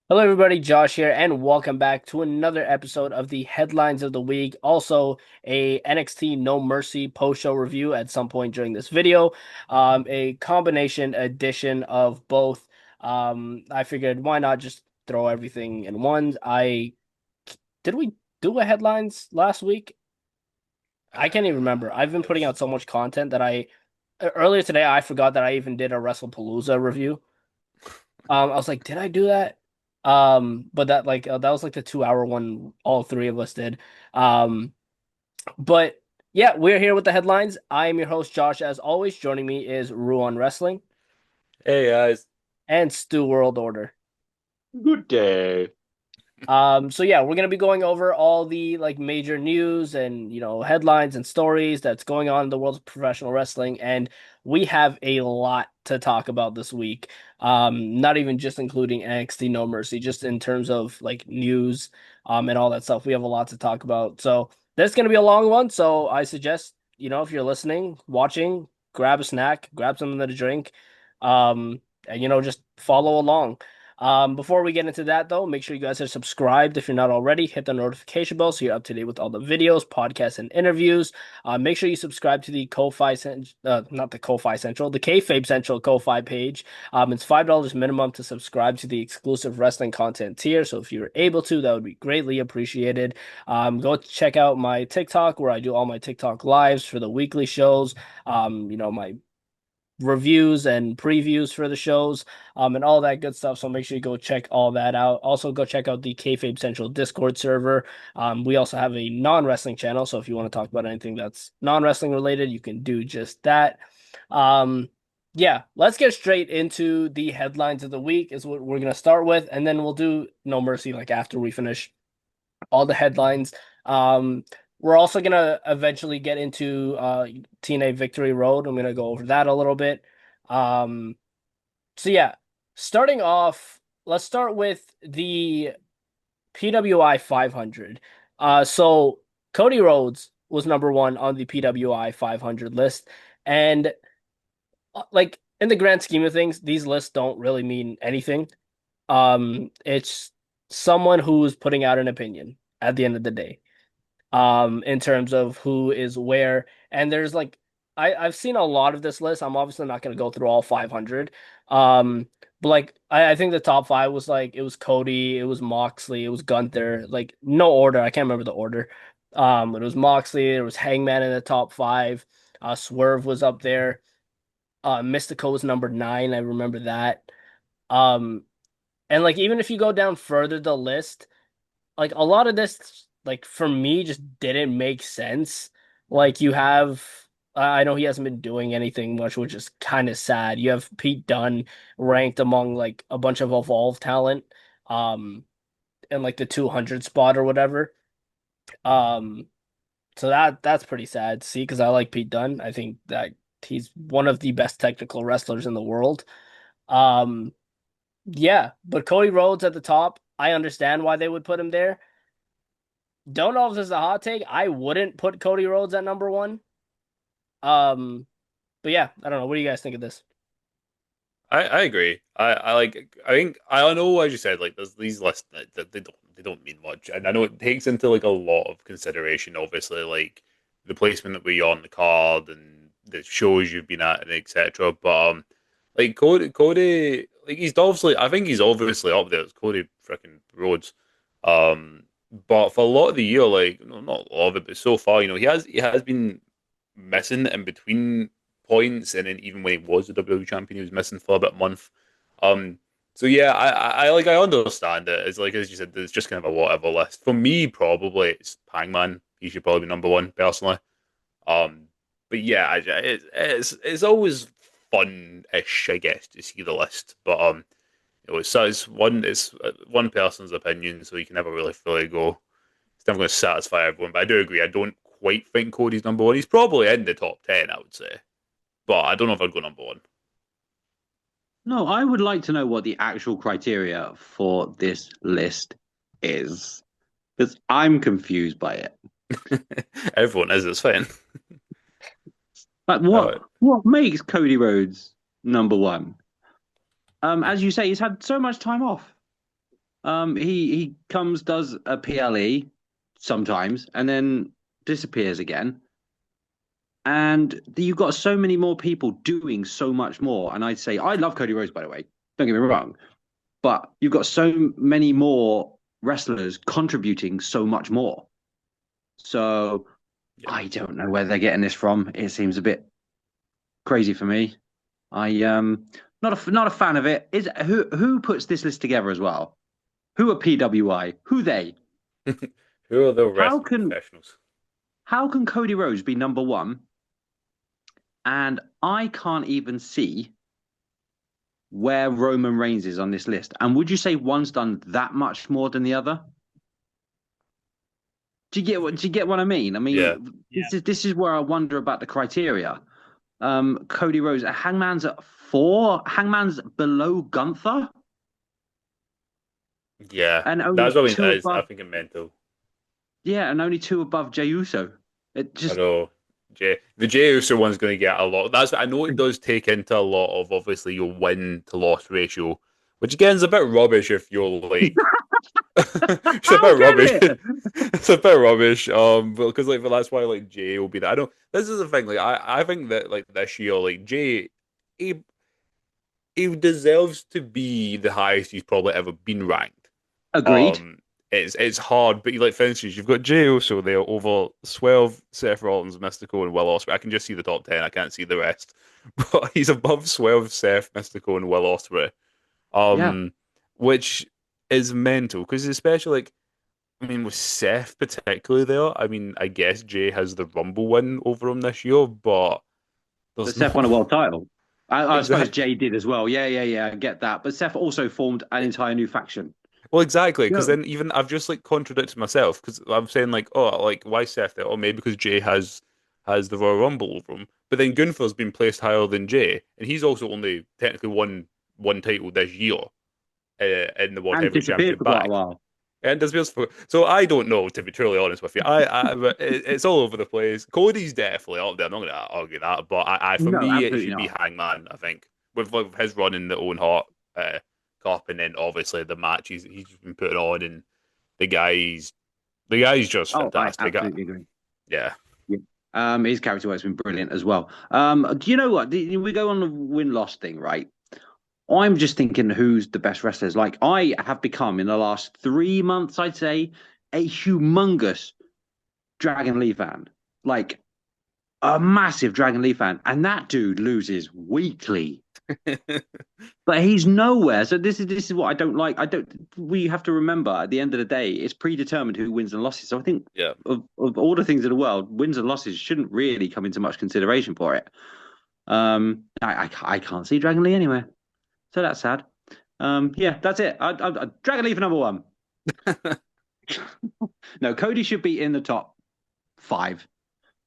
Hello, everybody. Josh here, and welcome back to another episode of the Headlines of the Week. Also, a NXT No Mercy post-show review at some point during this video. A combination edition of both. I figured why not just throw everything in one. I did we do a headlines last week? I can't even remember. I've been It putting was out so much content that I earlier today I forgot that I even did a Wrestlepalooza review. I was like, did I do that? But that was like the 2 hour one all three of us did. Um, but yeah, we're here with the headlines. I am your host, Josh. As always, joining me is Ruan Wrestling Hey guys, and Stu World Order. good day. So yeah, we're gonna be going over all the like major news and headlines and stories that's going on in the world of professional wrestling, and we have a lot to talk about this week. Not even just including NXT No Mercy, just in terms of like news, and all that stuff. We have a lot to talk about. So this is gonna be a long one. So I suggest if you're listening, watching, grab a snack, grab something to drink, and just follow along. Before we get into that, though, make sure you guys are subscribed if you're not already. Hit the notification bell so you're up to date with all the videos, podcasts, and interviews. Make sure you subscribe to the not the Ko-Fi Central, the Kayfabe Central Ko-Fi page. It's $5 minimum to subscribe to the exclusive wrestling content tier. So if you're able to, that would be greatly appreciated. Go check out my TikTok where I do all my TikTok lives for the weekly shows. My reviews and previews for the shows, and all that good stuff. So make sure you go check all that out. Also, go check out the Kayfabe Central Discord server. We also have a non-wrestling channel, so if you want to talk about anything that's non-wrestling related, you can do just that. Um, yeah, let's get straight into the headlines of the week is what we're gonna start with, and then we'll do No Mercy like after we finish all the headlines. Um, we're also gonna eventually get into TNA Victory Road. I'm gonna go over that a little bit. Um, so yeah, starting off, let's start with the PWI 500. So Cody Rhodes was number one on the PWI 500 list, and like in the grand scheme of things, these lists don't really mean anything. It's someone who's putting out an opinion at the end of the day, in terms of who is where. And there's like I've seen a lot of this list. I'm obviously not going to go through all 500. But like I think the top five was like it was Cody, it was Moxley, it was Gunther. Like no order, I can't remember the order. But it was Moxley, there was Hangman in the top five. Swerve was up there. Mystico was number nine. I remember that. Um, and like even if you go down further the list, like a lot of this, like for me, just didn't make sense. Like you have, I know he hasn't been doing anything much, which is kind of sad. You have Pete Dunne ranked among like a bunch of Evolve talent, um, in like the 200 spot or whatever. Um, so that's pretty sad to see because I like Pete Dunne. I think that he's one of the best technical wrestlers in the world. Um, yeah, but Cody Rhodes at the top, I understand why they would put him there. Don't know if this is a hot take. I wouldn't put Cody Rhodes at number one. Um, but yeah, I don't know. What do you guys think of this? I agree. I think I know as you said like there's these lists that they don't mean much, and I know it takes into like a lot of consideration. Obviously, like the placement that we're on the card and the shows you've been at and etc. But like Cody, like he's obviously I think he's obviously up there. It's Cody freaking Rhodes. Um, but for a lot of the year, like no, not a lot of it, but so far, he has been missing in between points, and then even when he was the WWE champion, he was missing for about a month. Um, so yeah, I understand it. It's like as you said, it's just kind of a whatever list. For me, probably it's Hangman. He should probably be number one personally. Um, but yeah, it's always fun-ish, I guess, to see the list. But it's one person's opinion, so you can never really fully go. It's never going to satisfy everyone. But I do agree. I don't quite think Cody's number one. He's probably in the top 10, I would say, but I don't know if I'd go number one. No, I would like to know what the actual criteria for this list is, because I'm confused by it. Everyone is. It's fine. Like, No, what makes Cody Rhodes number one? As you say, he's had so much time off. He comes, does a PLE sometimes, and then disappears again. And you've got so many more people doing so much more. And I'd say I love Cody Rhodes, by the way. Don't get me wrong, but you've got so many more wrestlers contributing so much more. So Yeah. I don't know where they're getting this from. It seems a bit crazy for me. I not a fan of it. Is who puts this list together as well? Who are PWI? Who they? Who are the How wrestling can professionals? how can Cody Rhodes be number one? And I can't even see where Roman Reigns is on this list. And would you say one's done that much more than the other? Do you get what I mean? I Yeah. mean, this is where I wonder about the criteria. Cody Rhodes, Hangman's at 4. Hangman's below Gunther, Yeah. and only That's what I mean. two I above. think it mental. Yeah, and only two above Jey Uso. It I just know. The Jey Uso one's going to get a lot. I know it does take into a lot of obviously your win to loss ratio, which again is a bit rubbish if you're like it's a how bit can rubbish. it? It's a bit rubbish. Because like but that's why like Jay will be there. I don't. This is the thing. Like I think that like this year, like Jay, he he deserves to be the highest he's probably ever been ranked. Agreed. Um, it's hard, but you like for instance, you've got Jay Uso there over 12, Seth Rollins, Mystico, and Will Ospreay. I can just see the top 10. I can't see the rest, but he's above 12, Seth, Mystico, and Will Ospreay. Yeah, Um, which is mental because especially like I mean with Seth particularly there. I mean I guess Jay has the Rumble win over him this year, but but there's Seth won not a world title. I suppose exactly. Jay did as well. Yeah. I get that. But Seth also formed an entire new faction. Well, exactly, because No, then even I've just like contradicted myself because I'm saying like, oh, like why Seth there? Oh, maybe because Jay has the Royal Rumble over him, but then Gunther's been placed higher than Jay, and he's also only technically won one title this year in the World and Heavyweight disappeared Championship for quite a back. while. And disappears for so I don't know to be truly honest with you. But it's all over the place. Cody's definitely up there. I'm not going to argue that, but I for No, me it absolutely should be not. Hangman. I think with his run in the Owen Hart Cup, and then obviously the match he's been putting on, and the guy's the guy's just Oh, I fantastic. absolutely agree. Yeah, Yeah. His character work's been brilliant as well. Do you know what? We go on the win-loss thing, right? I'm just thinking who's the best wrestlers. Like I have become in the last 3 months, I'd say, a humongous Dragon Lee fan. Like a massive Dragon Lee fan. And that dude loses weekly. But he's nowhere. So this is what I don't like. I don't we have to remember at the end of the day, it's predetermined who wins and losses. So I think yeah. of all the things in the world, wins and losses shouldn't really come into much consideration for it. I can't see Dragon Lee anywhere. So that's sad. Yeah, that's it. Dragon Lee for number one. No, Cody should be in the top 5.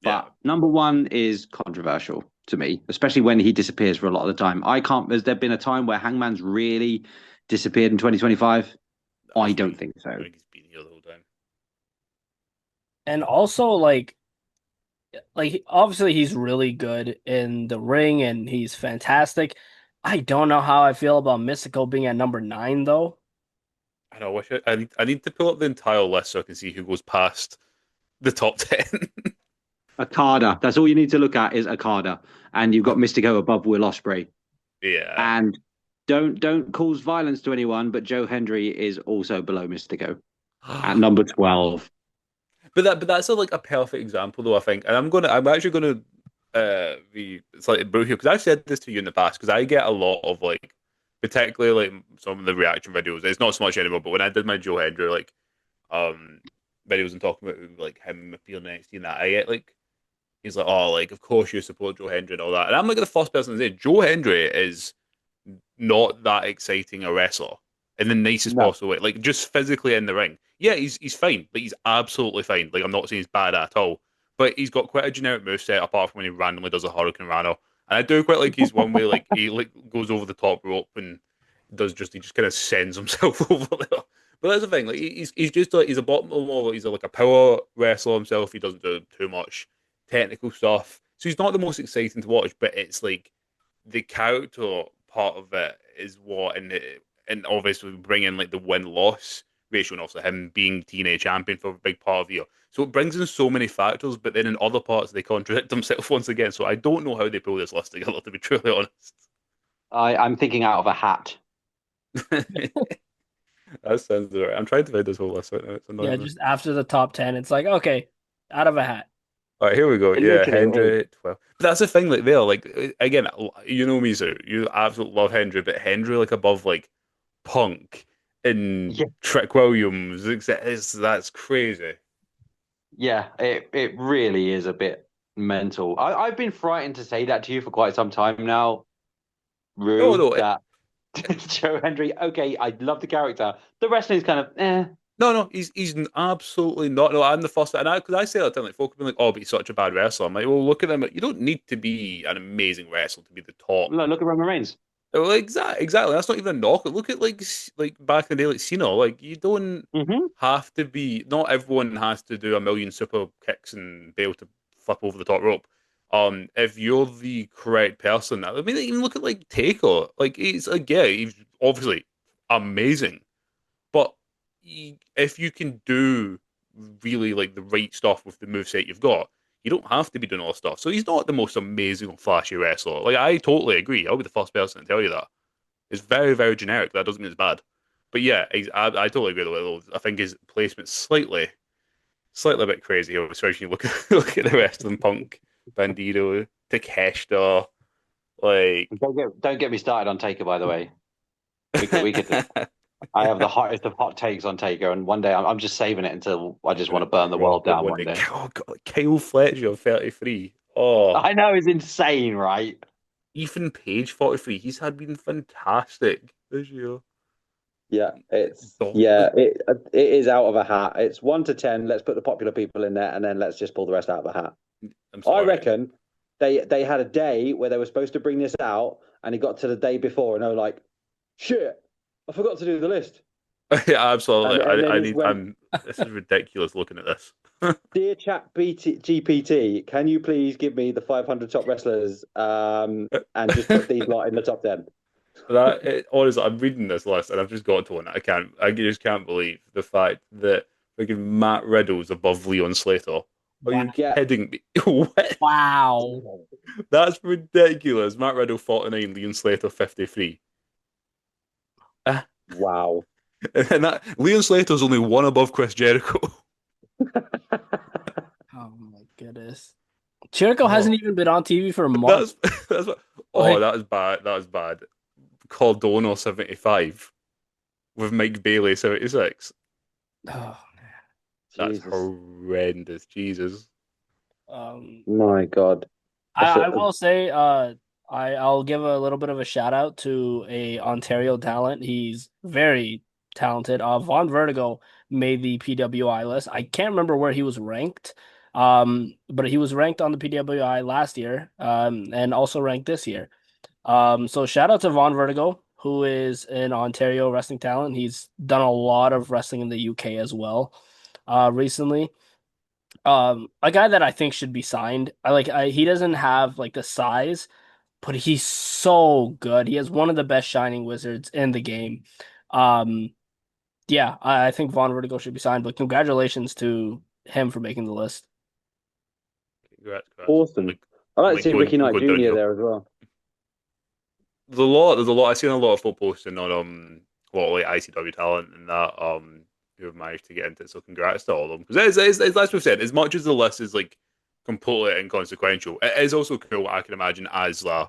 Yeah. But number one is controversial to me, especially when he disappears for a lot of the time. I can't. Has there been a time where Hangman's really disappeared in 2025? I don't think I so. think he's been here the whole time. And also like obviously he's really good in the ring and he's fantastic. I don't know how I feel about Mystico being at number 9 though. I know. I need to pull up the entire list so I can see who goes past the top 10. Okada. That's all you need to look at is Okada, and you've got Mystico above Will Ospreay. Yeah. And don't cause violence to anyone, but Joe Hendry is also below Mystico at number 12. But that's like a perfect example though, I think. And I'm actually gonna be slightly brutal here because I've said this to you in the past because I get a lot of like particularly like some of the reaction videos. It's not so much anymore, but when I did my Joe Hendry like um videos and talking about like him appearing in NXT and that, I get like he's like, oh, like of course you support Joe Hendry and all that. And I'm like the first person to say Joe Hendry is not that exciting a wrestler in the nicest No. possible way. Like just physically in the ring. Yeah, he's fine. Like he's absolutely fine. Like I'm not saying he's bad at all. But he's got quite a generic moveset apart from when he randomly does a Hurricane Rana. And I do quite like his one way like he like goes over the top rope and he just kind of sends himself over there. But that's the thing, like he's just like he's a bottom more he's like a power wrestler himself. He doesn't do too much technical stuff. So he's not the most exciting to watch, but it's like the character part of it is what, and and obviously bring in like the win-loss ratio, and also him being TNA champion for a big part of the year. So it brings in so many factors, but then in other parts they contradict themselves once again. So I don't know how they pull this list together, to be truly honest. I'm thinking out of a hat. That sounds right. I'm trying to find this whole list right now. It's Yeah, annoying me. just after the top 10, it's like, okay, out of a hat. All right, here we go. It Yeah, literally is. Hendry, 12. But that's the thing, like, there, like, again, you know me, sir. You absolutely love Hendry, but Hendry, like, above, like, Punk and Yeah, Trick Williams, that's crazy. yeah. It really is a bit mental. I've been frightened to say that to you for quite some time now, No, Rue. no, That Joe Hendry. Okay, I love the character. The wrestling's kind of eh. no, he's absolutely not. No, I'm the first, and because I say that to like folk have been like, oh, but he's such a bad wrestler. I'm like, well, look at him. You don't need to be an amazing wrestler to be the top. Look at Roman Reigns. Well, exactly. That's not even a knock. Look at like back in the day, like Cena. Like you don't Hmm. have to be. Not everyone has to do a million super kicks and be able to flip over the top rope. If you're the correct person, I mean, even look at like Taker. Like he's like yeah, he's obviously amazing, but if you can do really like the right stuff with the moveset you've got, you don't have to be doing all this stuff. So he's not the most amazing or flashy wrestler. Like I totally agree. I'll be the first person to tell you that. It's very, very generic. That doesn't mean it's bad. But yeah, I totally agree with it. I think his placement's slightly a bit crazy, especially when you look at look at the rest of them. Punk, Bandido, Takeshita, like Don't get me started on Taker. By the way, we could. I have the hottest of hot takes on Taker, and one day I'm just saving it until I just want to burn the world Robert down one one day. day. Oh God, Kyle Fletcher, 33. Oh, I know it's insane, right? Ethan Page, 43. He's had been fantastic this year. Yeah, Dog. it is out of a hat. It's 1 to 10. Let's put the popular people in there, and then let's just pull the rest out of a hat. I'm I sorry. reckon they had a day where they were supposed to bring this out, and it got to the day before, and they were like, "Shit, I forgot to do the list." Yeah, absolutely. And then I it need. went, I'm. This is ridiculous. Looking at this. "Dear Chat GPT, can you please give me the 500 top wrestlers, and just put these lot in the top 10?" Honestly, I'm reading this list and I've just got to one. I can't. I just can't believe the fact that freaking Matt Riddle's above Leon Slater. Are Wow. you Yeah. kidding me? What? Wow. That's ridiculous. Matt Riddle 49, Leon Slater 53. Uh, Wow. and that Leon Slater's only one above Chris Jericho. Oh my goodness. Jericho Oh, hasn't even been on TV for a month. that's that's what. Oh, Like, that was bad. That was bad. Cardona 75 with Mike Bailey 76. oh, That's Jesus. horrendous. Jesus. um, My God. I will say, I'll give a little bit of a shout out to a Ontario talent. He's very talented. Von Vertigo made the PWI list. I can't remember where he was ranked, but he was ranked on the PWI last year, and also ranked this year. So shout out to Von Vertigo, who is an Ontario wrestling talent. He's done a lot of wrestling in the UK as well, recently. A guy that I think should be signed. He doesn't have like the size, but he's so good. He has one of the best shining wizards in the game. Um, yeah, I think Von Vertigo should be signed, but congratulations to him for making the list. Congrats. Awesome. I like to Like see Ricky going Knight going Jr. downhill. there as well. There's a lot. I've seen a lot of folk posting on a lot of like ICW talent and that who have managed to get into it. So congrats to all of them. Because as we've said, as much as the list is like completely inconsequential, it is also cool. I can imagine as an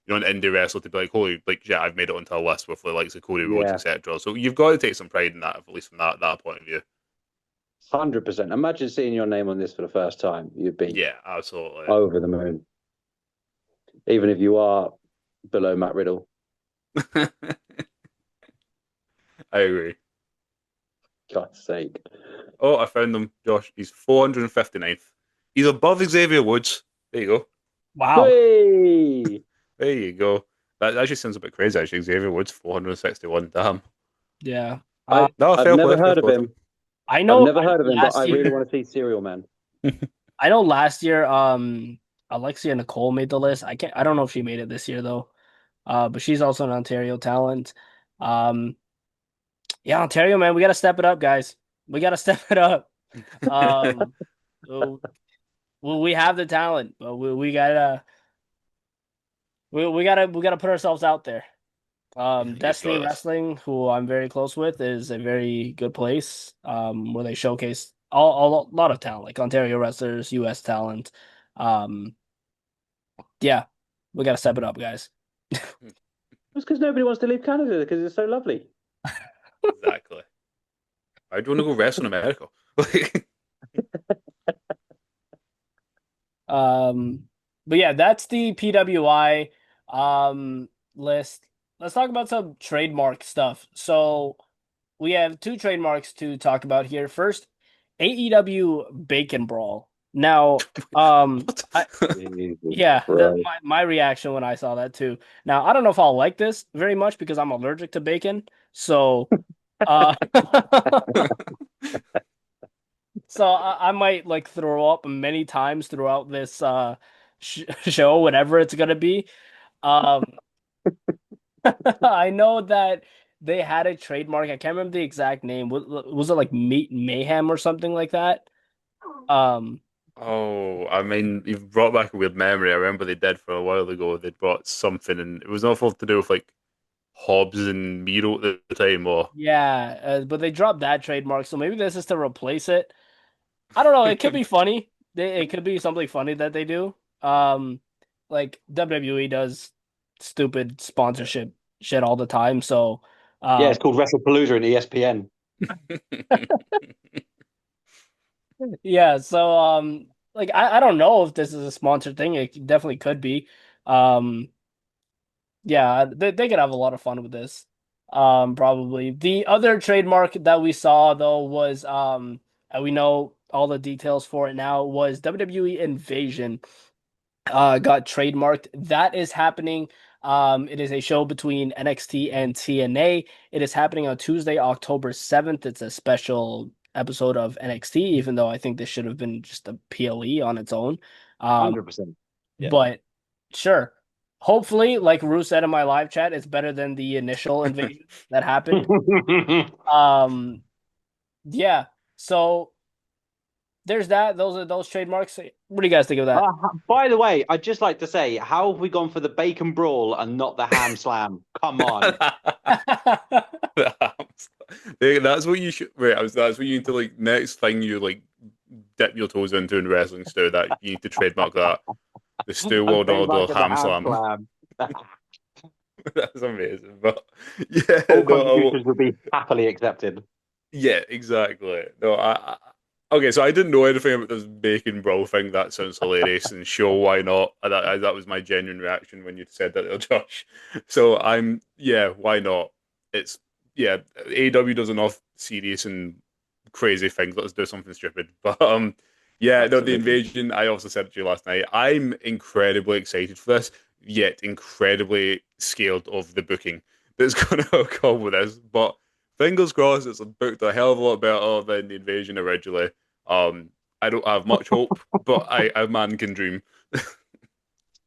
indie wrestler to be like, holy, like yeah, I've made it onto a list with the likes of Cody Rhodes, Yeah, etc. So you've got to take some pride in that, at least from that point of view. 100%. Imagine seeing your name on this for the first time. You'd be Yeah, absolutely. over the moon, even if you are below Matt Riddle. I agree. God's sake. Oh, I found him, Josh. He's 459th. He's above Xavier Woods. There you go. Wow. Hey! There you go. That actually sounds a bit crazy, actually. Xavier Woods, 461. Damn. Yeah. No, I've fair play, never fair heard of play. him. I I've know never heard of him, but I last really year want to see Serial Man. I know last year Alexia Nicole made the list. I don't know if she made it this year though. But she's also an Ontario talent. Um Yeah, Ontario, man, we gotta step it up, guys. We gotta step it up. Um, so, we have the talent, but we gotta put ourselves out there. Yes, Destiny brothers. Wrestling, who I'm very close with, is a very good place. Where they showcase all a lot of talent, like Ontario wrestlers, U.S. talent. Um, yeah, we gotta step it up, guys. It's because nobody wants to leave Canada because it's so lovely. Exactly. I do want to go wrestle in America. Like, Um, but yeah, that's the PWI list. Let's talk about some trademark stuff. So we have two trademarks to talk about here. First, AEW Bacon Brawl. Now, what? I Jesus yeah, Christ. my reaction when I saw that too. Now, I don't know if I'll like this very much because I'm allergic to bacon. So, uh, so I might like throw up many times throughout this show, whatever it's gonna be. Um, I know that they had a trademark. I can't remember the exact name. Was it like Meat Mayhem or something like that? Um, Oh, I mean, you've brought back a weird memory. I remember they did for a while ago. They brought something, and it was not to do with like Hobbs and Miro at the time, or yeah, but they dropped that trademark, so maybe this is to replace it. I don't know. It could be funny. It could be something funny that they do. Um, like WWE does stupid sponsorship shit all the time. So, Yeah, um, it's called Wrestlepalooza in ESPN. yeah. So, like I don't know if this is a sponsored thing. It definitely could be. Um, yeah, they could have a lot of fun with this. Probably the other trademark that we saw though was and we know all the details for it now was WWE Invasion. Got trademarked. That is happening. It is a show between NXT and TNA. It is happening on Tuesday, October 7th. It's a special episode of NXT, even though I think this should have been just a PLE on its own. Um, 100%. Yeah. but sure. Hopefully, like Rue said in my live chat, it's better than the initial invasion that happened. Um, yeah. So there's that. Those are those trademarks. What do you guys think of that? By the way, I'd just like to say, how have we gone for the bacon brawl and not the ham slam? Come on. That's what you should. Wait, that's what you need to like. Next thing you like dip your toes into in wrestling stew. That you need to trademark that. The Stew I'm World Order trademarking the Ham ham Slam. slam. That's amazing. But yeah, All no, contributions would be happily accepted. yeah, exactly. No, okay. So I didn't know anything about this bacon brawl thing. That sounds hilarious, and sure, why not? That was my genuine reaction when you said that, Josh. So yeah, why not? It's yeah, AEW does enough serious and crazy things. Let's do something stupid. But yeah, no, the Absolutely. invasion. I also said it to you last night. I'm incredibly excited for this, yet incredibly scared of the booking that's going to come with this. But fingers crossed, it's booked a hell of a lot better than the invasion originally. I don't have much hope, but a man can dream.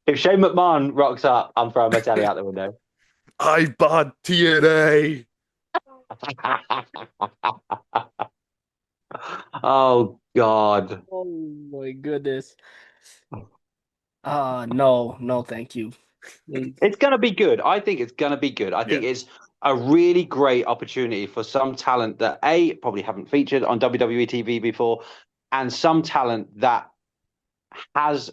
If Shane McMahon rocks up, I'm throwing my telly out the window. I bad TNA. Oh God. Oh my goodness. No, no, thank you. It's gonna be good. I think it's gonna be good. I Yeah, think it's a really great opportunity for some talent that probably haven't featured on WWE TV before, and some talent that has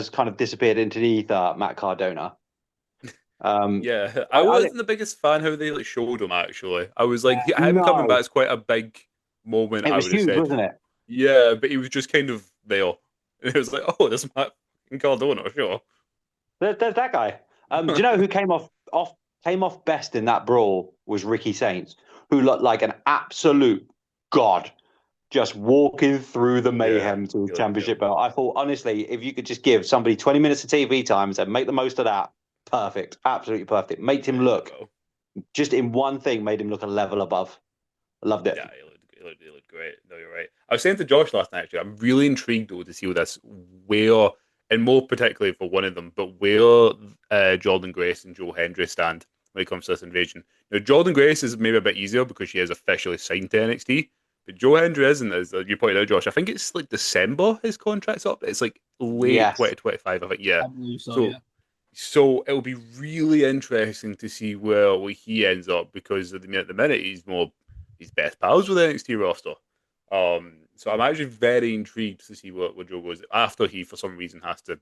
kind of disappeared into the ether. Matt Cardona. yeah. I I wasn't the biggest fan how they like showed him. Actually, I was like him coming no, back is quite a big moment. it I was would have huge, said. wasn't it? Yeah, but he was just kind of there. It was like, oh, this Matt Cardona, sure. There's that guy. Do you know who came off best in that brawl was Ricky Saints, who looked like an absolute god, just walking through the Yeah, mayhem to his he looked good. championship belt. I thought, honestly, if you could just give somebody 20 minutes of TV time and say, make the most of that, perfect, absolutely perfect. Made him Yeah, he did look well. just in one thing, made him look a level above. Loved it. Yeah, he looked great. No, you're right. I was saying to Josh last night, actually, I'm really intrigued though to see this where, and more particularly for one of them, but where Jordan Grace and Joe Hendry stand. when it comes to this invasion. Now, Jordan Grace is maybe a bit easier because she is officially signed to NXT, but Joe Hendry isn't, as you pointed out, Josh. I think it's like December his contract's up. It's like late Yes. 2025, I think. Yeah. I believe so, So, yeah. so it'll be really interesting to see where he ends up because at the minute he's best pals with the NXT roster. So I'm actually very intrigued to see where Joe goes after he, for some reason, has to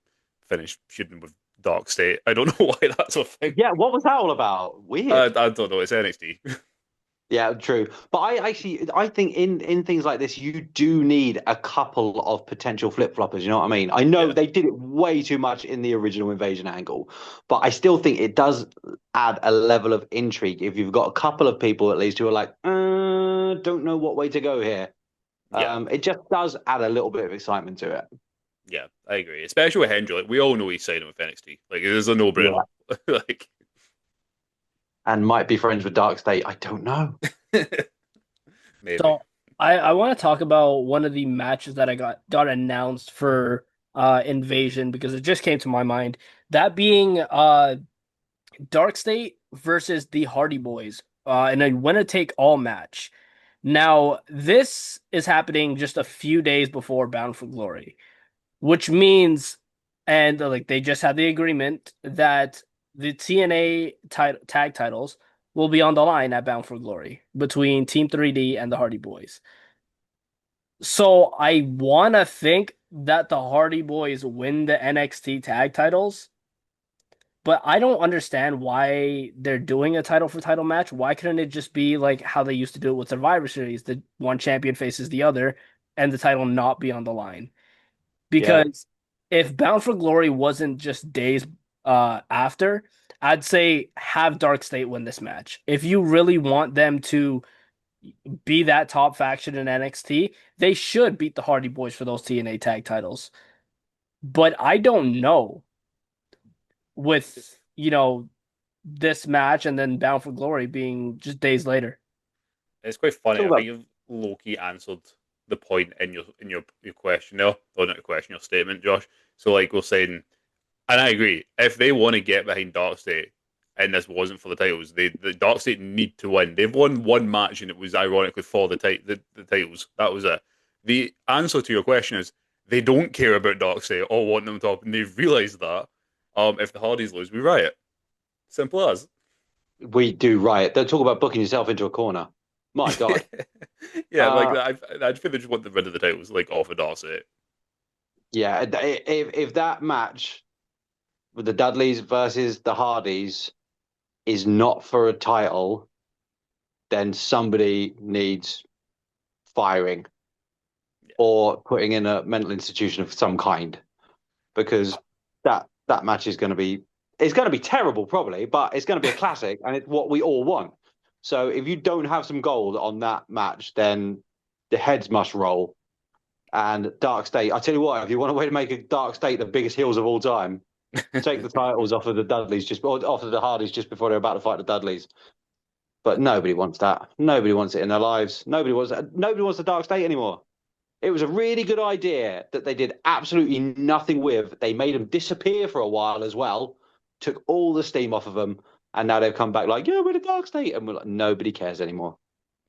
finish shooting with Dark State. I don't know why that's a thing. Yeah, what was that all about? Weird. I don't know. It's NXT. Yeah, true. But I think in things like this, you do need a couple of potential flip-floppers, you know what I mean? I know Yeah. they did it way too much in the original Invasion angle, but I still think it does add a level of intrigue if you've got a couple of people at least who are like, don't know what way to go here. Yeah. It just does add a little bit of excitement to it. Yeah, I agree. Especially with Hendry. Like, we all know he's signing with NXT. Like, it is a no-brainer. Yeah. Like, And might be friends with Dark State. I don't know. maybe. So I want to talk about one of the matches that I got announced for Invasion because it just came to my mind. That being Dark State versus the Hardy Boys in a winner-take-all match. Now, this is happening just a few days before Bound for Glory, which means, and like they just had the agreement that the TNA tag titles will be on the line at Bound for Glory between Team 3D and the Hardy Boys. So I want to think that the Hardy Boys win the NXT tag titles, but I don't understand why they're doing a title for title match. Why couldn't it just be like how they used to do it with Survivor Series? The one champion faces the other and the title not be on the line. Yeah. Because if Bound for Glory wasn't just days after, I'd say have Dark State win this match. If you really want them to be that top faction in NXT, they should beat the Hardy Boys for those TNA tag titles. But I don't know with, this match and then Bound for Glory being just days later. It's quite funny. Talk I think about you've low-key answered the point in your question there, or not your question, your statement, Josh. So like we're saying, and I agree, if they want to get behind Dark State, and this wasn't for the titles, the Dark State need to win. They've won one match, and it was ironically for the titles. That was it. The answer to your question is they don't care about Dark State or want them top, and they've realised that. If the Hardys lose, we riot. Simple as. we do riot. Don't talk about booking yourself into a corner. My God. Yeah, like Uh, I feel they just want the rid of the titles, like off of Darcy. yeah, if that match with the Dudleys versus the Hardys is not for a title, then somebody needs firing or putting in a mental institution of some kind, because that match is going to be terrible probably, but it's going to be a classic and it's what we all want. So if you don't have some gold on that match, then the heads must roll. And Dark State, I tell you what, if you want a way to make a Dark State the biggest heels of all time, take the titles off of the Dudleys off of the Hardys just before they're about to fight the Dudleys. But nobody wants that. Nobody wants it in their lives. Nobody wants the Dark State anymore. It was a really good idea that they did absolutely nothing with. They made them disappear for a while as well, took all the steam off of them, and now they've come back like, yeah, we're the Dark State, and we're like, nobody cares anymore.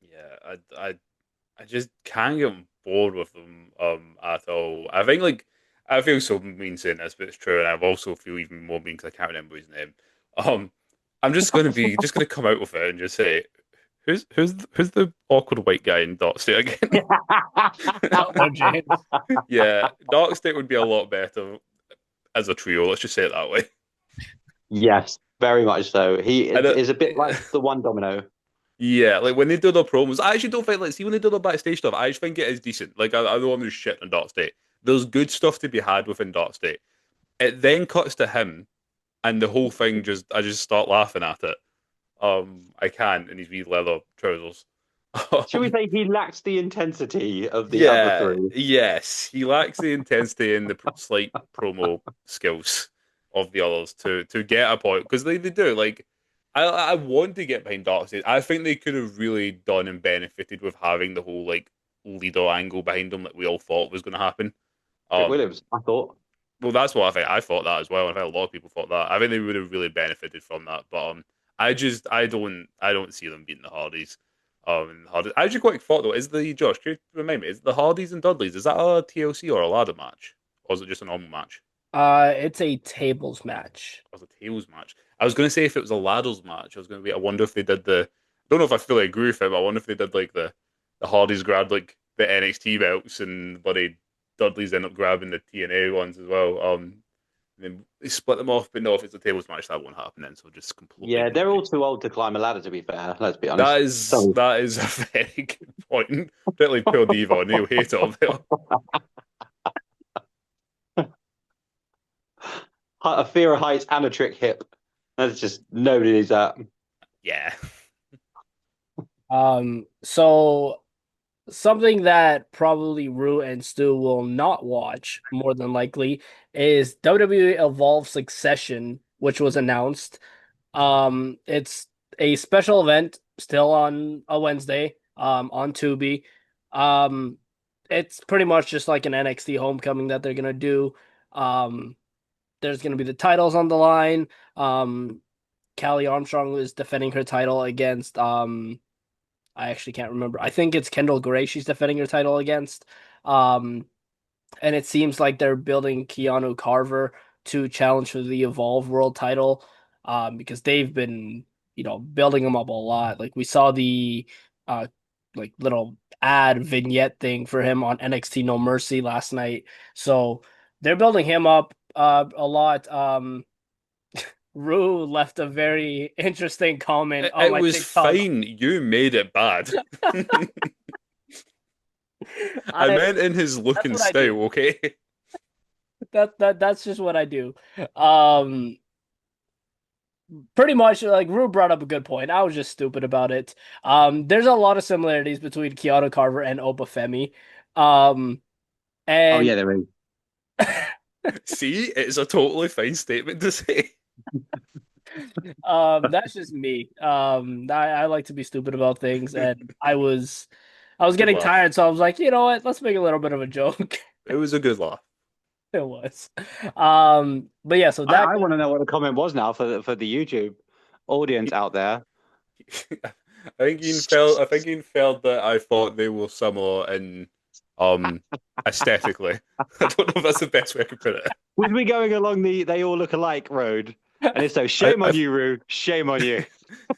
Yeah, I just can't get on board with them at all. I think like I feel so mean saying this, but it's true, and I also feel even more mean because I can't remember his name. Um, I'm just gonna come out with it and just say, who's the awkward white guy in Dark State again? Oh, James. Yeah, Dark State would be a lot better as a trio. Let's just say it that way. Yes, very much so. He And is a bit like the one Domino. yeah, like when they do their promos, I actually don't think like see when they do their backstage stuff, I just think it is decent. Like I know I'm just shitting on Dark State. There's good stuff to be had within Dark State. It then cuts to him, and the whole thing I just start laughing at it. I can't in his wee leather trousers. Should we say he lacks the intensity of the other Yeah, three? yes, he lacks the intensity and the slight promo skills of the others to get a point because they do like. I want to get behind Darkseid. I think they could have really done and benefited with having the whole like leader angle behind them that we all thought was going to happen. Trick Um, Williams, I thought. well, that's what I think. I thought that as well. And I think a lot of people thought that. I think they would have really benefited from that. But I don't see them beating the Hardys. I actually quite thought though, Josh, can you remind me, is the Hardys and Dudleys, is that a TLC or a ladder match? Or is it just a normal match? It's a tables match. Or was it a tables match? I was gonna say if it was a ladders match, I was gonna be I wonder if they did I don't know if I fully agree with it, but I wonder if they did like the Hardys grabbed like the NXT belts and buddy Dudleys end up grabbing the TNA ones as well. And then they split them off, but no, if it's a tables match, that won't happen then. So just completely Yeah, ignore they're me. all too old to climb a ladder, to be fair. Let's be honest. So, That is a very good point. Particularly Pure Diva and Neil Hater up there. a fear of heights and a trick hip. That's just nobody needs that. Yeah. So something that probably Rue and Stu will not watch more than likely is WWE Evolve Succession, which was announced. It's a special event still on a Wednesday, on Tubi. Um, it's pretty much just like an NXT homecoming that they're gonna do. Um, there's gonna be the titles on the line. Callie Armstrong is defending her title against I actually can't remember. I think it's Kendall Gray she's defending her title against. Um, and it seems like they're building Keanu Carver to challenge for the Evolve World title, because they've been, building him up a lot. Like we saw the uh like little ad vignette thing for him on NXT No Mercy last night. So they're building him up a lot. Rue left a very interesting comment on It my was TikTok. fine. You made it bad. I I meant in his look That's and what I do. style, okay? That's just what I do. Um, Pretty much like Rue brought up a good point. I was just stupid about it. There's a lot of similarities between Keanu Carver and Obafemi. Um, Oh and yeah, there is. See, it's a totally fine statement to say. that's just me. I like to be stupid about things, and I was Good getting laugh. tired, so I was like, you know what? Let's make a little bit of a joke. It was a good laugh. It was. But yeah, so that I want to know what the comment was now for the YouTube audience out there. I think Ian felt that I thought they were similar in um aesthetically. I don't know if that's the best way I could put it. Was we going along the they all look alike road? And if so, I, shame on you, Rue. Shame on you.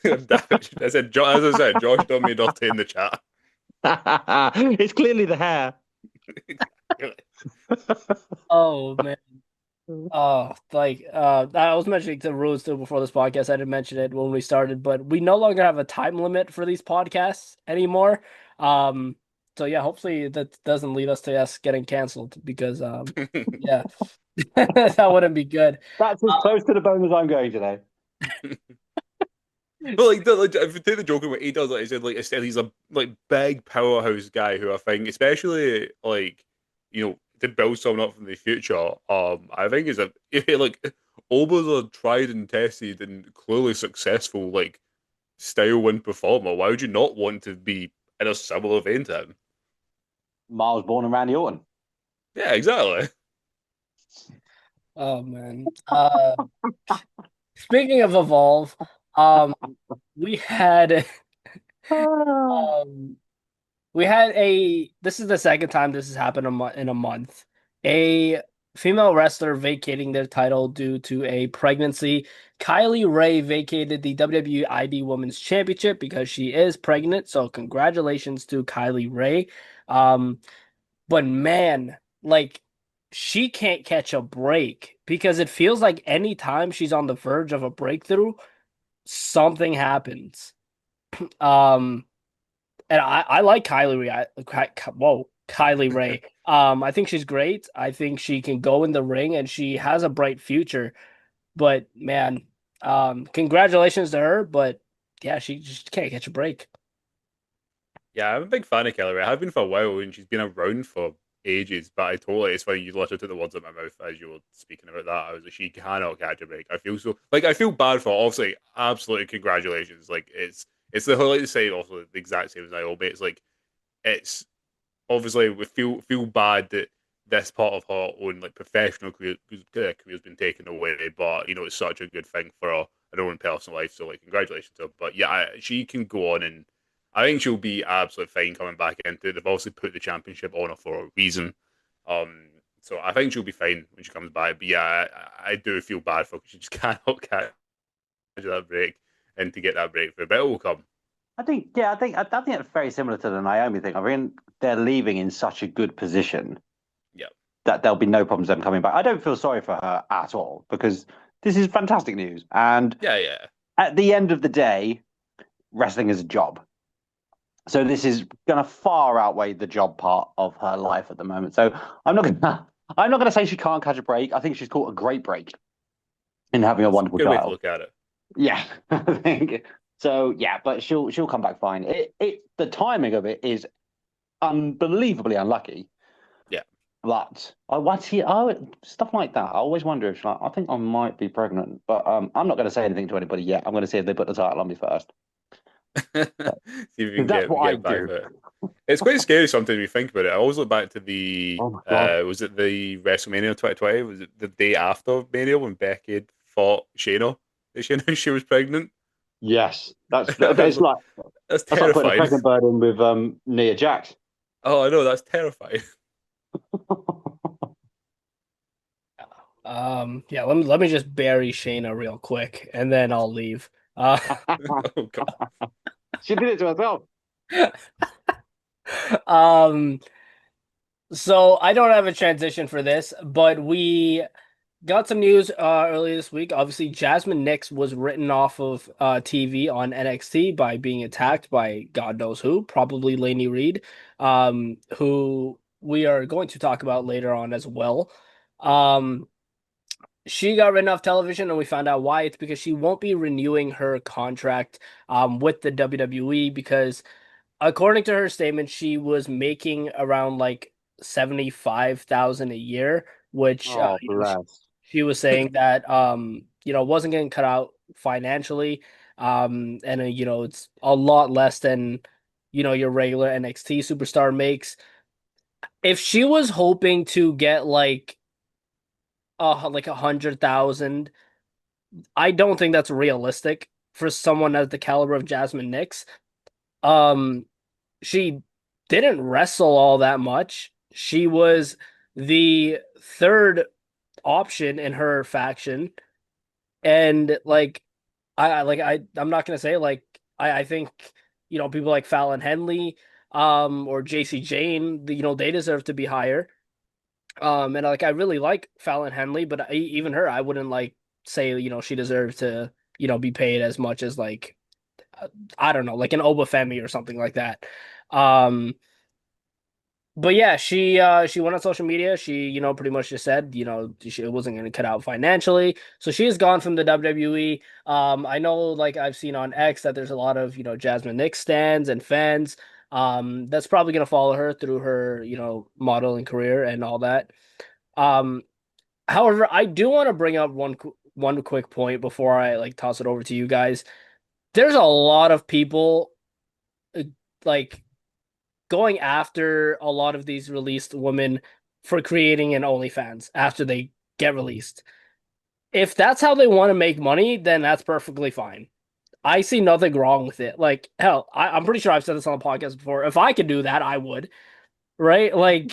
As I said, Josh done me dirty in the chat. It's clearly the hair. Oh man. I was mentioning to Rose too before this podcast. I didn't mention it when we started, but we no longer have a time limit for these podcasts anymore. Um, so yeah, hopefully that doesn't lead us to us getting canceled because yeah, that wouldn't be good. That's as close to the bone as I'm going today. But if you take the joke of what he does, like I said, he's a like big powerhouse guy who I think, especially to build someone up from the future. I think is a like Oba's a tried and tested and clearly successful style and performer. Why would you not want to be in a similar vein to him? Miles born and Randy Orton. Yeah, exactly. Oh man. Speaking of Evolve, we had um we had a this is the second time this has happened in a month. A female wrestler vacating their title due to a pregnancy. Kylie Rae vacated the WWE ID Women's Championship because she is pregnant. So congratulations to Kylie Rae. Um, but man, like she can't catch a break because it feels like anytime she's on the verge of a breakthrough, something happens. Um, and I like Kylie Rae. Kylie Rae. I think she's great. I think she can go in the ring and she has a bright future. But man, congratulations to her. But yeah, she just can't catch a break. Yeah, I'm a big fan of Kelly Ray. I've been for a while, and she's been around for ages. But it's funny you literally took the words out of my mouth as you were speaking about that. I was like, she cannot catch a break. I feel so I feel bad for her. Obviously, absolutely congratulations. It's the whole like to say also the exact same as Naomi. It's it's obviously we feel bad that this part of her own professional career, career's been taken away. But it's such a good thing for her. her own personal life. So like, congratulations to her. But yeah, she can go on, and I think she'll be absolutely fine coming back into it. They've obviously put the championship on her for a reason. So I think she'll be fine when she comes back. But yeah, I do feel bad for her because she just cannot catch that break and to get that breakthrough. But it will come. I think it's very similar to the Naomi thing. I mean, they're leaving in such a good position Yeah. that there'll be no problems them coming back. I don't feel sorry for her at all because this is fantastic news. And Yeah, yeah. at the end of the day, wrestling is a job. So this is going to far outweigh the job part of her life at the moment. So I'm not gonna say she can't catch a break. I think she's caught a great break in having a That's a wonderful good way to child. look at it. Yeah, I think so. Yeah, but she'll come back fine. The timing of it is unbelievably unlucky. Yeah. But stuff like that. I always wonder if I think I might be pregnant, but I'm not going to say anything to anybody yet. I'm going to see if they put the title on me first. See if you can That's what I get back do. to it. It's quite scary sometimes when you think about it. I always look back to the Oh my God. was it the WrestleMania 2020? Was it the day after Mania when Becky had fought Shayna? Did she know she was pregnant? Yes, that's That's it's like that's that's like putting a terrifying. pregnant bird in with Nia Jax. Oh, I know, that's terrifying. Yeah, let me just bury Shayna real quick and then I'll leave. Oh God. She did it to herself. Um, so I don't have a transition for this, but we got some news earlier this week. Obviously, Jazmyn Nyx was written off of TV on NXT by being attacked by God knows who, probably Lainey Reed, who we are going to talk about later on as well. Um, she got written off television, and we found out why. It's because she won't be renewing her contract with the WWE because according to her statement, she was making around like 75,000 a year, which Oh, bless. she was saying that wasn't getting cut out financially. And it's a lot less than your regular NXT superstar makes. If she was hoping to get like 100,000, I don't think that's realistic for someone at the caliber of Jazmyn Nyx. Um, she didn't wrestle all that much. She was the third option in her faction, and I'm not gonna say I think people like Fallon Henley or JC Jane, they deserve to be higher. And I really like Fallon Henley, but even her I wouldn't say she deserves to be paid as much as I don't know, like an Obafemi or something like that. Um, but yeah, she went on social media. She, pretty much just said, she wasn't going to cut out financially. So she is gone from the WWE. I know, like I've seen on X that there's a lot of, Jazmyn Nyx stands and fans. That's probably going to follow her through her, modeling career and all that. Um, However, I do want to bring up one quick point before I toss it over to you guys. There's a lot of people uh, like going after a lot of these released women for creating an OnlyFans after they get released. If that's how they want to make money, then that's perfectly fine. I see nothing wrong with it. Like, hell, I'm pretty sure I've said this on the podcast before. If I could do that, I would. Right? Like,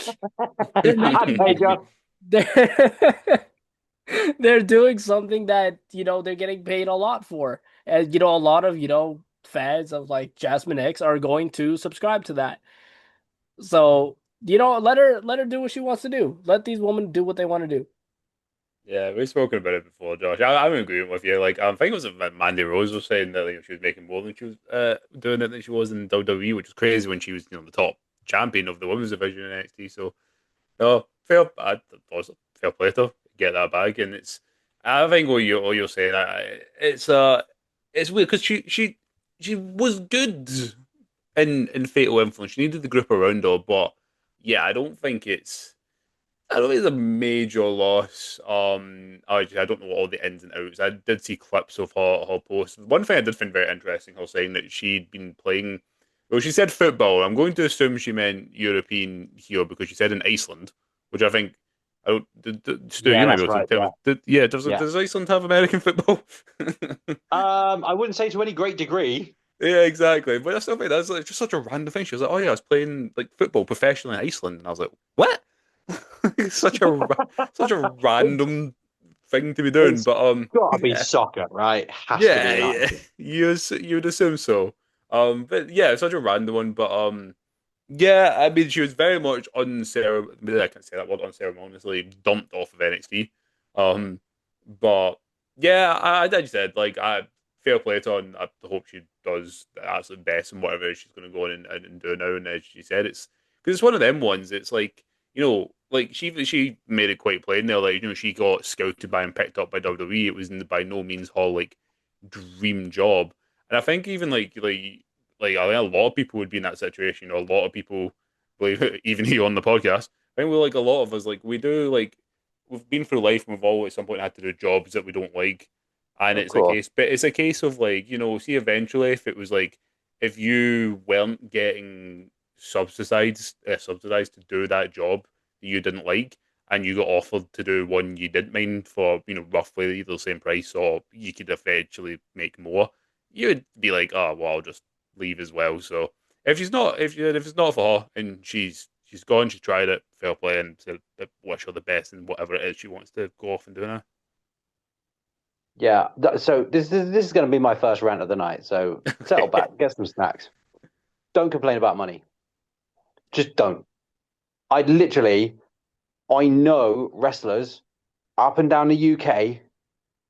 they're making Hey, John. they're they're doing something that, they're getting paid a lot for. And, a lot of, fans of like Jazmyn Nyx are going to subscribe to that. So, let her do what she wants to do. Let these women do what they want to do. Yeah, we've spoken about it before, Josh. I'm agreeing with you. Like, I think it was Mandy Rose was saying that she was making more than she was doing it than she was in WWE, which is crazy when she was, the top champion of the women's division in NXT. So, no, fair play to her, get that bag, and I think what you're saying, it's weird because she was good in Fatal Influence. She needed the group around her, but yeah, I don't think it's a major loss. I don't know all the ins and outs. I did see clips of her post. One thing I did find very interesting, her saying that she'd been playing. Well, she said football. I'm going to assume she meant European here because she said in Iceland, which I think I don't. Stu, Yeah, you might be that's able to right. tell Yeah, me. Yeah, yeah. does Iceland have American football? I wouldn't say to any great degree. Yeah, exactly. But that's something that's like just such a random thing. She was like, "Oh yeah, I was playing like football professionally in Iceland," and I was like, "What?" It's such a random thing to be doing. It's But got to be yeah, soccer, right? Has to be yeah, in yeah. Ireland. You would assume so. But yeah, it's such a random one. But yeah, I mean, she was very much I can't say that word unceremoniously dumped off of NXT. Um, but yeah, I just said like I fair play to her, and I hope she does the absolute best in whatever she's going to go on and do now. And as she said, it's because it's one of them ones. It's like like she made it quite plain there. Like she got scouted by and picked up by WWE. It was by no means her like dream job, and I think even like I think a lot of people would be in that situation. A lot of people, believe it, even here on the podcast. I think we like a lot of us like we do like we've been through life and we've all at some point had to do jobs that we don't like, and Of it's a course. case. But it's a case of like see eventually if it was like if you weren't getting subsidized to do that job that you didn't like. And you got offered to do one you didn't mind for, roughly either the same price or you could eventually make more. You would be like, oh, well, I'll just leave as well. So if it's not for her and she's gone, she's tried it, fair play, and so wish her the best in whatever it is she wants to go off and do now. Yeah. So this is going to be my first rant of the night. So settle Okay. back, get some snacks. Don't complain about money. Just don't. I literally, I know wrestlers up and down the UK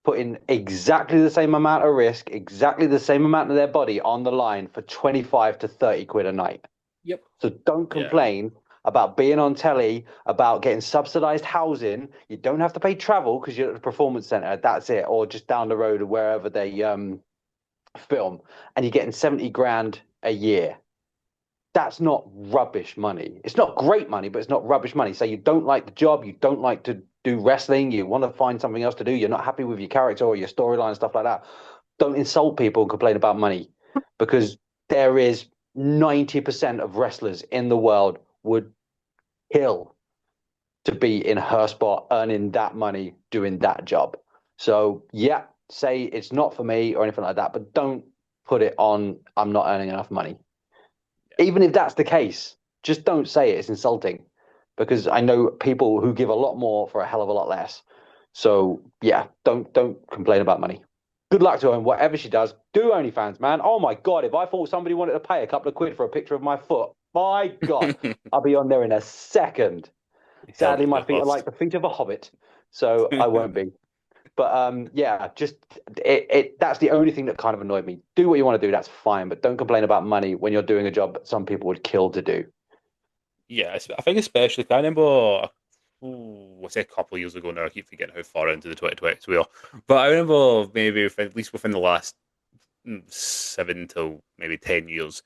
put in exactly the same amount of risk, exactly the same amount of their body on the line for 25 to 30 quid a night. Yep. So don't Yeah. complain about being on telly, about getting subsidized housing. You don't have to pay travel because you're at the performance center. That's it. Or just down the road or wherever they film. And you're getting 70 grand a year. That's not rubbish money. It's not great money, but it's not rubbish money. So you don't like the job, you don't like to do wrestling, you want to find something else to do, you're not happy with your character or your storyline and stuff like that. Don't insult people and complain about money because there is 90% of wrestlers in the world would kill to be in her spot, earning that money, doing that job. So yeah, say it's not for me or anything like that, but don't put it on, I'm not earning enough money. Even if that's the case, just don't say it. It's insulting because I know people who give a lot more for a hell of a lot less. So yeah, don't complain about money. Good luck to her and whatever she does. Do OnlyFans, man. Oh my god, if I thought somebody wanted to pay a couple of quid for a picture of my foot, my god, I'll be on there in a second. Hell Sadly, my yeah, feet are like first. the feet of a hobbit, so I won't be. But yeah, just it that's the only thing that kind of annoyed me. Do what you want to do, that's fine, but don't complain about money when you're doing a job that some people would kill to do. Yeah, I think especially, I remember, I say a couple of years ago now, I keep forgetting how far into the 2020s we are. But I remember maybe at least within the last 7 to maybe 10 years,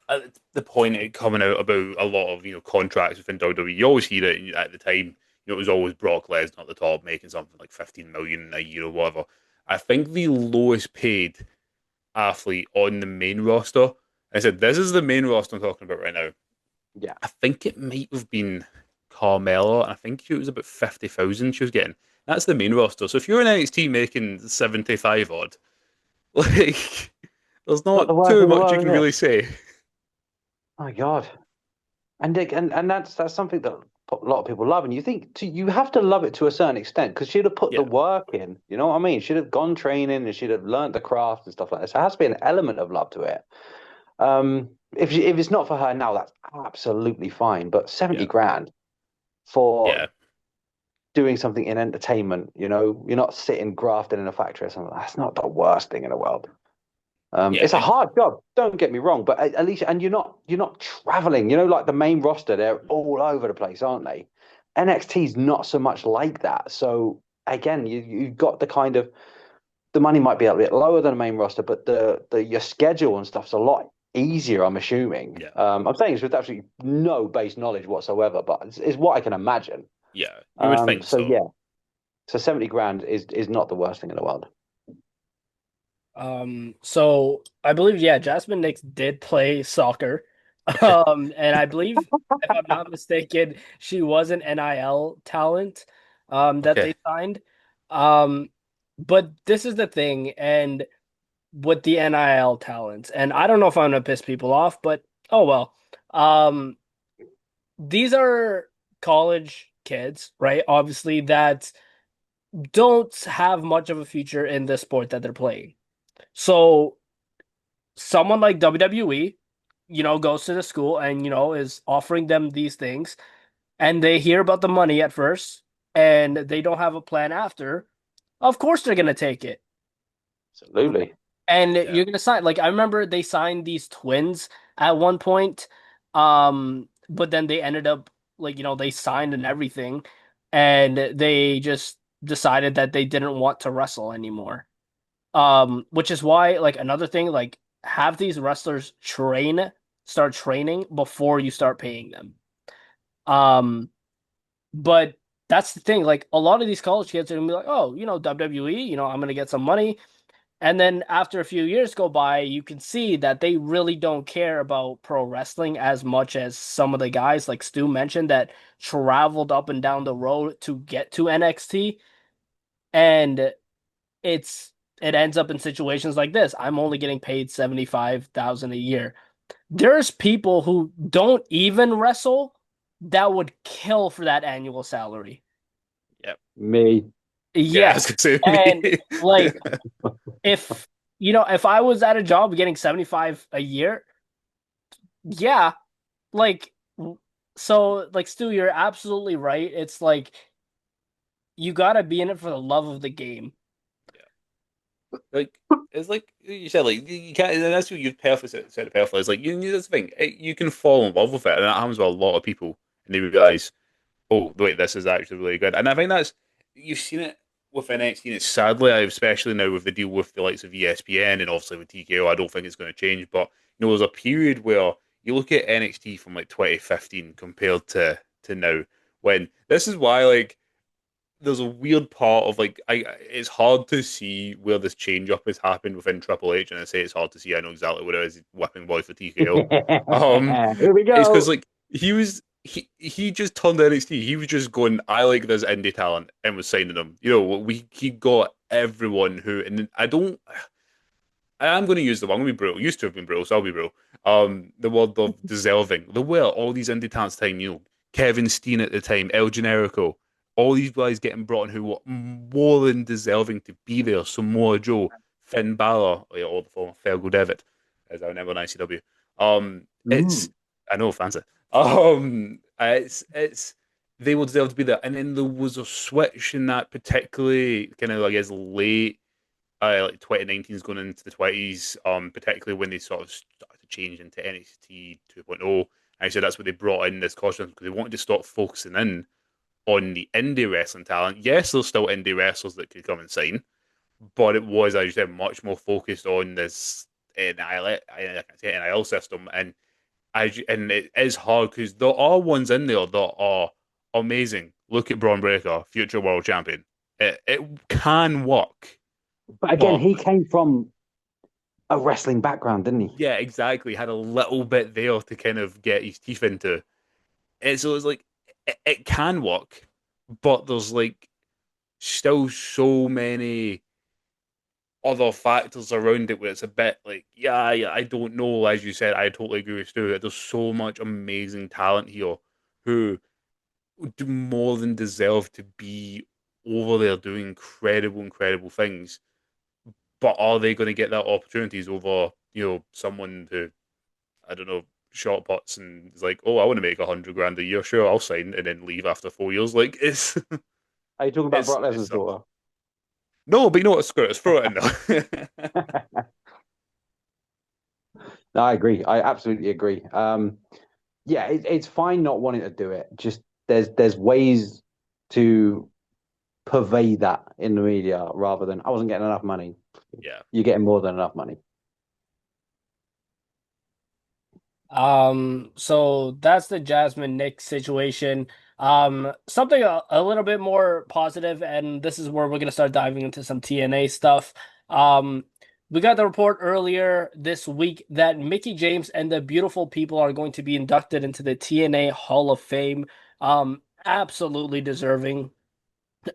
at the point it coming out about a lot of contracts within WWE. You always hear it at the time. It was always Brock Lesnar at the top, making something like 15 million a year or whatever. I think the lowest paid athlete on the main roster. I said, this is the main roster I'm talking about right now. Yeah. I think it might have been Carmella. I think it was about 50,000 she was getting. That's the main roster. So if you're in NXT making 75 odd, like, there's Not the not worst too in the much you world, can is it? really say. Oh my God. And that's something that a lot of people love. And you think you have to love it to a certain extent because she'd have put the Yeah. work in. You know what I mean? She'd have gone training and she'd have learned the craft and stuff like that. So there has to be an element of love to it. If it's not for her now, that's absolutely fine. But 70 Yeah. grand for Yeah. doing something in entertainment, you're not sitting grafting in a factory or something. That's not the worst thing in the world. Yeah. It's a hard job. Don't get me wrong, but at least, and you're not traveling. Like the main roster, they're all over the place, aren't they? NXT's not so much like that. So again, you've got the kind of the money might be a bit lower than the main roster, but the your schedule and stuff's a lot easier. I'm assuming. Yeah. I'm saying this with absolutely no base knowledge whatsoever, but it's what I can imagine. Yeah. You would think So so. yeah, so 70 grand is not the worst thing in the world. So I believe, yeah, Jazmyn Nyx did play soccer. And I believe, if I'm not mistaken, she was an NIL talent. that Okay. they signed. Um, but this is the thing, and with the NIL talents, and I don't know if I'm gonna piss people off, but oh well. Um, these are college kids, right? Obviously, that don't have much of a future in the sport that they're playing. So someone like WWE, goes to the school and, is offering them these things, and they hear about the money at first and they don't have a plan after, of course they're gonna take it. Absolutely. And Yeah. you're gonna sign, like, I remember they signed these twins at one point, but then they ended up, like, they signed and everything, and they just decided that they didn't want to wrestle anymore. Which is why, like, another thing, like, have these wrestlers start training before you start paying them. Um, but that's the thing, like, a lot of these college kids are gonna be like, oh, WWE, I'm gonna get some money. And then after a few years go by, you can see that they really don't care about pro wrestling as much as some of the guys, like Stu mentioned, that traveled up and down the road to get to NXT. And it's it ends up in situations like this. I'm only getting paid 75,000 a year. There's people who don't even wrestle that would kill for that annual salary. Yep. Me. Yeah, I Yeah. was gonna say And me. like, if if I was at a job getting 75 a year, yeah, like, so, like, Stu, you're absolutely right. It's like you gotta be in it for the love of the game. Like it's like you said, like you can't. And that's what you perfectly said it perfectly. It's like that's the thing. You can fall in love with it, and that happens with a lot of people, and they realize, oh wait, this is actually really good. And I think that's you've seen it with NXT. And it's sadly, especially now with the deal with the likes of ESPN and obviously with TKO, I don't think it's going to change. But there's a period where you look at NXT from like 2015 compared to now, when this is why like there's a weird part of like it's hard to see where this change up has happened within Triple H, and I say it's hard to see. I know exactly what it is. He's whipping boy for TKO. Here we It's because go. like he just turned NXT. He was just going, I like this indie talent, and was signing them. He got everyone who, and I am going to use the one. I'm going to be brutal. Used to have been brutal, so I'll be brutal. The word of deserving. There were all these indie talents time. Kevin Steen at the time, El Generico, all these guys getting brought in who were more than deserving to be there. Samoa Joe, Finn Balor, or the former Fergal Devitt, as I remember in ICW. It's Mm. I know fancy. It's they will deserve to be there. And then there was a switch in that particularly kind of, I guess, late like 2019 is going into the 20s, particularly when they sort of started to change into NXT 2.0. I said that's what they brought in this costume because they wanted to stop focusing in on the indie wrestling talent. Yes, there's still indie wrestlers that could come and sign, but it was, as you said, much more focused on this NIL system. And it is hard because there are ones in there that are amazing. Look at Braun Breaker, future world champion. It can work, But again, but he came from a wrestling background, didn't he? yeah, exactly. Had a little bit there to kind of get his teeth into. And so it's like it can work, but there's like still so many other factors around it where it's a bit like, yeah, I don't know. As you said, I totally agree with Stu. There's so much amazing talent here who do more than deserve to be over there doing incredible things. But are they going to get that opportunities over, someone who, I don't know, short puts and is like, oh, I want to make 100 grand a year. Sure, I'll sign and then leave after 4 years. Like Are you talking about it's Brock it Lesnar's sucks. daughter? No, but you know what? Screw it. Let's throw it in there. No, I agree. I absolutely agree. Yeah, it's fine not wanting to do it. Just there's ways to purvey that in the media rather than I wasn't getting enough money. Yeah. You're getting more than enough money. So that's the Jazmyn Nyx situation. Something a little bit more positive, and this is where we're gonna start diving into some TNA stuff. Um, we got the report earlier this week that Mickie James and the Beautiful People are going to be inducted into the TNA Hall of Fame. Absolutely deserving.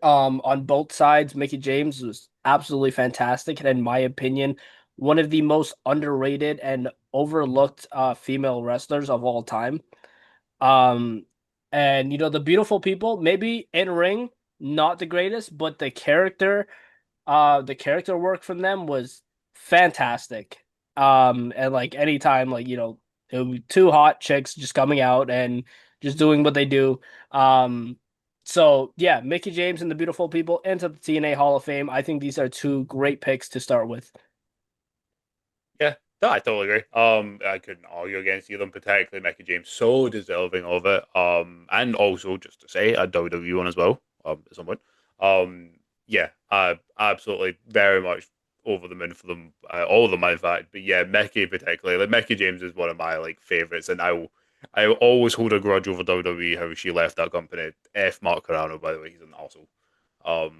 On both sides. Mickie James was absolutely fantastic, and in my opinion, one of the most underrated and overlooked female wrestlers of all time. Um, and the beautiful people, maybe in ring, not the greatest, but the character work from them was fantastic. And like anytime, like it would be two hot chicks just coming out and just doing what they do. Um, so yeah, Mickie James and the beautiful people into the TNA Hall of Fame. I think these are two great picks to start with. Yeah, no, I totally agree. I couldn't argue against either, particularly Mickie James, so deserving of it. And also just to say, a WWE one as well. At some point. Yeah, absolutely, very much over the moon for them, all of them, in fact. But yeah, Mickie particularly, like Mickie James is one of my like favorites, and I will always hold a grudge over WWE how she left that company. F Mark Carano, by the way, he's an asshole. Um,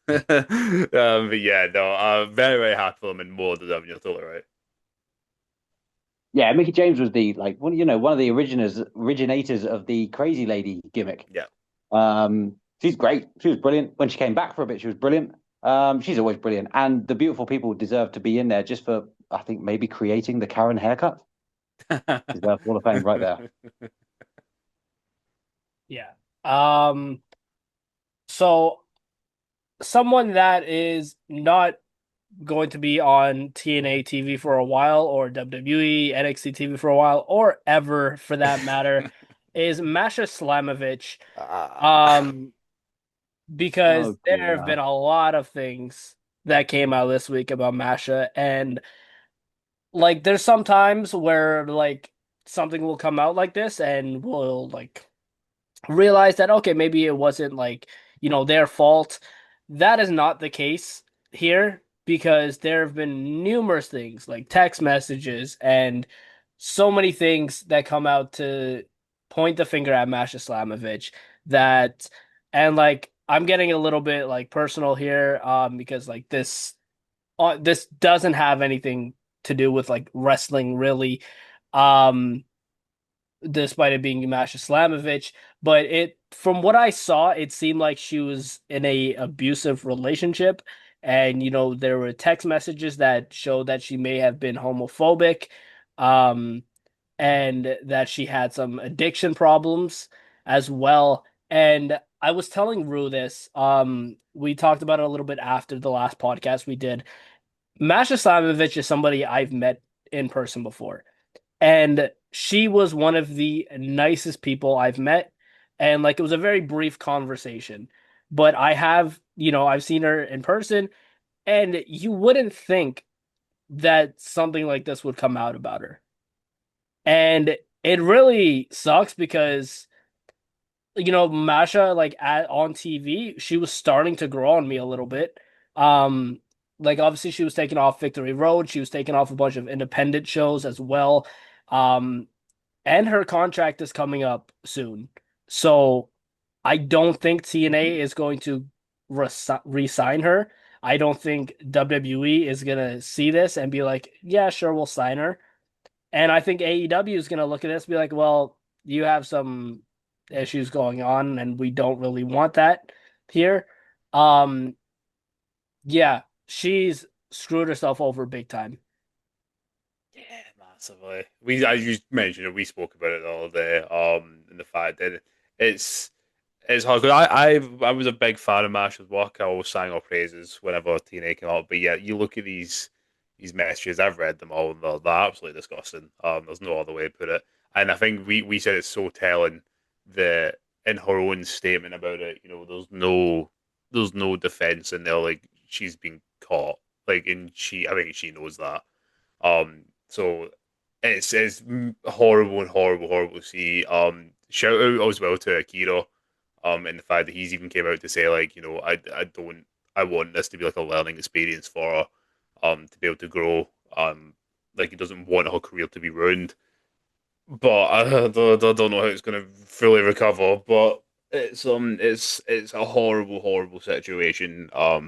but yeah, no, I'm very, very happy for them and more deserving. You're totally right. Yeah, Mickey James was the like one of the originators of the crazy lady gimmick. Yeah. She's great. She was brilliant. When she came back for a bit, she was brilliant. She's always brilliant. And the beautiful people deserve to be in there just for I think maybe creating the Karen haircut. Deserve Hall of Fame right there. Yeah. Um, so someone that is not going to be on TNA TV for a while, or WWE NXT TV for a while, or ever for that matter, is Masha Slamovich. Ah. Um, because Oh there have dear. been a lot of things that came out this week about Masha, and like there's some times where like something will come out like this, and we'll like realize that okay, maybe it wasn't like, their fault. That is not the case here because there have been numerous things like text messages and so many things that come out to point the finger at Masha Slamovich that and like I'm getting a little bit like personal here because like this doesn't have anything to do with like wrestling really. Um Despite it being Masha Slamovich. But it, from what I saw, it seemed like she was in a abusive relationship, and there were text messages that showed that she may have been homophobic, um, and that she had some addiction problems as well. And I was telling Rue this. We talked about it a little bit after the last podcast we did. Masha Slamovich is somebody I've met in person before. And she was one of the nicest people I've met. And like it was a very brief conversation. But I've seen her in person, and you wouldn't think that something like this would come out about her. And it really sucks because Masha, like on TV, she was starting to grow on me a little bit. Um like obviously she was taking off Victory Road, she was taking off a bunch of independent shows as well. Um and her contract is coming up soon. So I don't think TNA is going to re-sign her. I don't think WWE is going to see this and be like, yeah, sure, we'll sign her. And I think AEW is going to look at this and be like, well, you have some issues going on and we don't really want that here. Um, yeah, she's screwed herself over big time. Yeah, massively. As you mentioned it, we spoke about it the other day. And the fact that it's it's hard because I was a big fan of Masha's work. I always sang her praises whenever TNA came out. But yeah, you look at these messages. I've read them all, and they're absolutely disgusting. There's no other way to put it. And I think we said it's so telling that in her own statement about it, there's no defense in there. Like she's been caught. Like and I think she knows that. So it's horrible and horrible, horrible to see. Shout out as well to Akira, and the fact that he's even came out to say like, I want this to be like a learning experience for her, to be able to grow. Like he doesn't want her career to be ruined. But I don't know how it's going to fully recover. But it's a horrible, horrible situation. Uh,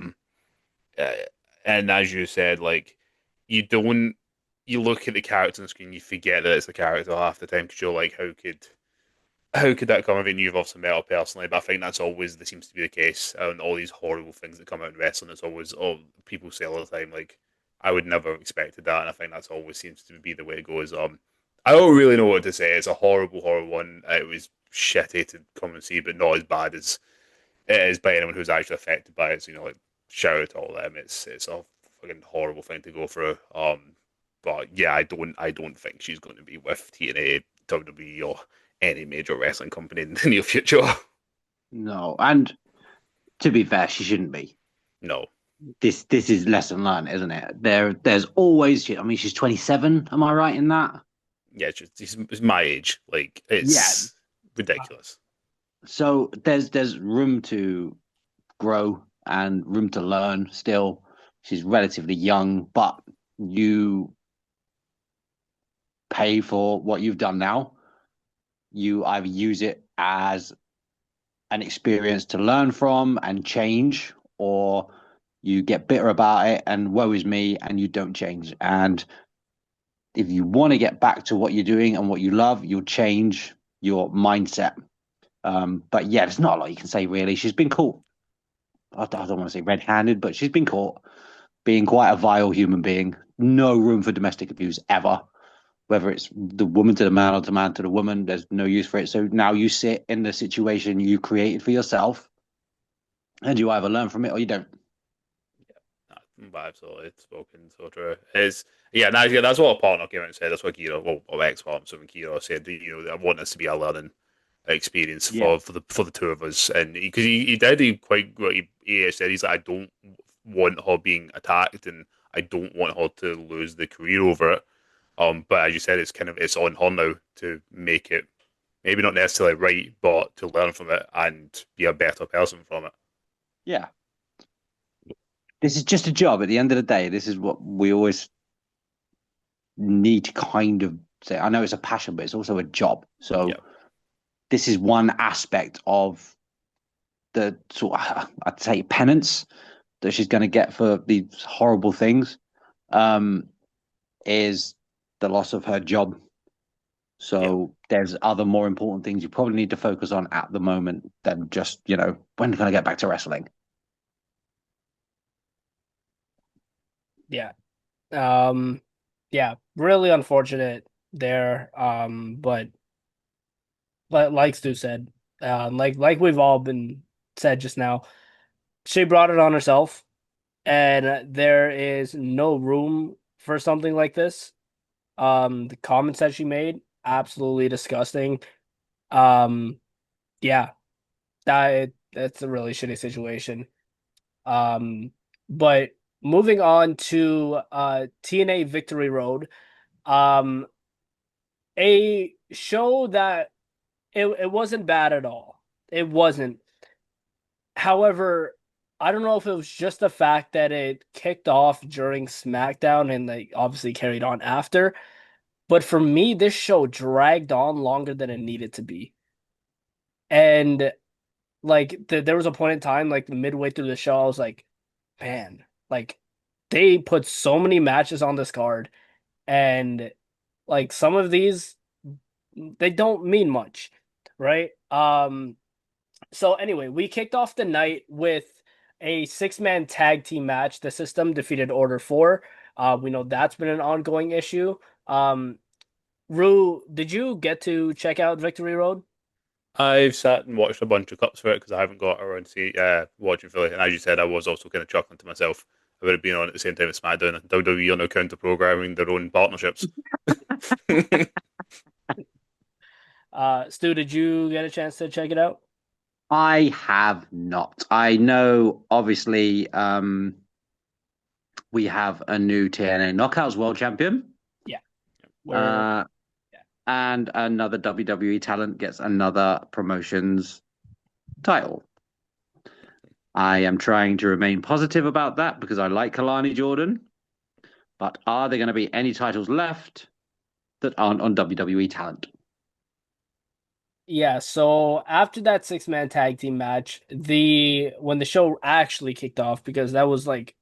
and as you said, like you don't you look at the character on the screen, you forget that it's the character half the time because you're like, how could how could that come? I mean, you've obviously met her personally, but I think that's always that seems to be the case. And all these horrible things that come out in wrestling, it's always oh people say all the time like I would never have expected that, and I think that's always seems to be the way it goes. I don't really know what to say. It's a horrible, horrible one. It was shitty to come and see, but not as bad as it is by anyone who's actually affected by it. So, like shout out to all of them. It's a fucking horrible thing to go through. But yeah, I don't think she's going to be with TNA, WWE, or any major wrestling company in the near future. No, and to be fair, she shouldn't be. No. This is lesson learned, isn't it? There's always. I mean, she's 27. Am I right in that? Yeah, it's my age. Like Yeah. it's ridiculous. So there's room to grow and room to learn still. She's relatively young, but you pay for what you've done now. You either use it as an experience to learn from and change, or you get bitter about it and woe is me and you don't change. And if you want to get back to what you're doing and what you love, you'll change your mindset. But yeah, there's not a lot you can say really. She's been caught. I don't want to say red-handed, but she's been caught being quite a vile human being. No room for domestic abuse ever. Whether it's the woman to the man or the man to the woman, there's no use for it. So now you sit in the situation you created for yourself, and you either learn from it or you don't. But absolutely, it's spoken so true. Is yeah, that's what a partner came out and said. That's what Kira, well, ex partner, so when Kira said, I want this to be a learning experience Yeah. for the two of us, and because he quite what he said, he's like, I don't want her being attacked, and I don't want her to lose the career over it. But as you said, it's on her now to make it maybe not necessarily right, but to learn from it and be a better person from it. Yeah. This is just a job. At the end of the day, this is what we always need to kind of say. I know it's a passion, but it's also a job. So Yeah. this is one aspect of the sort of, I'd say, penance that she's going to get for these horrible things, is the loss of her job. So there's other more important things you probably need to focus on at the moment than just, when can I get back to wrestling? Yeah. Yeah, really unfortunate there. But like Stu said, like we've all been said just now, she brought it on herself, and there is no room for something like this. The comments that she made, absolutely disgusting. Um, yeah, that's a really shitty situation. Um, but moving on to TNA Victory Road, um, a show that it wasn't bad at all. It wasn't. However, I don't know if it was just the fact that it kicked off during SmackDown and they obviously carried on after. But for me, this show dragged on longer than it needed to be. And there was a point in time, like midway through the show, I was like, man, like they put so many matches on this card, and like some of these they don't mean much, right? So anyway, we kicked off the night with a six-man tag team match. The System defeated Order 4. We know that's been an ongoing issue. Rue, did you get to check out Victory Road? I've sat and watched a bunch of cuts for it because I haven't got around to watching fully. And as you said, I was also kind of chuckling to myself about it being on at the same time as SmackDown and WWE are now counter programming their own partnerships. Stu, did you get a chance to check it out? I have not. I know, obviously, we have a new TNA Knockouts World Champion. Yeah. Uh, Yeah. and another WWE talent gets another promotions title. I am trying to remain positive about that because I like Kalani Jordan. But are there going to be any titles left that aren't on WWE talent? Yeah, so after that six-man tag team match, when the show actually kicked off, because that was like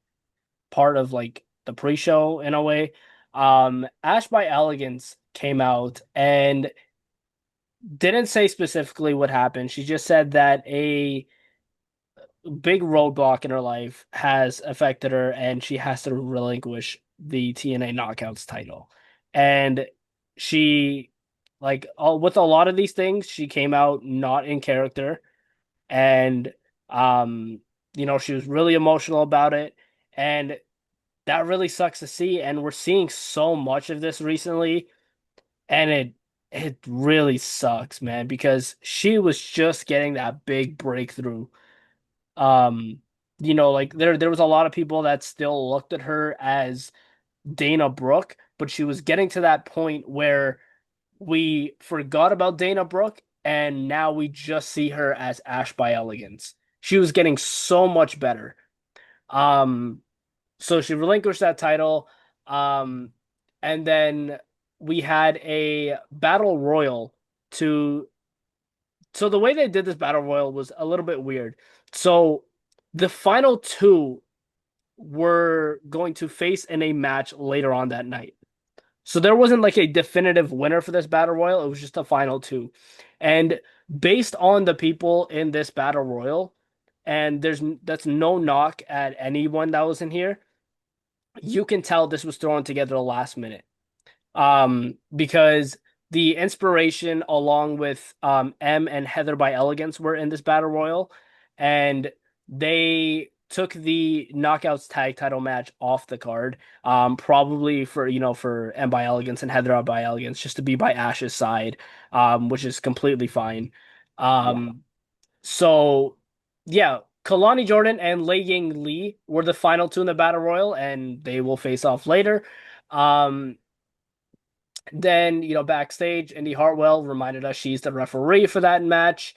part of like the pre-show in a way, Ash by Elegance came out, and didn't say specifically what happened. She just said that a big roadblock in her life has affected her and she has to relinquish the TNA Knockouts title. And she, like, with a lot of these things, she came out not in character. And, um, she was really emotional about it. And that really sucks to see. And we're seeing so much of this recently. And it really sucks, man, because she was just getting that big breakthrough. Um, like there was a lot of people that still looked at her as Dana Brooke, but she was getting to that point where we forgot about Dana Brooke and now we just see her as Ash by Elegance. She was getting so much better. Um, so she relinquished that title. Um, and then we had a battle royal to so the way they did this battle royal was a little bit weird. So the final two were going to face in a match later on that night. So there wasn't like a definitive winner for this battle royal. It was just a final two. And based on the people in this battle royal, and that's no knock at anyone that was in here, you can tell this was thrown together the last minute. Because the inspiration along with M and Heather by Elegance were in this battle royal, and they took the Knockouts tag title match off the card, probably for M by Elegance and Heather by Elegance, just to be by Ash's side, which is completely fine. Yeah. So yeah, Kalani Jordan and Lei Ying Lee were the final two in the battle royal, and they will face off later. Um, then, backstage, Indy Hartwell reminded us she's the referee for that match.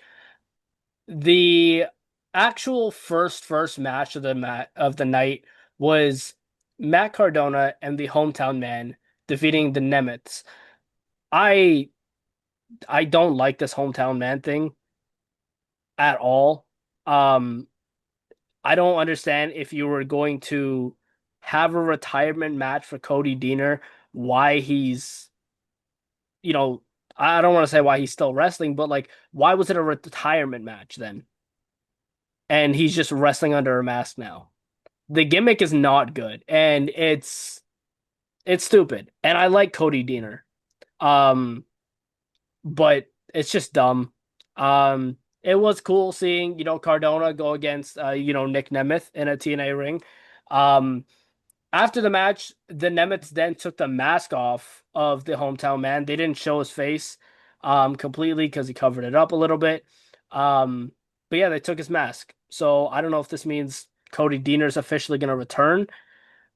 The actual first match of the night was Matt Cardona and the hometown man defeating the Nemets. I I don't like this hometown man thing at all. Um, I don't understand if you were going to have a retirement match for Cody Deaner, why he's you know, I don't want to say why he's still wrestling, but like, why was it a retirement match then? And he's just wrestling under a mask now. The gimmick is not good, and it's stupid. And I like Cody Deaner, um, but it's just dumb. It was cool seeing Cardona go against Nick Nemeth in a TNA ring. Um, After the match, the Nemets then took the mask off of the hometown man. They didn't show his face completely because he covered it up a little bit. Um, but yeah, they took his mask. So I don't know if this means Cody Deaner's officially going to return.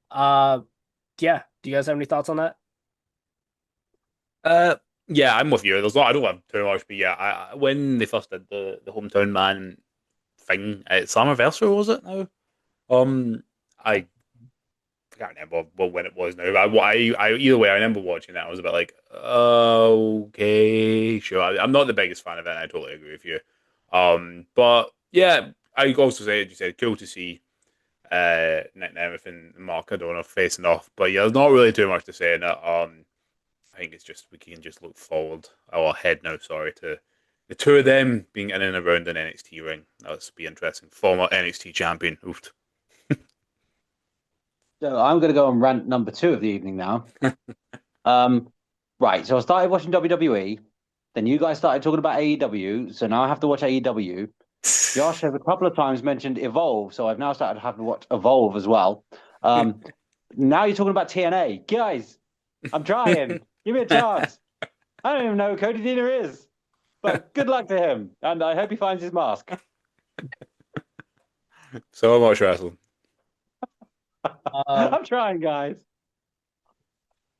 Uh, yeah. Do you guys have any thoughts on that? Uh, yeah, I'm with you. There's not. I don't have too much, but yeah, when they first did the hometown man thing at Slammiversary, was it now? I can't remember when it was now. But either way, I remember watching that. I was a bit like, okay, sure. I'm not the biggest fan of it. I totally agree with you. But yeah, I also say, as you said, cool to see Nick Nemeth and Mark Cardona facing off. But yeah, there's not really too much to say in it. I think it's just we can just look forward or ahead now. Sorry to the two of them being in and around an NXT ring. That'll be interesting. Former NXT champion. Oof. So I'm going to go on rant number two of the evening now. Um, right. So I started watching WWE. Then you guys started talking about AEW. So now I have to watch AEW. Josh has a couple of times mentioned Evolve. So I've now started to have to watch Evolve as well. Now you're talking about TNA. Guys, I'm trying. Give me a chance. I don't even know who Cody Deaner is. But good luck to him. And I hope he finds his mask. So much wrestling. I'm trying, guys.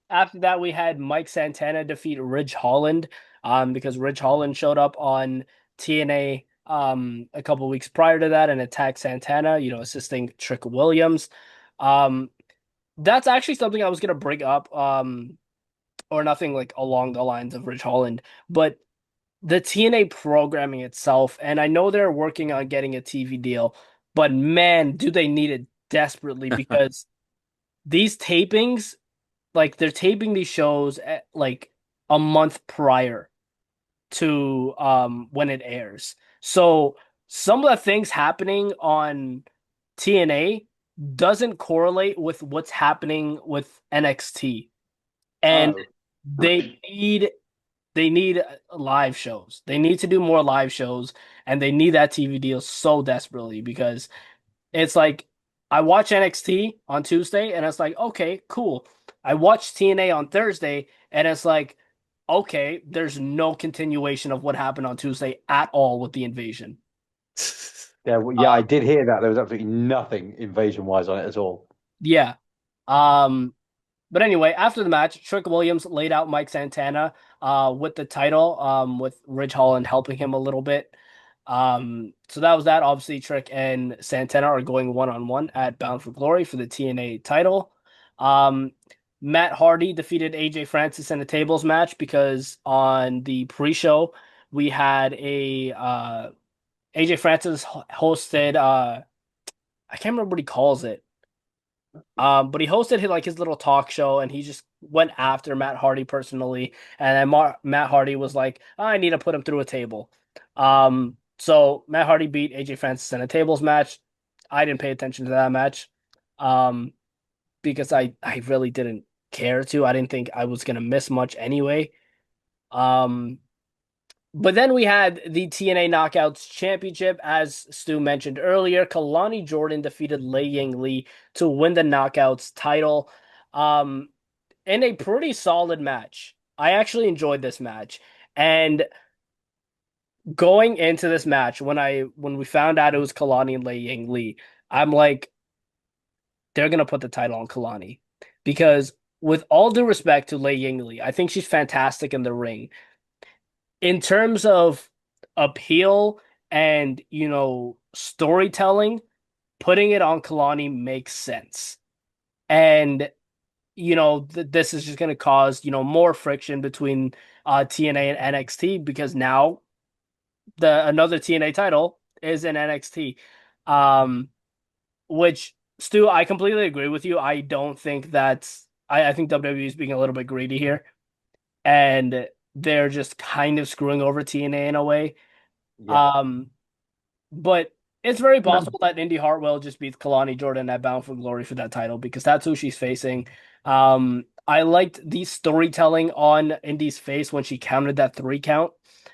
After that, we had Mike Santana defeat Ridge Holland, because Ridge Holland showed up on TNA a couple weeks prior to that and attacked Santana, assisting Trick Williams. Um, that's actually something I was gonna bring up, or nothing like along the lines of Ridge Holland, but the TNA programming itself, and I know they're working on getting a TV deal, but man, do they need it desperately because these tapings, like they're taping these shows at like a month prior. to when it airs. So some of the things happening on TNA doesn't correlate with what's happening with NXT. And Oh, they need they need live shows. They need to do more live shows and they need that TV deal so desperately because it's like I watch NXT on Tuesday and it's like, okay, cool. I watch TNA on Thursday and it's like, okay, there's no continuation of what happened on Tuesday at all with the invasion. yeah, yeah. I did hear that there was absolutely nothing invasion wise on it at all. Yeah. Um, but anyway, after the match, Trick Williams laid out Mike Santana with the title, with Ridge Holland helping him a little bit. So that was that. Obviously, Trick and Santana are going one-on-one at Bound for Glory for the TNA title. Um, Matt Hardy defeated AJ Francis in a tables match because on the pre-show we had a AJ Francis hosted I can't remember what he calls it. But he hosted his little talk show, and he just went after Matt Hardy personally. And then Matt Hardy was like, "I need to put him through a table." So Matt Hardy beat AJ Francis in a tables match. I didn't pay attention to that match, um, because I really didn't care to. I didn't think I was gonna miss much anyway. Um, but then we had the TNA Knockouts Championship, as Stu mentioned earlier. Kalani Jordan defeated Lei Ying Lee to win the Knockouts title, um, in a pretty solid match. I actually enjoyed this match, and going into this match, when we found out it was Kalani and Lei Ying Lee, I'm like, they're gonna put the title on Kalani because, with all due respect to Lei Ying Lee, I think she's fantastic in the ring in terms of appeal and storytelling. Putting it on Kalani makes sense, and this is just going to cause more friction between TNA and NXT because now the another TNA title is in NXT, um, which, Stu, I completely agree with you. I don't think that's I think WWE is being a little bit greedy here, and they're just kind of screwing over TNA in a way. Yeah. Um, but it's very possible that Indy Hartwell just beats Kalani Jordan at Bound for Glory for that title because that's who she's facing. I liked the storytelling on Indy's face when she counted that 3 count,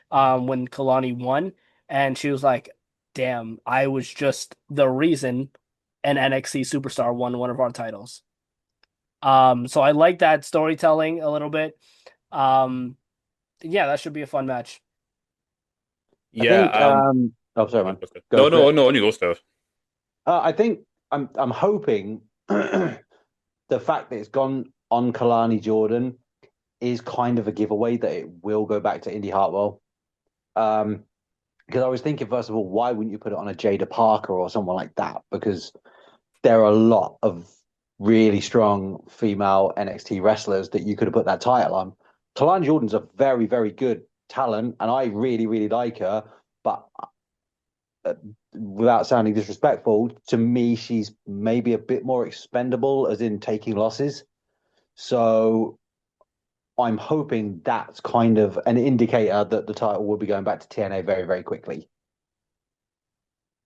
when Kalani won, and she was like, "Damn, I was just the reason an NXT superstar won one of our titles." So I like that storytelling a little bit. Um, yeah, that should be a fun match. I Yeah. think. Oh, sorry, man. Go No, for no, it. no, on you go, stuff. I think I'm hoping the fact that it's gone on Kalani Jordan is kind of a giveaway that it will go back to Indy Hartwell. Because I was thinking, first of all, why wouldn't you put it on a Jada Parker or someone like that? Because there are a lot of really strong female NXT wrestlers that you could have put that title on. Kalani Jordan's a very, very good talent, and I really, really like her. But without sounding disrespectful, to me, she's maybe a bit more expendable, as in taking losses. So I'm hoping that's kind of an indicator that the title will be going back to TNA very, very quickly.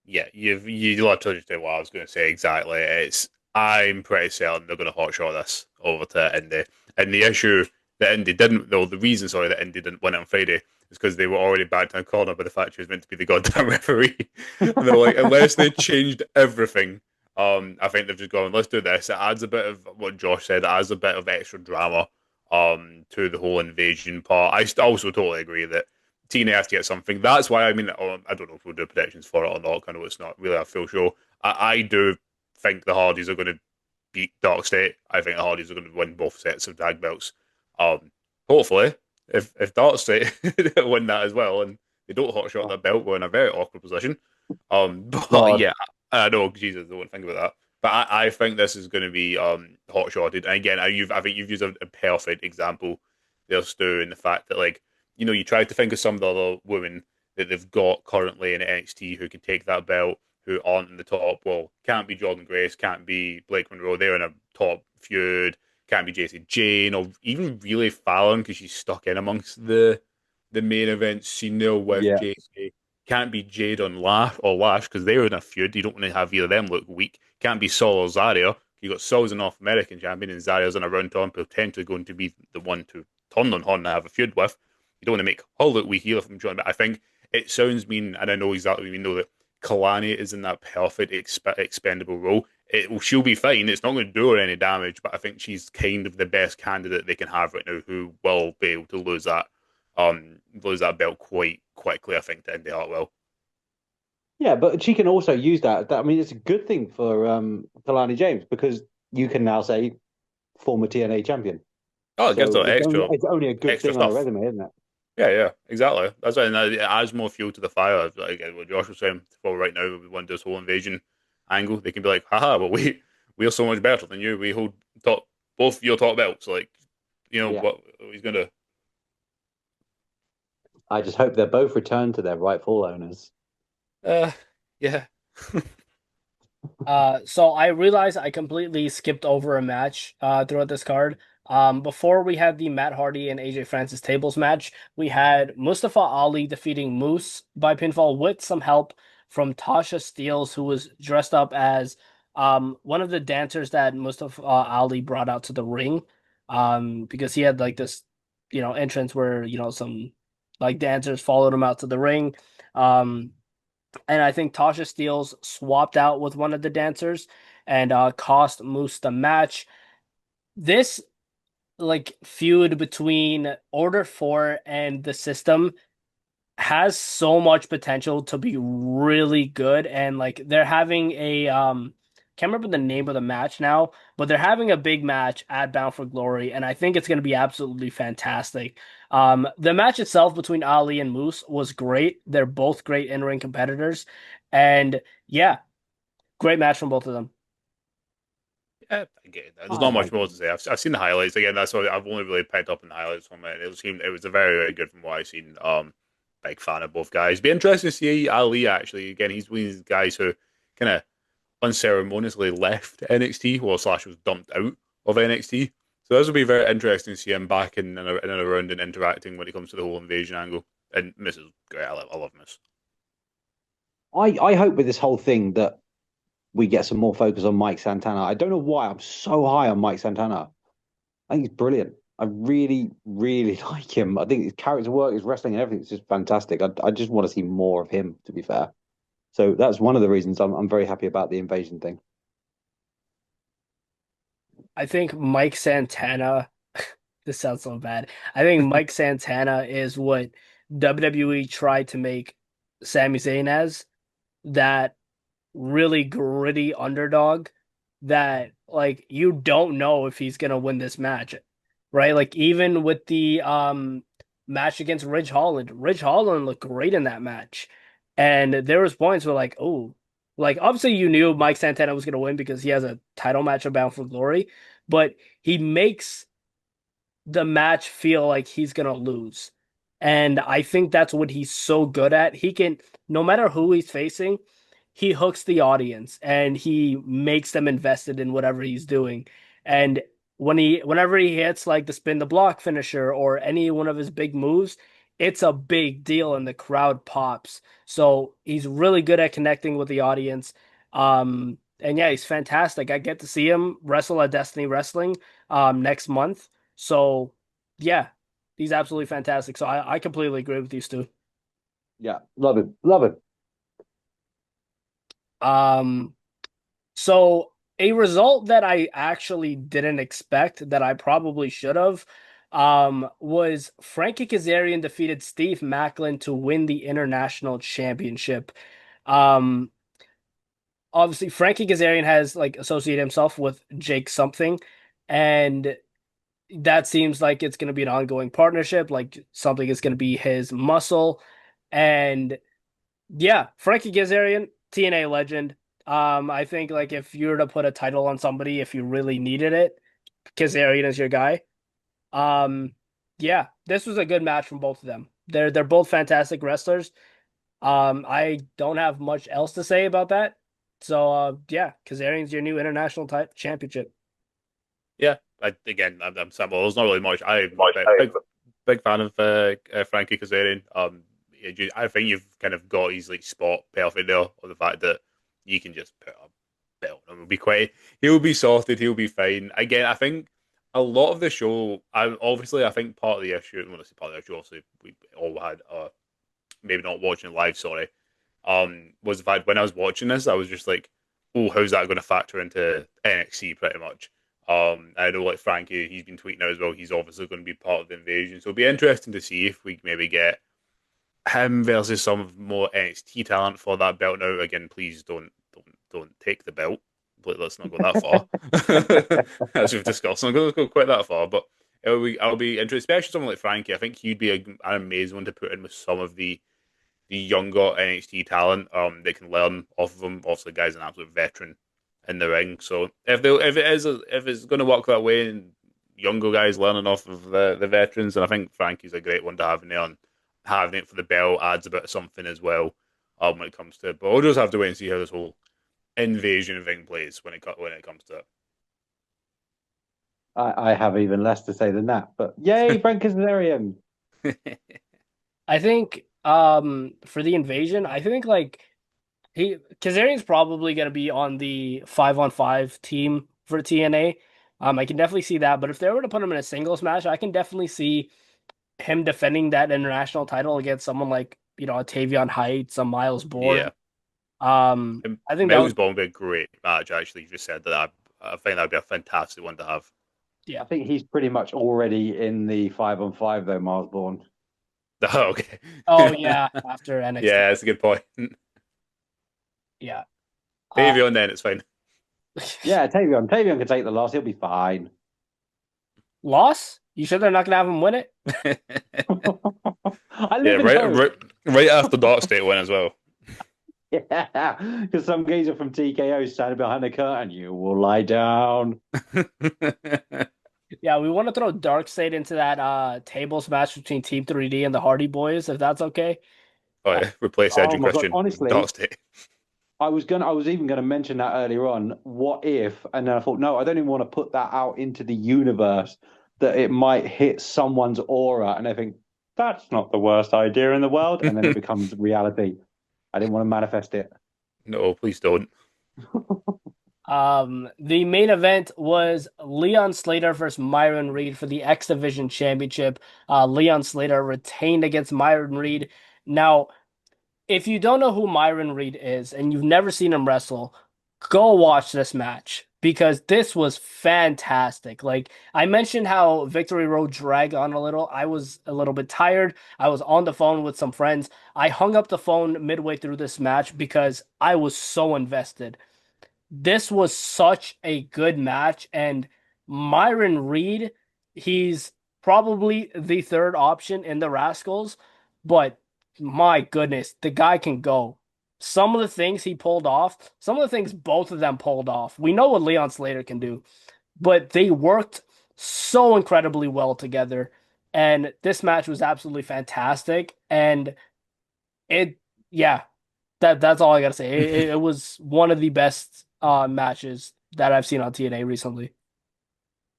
Yeah, you literally just did what I was going to say exactly. I'm pretty certain they're going to hotshot this over to Indy, and the issue that Indy didn't, though the reason, sorry, that Indy didn't win it on Friday is because they were already backed in a corner by the fact she was meant to be the goddamn referee. And they're like, unless they changed everything, I think they've just gone, let's do this. It adds a bit of what Josh said. It adds a bit of extra drama, to the whole invasion part. Also totally agree that TNA has to get something. That's why I mean, I don't know if we'll do predictions for it or not. I know it's not really a full show. I do think the Hardys are going to beat Dark State. I think the Hardys are going to win both sets of tag belts. Hopefully, if Dark State win that as well and they don't hotshot that belt, we're in a very awkward position. But God, yeah, I know, Jesus, I don't want to think about that. But I think this is going to be hot shotted. And again, I think you've used a perfect example there, Stu, in the fact that, like, you try to think of some of the other women that they've got currently in NXT who can take that belt, who aren't in the top. Well, can't be Jordan Grace, can't be Blake Monroe. They're in a top feud. Can't be JC Jane or even really Fallon because she's stuck in amongst the the main event scenario with Yeah. JJ. Can't be Jade on Lash because they're in a feud. You don't want to have either of them look weak. Can't be Sol or Zaria. You got Sol's a North American champion and Zaria's in a round to potentially going to be the one to turn on Horn and have a feud with. You don't want to make her look weak either from John, but I think it sounds mean, and I know exactly we know that Kalani is in that perfect expendable role. She'll be fine. It's not going to do her any damage, but I think she's kind of the best candidate they can have right now who will be able to lose that belt quite quickly, I think, to Indy Hartwell. Yeah, but she can also use that. I mean, it's a good thing for Kalani James because you can now say former TNA champion. Oh, it gives So her it's only a good extra thing on a stuff. resume, isn't it? Yeah, yeah, exactly. That's why it adds more fuel to the fire. Like what Josh was saying, well, right now we want this whole invasion angle. They can be like, haha, but we are so much better than you. We hold both your top belts. Like, Yeah. what he's gonna. I just hope they're both returned to their rightful owners. Uh, yeah. So I realized I completely skipped over a match throughout this card. Before we had the Matt Hardy and AJ Francis tables match, we had Mustafa Ali defeating Moose by pinfall with some help from Tasha Steelz, who was dressed up as one of the dancers that Mustafa Ali brought out to the ring. Because he had like this, entrance where, some like dancers followed him out to the ring. Um, and I think Tasha Steelz swapped out with one of the dancers and cost Moose the match. This like feud between Order 4 and the system has so much potential to be really good, and like they're having a can't remember the name of the match now, but they're having a big match at Bound for Glory, and I think it's going to be absolutely fantastic. The match itself between Ali and Moose was great. They're both great in-ring competitors, and yeah, great match from both of them. Yeah, again, there's I not much like more it. to say. I've seen the highlights again. That's what I've only really picked up in the highlights from it. It was a very very good from what I've seen. Big fan of both guys. Be interesting to see Ali actually. Again, he's one of these guys who kind of unceremoniously left NXT while Slash was dumped out of NXT. So this will be very interesting to see him back in and around and interacting when it comes to the whole invasion angle. And Miss is great. I love Miss. I hope with this whole thing that we get some more focus on Mike Santana. I don't know why I'm so high on Mike Santana. I think he's brilliant. I really, really like him. I think his character work, his wrestling, and everything is just fantastic. I just want to see more of him, to be fair. So that's one of the reasons I'm very happy about the invasion thing. I think Mike Santana, this sounds so bad. I think Mike Santana is what WWE tried to make Sami Zayn as, that really gritty underdog that like you don't know if he's gonna win this match, right? Like even with the match against Ridge Holland looked great in that match, and there was points where like, oh, like obviously you knew Mike Santana was gonna win because he has a title match of Bound for Glory, but he makes the match feel like he's gonna lose. And I think that's what he's so good at. He can, no matter who he's facing, he hooks the audience and he makes them invested in whatever he's doing. And whenever he hits like the spin the block finisher or any one of his big moves, it's a big deal and the crowd pops. So he's really good at connecting with the audience. And yeah, he's fantastic. I get to see him wrestle at Destiny Wrestling next month. So yeah, he's absolutely fantastic. So I completely agree with these two. Yeah, love it, love it. Um, so a result that I actually didn't expect that I probably should have was Frankie Kazarian defeated Steve Macklin to win the international championship. Um, Obviously Frankie Kazarian has like associated himself with Jake something, and that seems like it's going to be an ongoing partnership, like something is going to be his muscle. And yeah, Frankie Kazarian, TNA legend. I think like if you were to put a title on somebody, if you really needed it, Kazarian is your guy. Um, yeah, this was a good match from both of them. They're both fantastic wrestlers. I don't have much else to say about that. So yeah, Kazarian's your new international championship. Yeah, again, I'm simple. There's not really much. I'm big, big fan of Frankie Kazarian. I think you've kind of got his like spot perfect there, on the fact that you can just put a belt on him. He'll be sorted, he'll be fine. Again, I think a lot of the show, I think part of the issue, when I say part of the issue, obviously we all had maybe not watching live, sorry, was the fact when I was watching this, I was just like, oh, how's that going to factor into NXT pretty much? I know like Frankie, he's been tweeting out as well. He's obviously going to be part of the invasion, so it'll be interesting to see if we maybe get him versus some more NXT talent for that belt. Now, again, please don't take the belt. Let's not go that far, as we've discussed. I'm not going to go quite that far, but I'll be interested, especially someone like Frankie. I think he'd be an amazing one to put in with some of the younger NXT talent. They can learn off of him. Obviously, the guy's an absolute veteran in the ring. So if it's going to work that way, and younger guys learning off of the veterans, and I think Frankie's a great one to have in there. And having it for the belt adds a bit of something as well. When it comes to it, but we'll just have to wait and see how this whole invasion thing plays when it comes to I have even less to say than that. But yay, Frank Kazarian. I think for the invasion, I think like Kazarian's probably gonna be on the 5-on-5 team for TNA. I can definitely see that. But if they were to put him in a singles match, I can definitely see him defending that international title against someone like, a Tavion Heights, a Miles Bourne. yeah. I think that Miles would, Bond would be a great match. Actually, you just said that. I think that would be a fantastic one to have. yeah. I think he's pretty much already in the 5-on-5 though, Miles Bourne. Oh, okay. Oh yeah, after NXT. Yeah, that's a good point. Yeah. Tavion, then it's fine. Yeah, Tavion can take the loss. He'll be fine. Loss? You sure they're not gonna have him win it? Yeah, right after Dark State win as well. Yeah, because some geezer from TKO standing behind the curtain. You will lie down. Yeah, we want to throw Dark State into that tables match between Team 3D and the Hardy Boys, if that's okay. Oh, yeah. Replace Edge and my God, Christian. honestly, Dark State. I was even gonna mention that earlier on. What if? And then I thought, no, I don't even want to put that out into the universe that it might hit someone's aura, and I think that's not the worst idea in the world, and then it becomes reality. I didn't want to manifest it. No, please don't. The main event was Leon Slater versus Myron Reed for the X Division Championship. Leon Slater retained against Myron Reed. Now, if you don't know who Myron Reed is and you've never seen him wrestle, go watch this match because this was fantastic. Like I mentioned how Victory Road dragged on a little. I was a little bit tired. I was on the phone with some friends. I hung up the phone midway through this match because I was so invested. This was such a good match, and Myron Reed, he's probably the third option in the Rascals, but my goodness, the guy can go. Some of the things he pulled off, some of the things both of them pulled off. We know what Leon Slater can do, but they worked so incredibly well together. And this match was absolutely fantastic. And it, yeah, that's all I gotta say. It was one of the best matches that I've seen on TNA recently.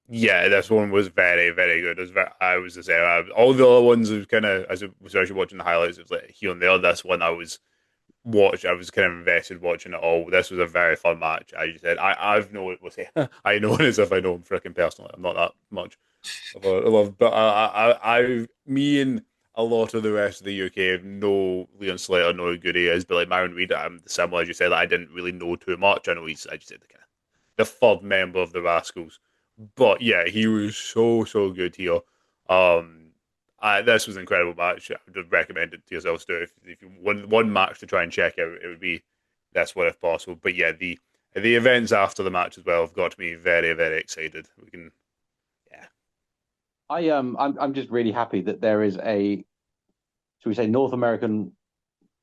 Yeah, this one was very, very good. I was the same. All the other ones was kind of, as I was actually watching the highlights, it was like here and there. This one I was kind of invested watching it all. This was a very fun match. As you said, I've known it was I know it as if I know him freaking personally. I'm not that much of a love, but me and a lot of the rest of the UK know Leon Slater, know how good he is, but like Myron Reed, I'm similar as you said. I didn't really know too much. I know he's, as you said, the third member of the Rascals. But yeah, he was so good here. This was an incredible match. I would recommend it to yourselves too. If you want one match to try and check out, it would be this one if possible. But yeah, the events after the match as well have got me very, very excited. We can, yeah. I'm just really happy that there is a, should we say, North American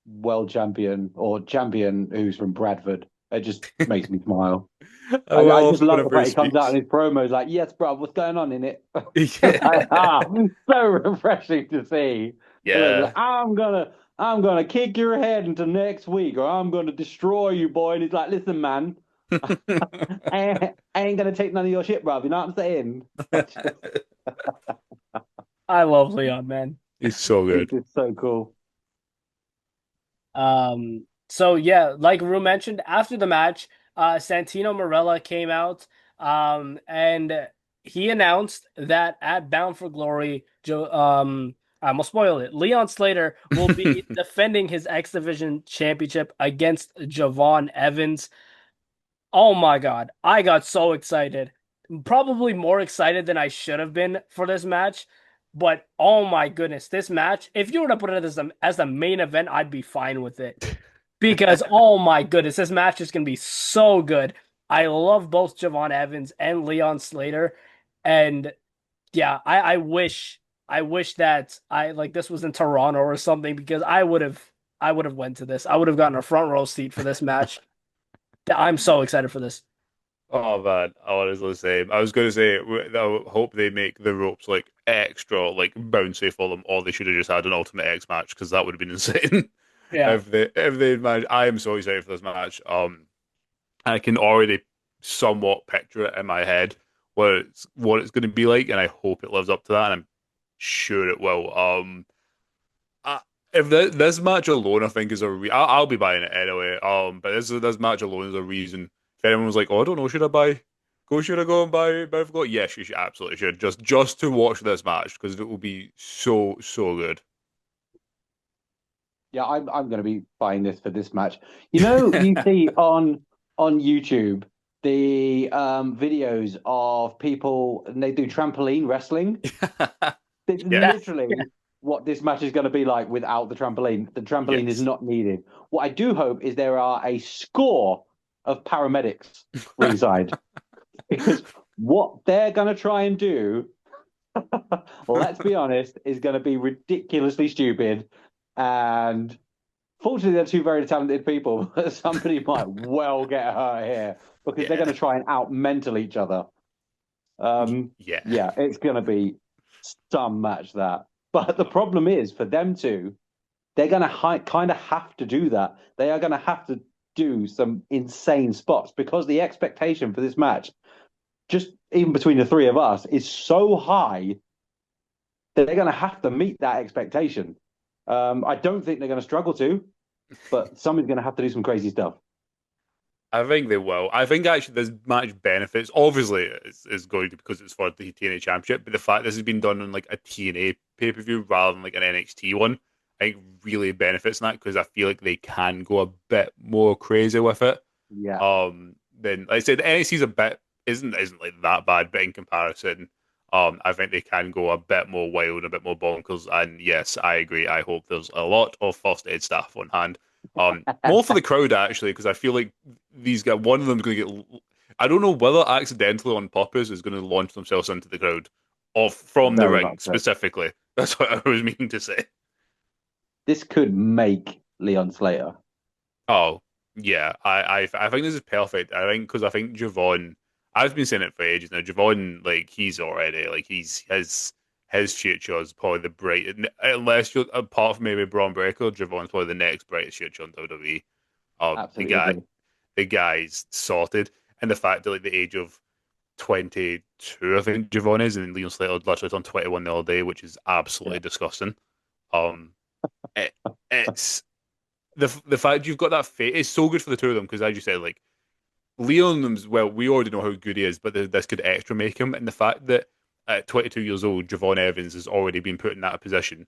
world champion or champion who's from Bradford. It just makes me smile. I just love the fact he comes out in his promos like, "Yes, bro, what's going on in it?" Yeah. So refreshing to see. Yeah. Like, I'm gonna kick your head into next week, or I'm gonna destroy you, boy. And he's like, "Listen, man, I ain't gonna take none of your shit, bro. You know what I'm saying?" I love Leon, man. He's so He's good. just so cool. So yeah, like Rue mentioned, after the match, Santino Marella came out, and he announced that at Bound for Glory, I almost spoiled it. Leon Slater will be defending his X Division championship against Javon Evans. Oh my God, I got so excited. Probably more excited than I should have been for this match. But oh my goodness, this match, if you were to put it as the main event, I'd be fine with it. Because oh my goodness, this match is gonna be so good. I love both Javon Evans and Leon Slater. And yeah, I wish that I like this was in Toronto or something because I would have went to this. I would have gotten a front row seat for this match. I'm so excited for this. Oh man, I honestly say I was going to say I hope they make the ropes like extra like bouncy for them, or they should have just had an Ultimate X match because that would have been insane. Yeah. If they managed, I am so excited for this match. I can already somewhat picture it in my head what it's going to be like, and I hope it lives up to that, and I'm sure it will. I, if this match alone, I think is I'll be buying it anyway. But this match alone is a reason. If anyone was like, "Oh, I don't know, should I go and buy Forgot?" Yes, you should absolutely should just to watch this match because it will be so good. Yeah, I'm going to be buying this for this match. You see on YouTube the videos of people and they do trampoline wrestling. It's Yeah, literally what this match is going to be like without the trampoline. The trampoline is yes, not needed. What I do hope is there are a score of paramedics ringside because what they're going to try and do, let's be honest, is going to be ridiculously stupid. And fortunately, they're two very talented people, but somebody might well get hurt here because they're yeah, going to try and out mental each other. yeah, Yeah, it's going to be some match that. But the problem is for them two, they're going to kind of have to do that. They are going to have to do some insane spots because the expectation for this match, just even between the three of us, is so high that they're going to have to meet that expectation. I don't think they're going to struggle to, but somebody's going to have to do some crazy stuff. I think they will. I think actually this match benefits. Obviously, it's going to because it's for the TNA Championship, but the fact this has been done on like a TNA pay per view rather than like an NXT one, I think really benefits in that because I feel like they can go a bit more crazy with it. Yeah. Then like I said, the NXT's a bit isn't like that bad, but in comparison, I think they can go a bit more wild, a bit more bonkers. And yes, I agree. I hope there's a lot of first aid staff on hand. More for the crowd actually, because I feel like these guys, one of them is going to get. I don't know whether accidentally on purpose is going to launch themselves into the crowd, off from the Very ring much so. specifically. That's what I was meaning to say. This could make Leon Slater. Oh yeah, I think this is perfect. I think because I think Javon, I've been saying it for ages now. Javon, like he's already like his future is probably the bright unless you're apart from maybe Braun Breaker, Javon's probably the next brightest future on WWE. The Absolutely guy, agree. the guy's sorted, and the fact that like the age of 22, I think Javon is, and Leon Slater literally turned 21 the other day, which is Yeah. absolutely disgusting. Um, it, it's the fact you've got that fate is so good for the two of them because, as you said, like Leon's, well, we already know how good he is, but this could extra make him. And the fact that at 22 years old, Javon Evans has already been put in that position.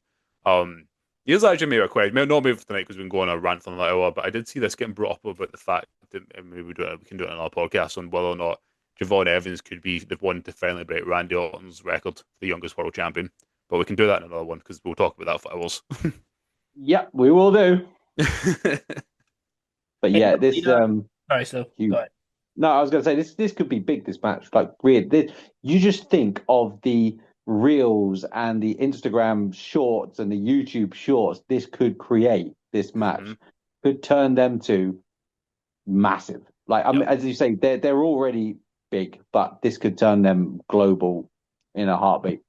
Here's actually maybe a question, maybe not maybe for tonight because we've been going on a rant for another hour, but I did see this getting brought up about the fact that and maybe we can do it on another podcast on whether or not Javon Evans could be the one to finally break Randy Orton's record for the youngest world champion. But we can do that in another one because we'll talk about that for hours. Yep, we will do. But And yeah, this Lita, sorry, so go huge. ahead. No, I was going to say this could be big. This match, like weird. You just think of the reels and the Instagram shorts and the YouTube shorts. This could create this Hmm. match could turn them to massive. Like I Yep. mean, as you say, they're already big, but this could turn them global in a heartbeat.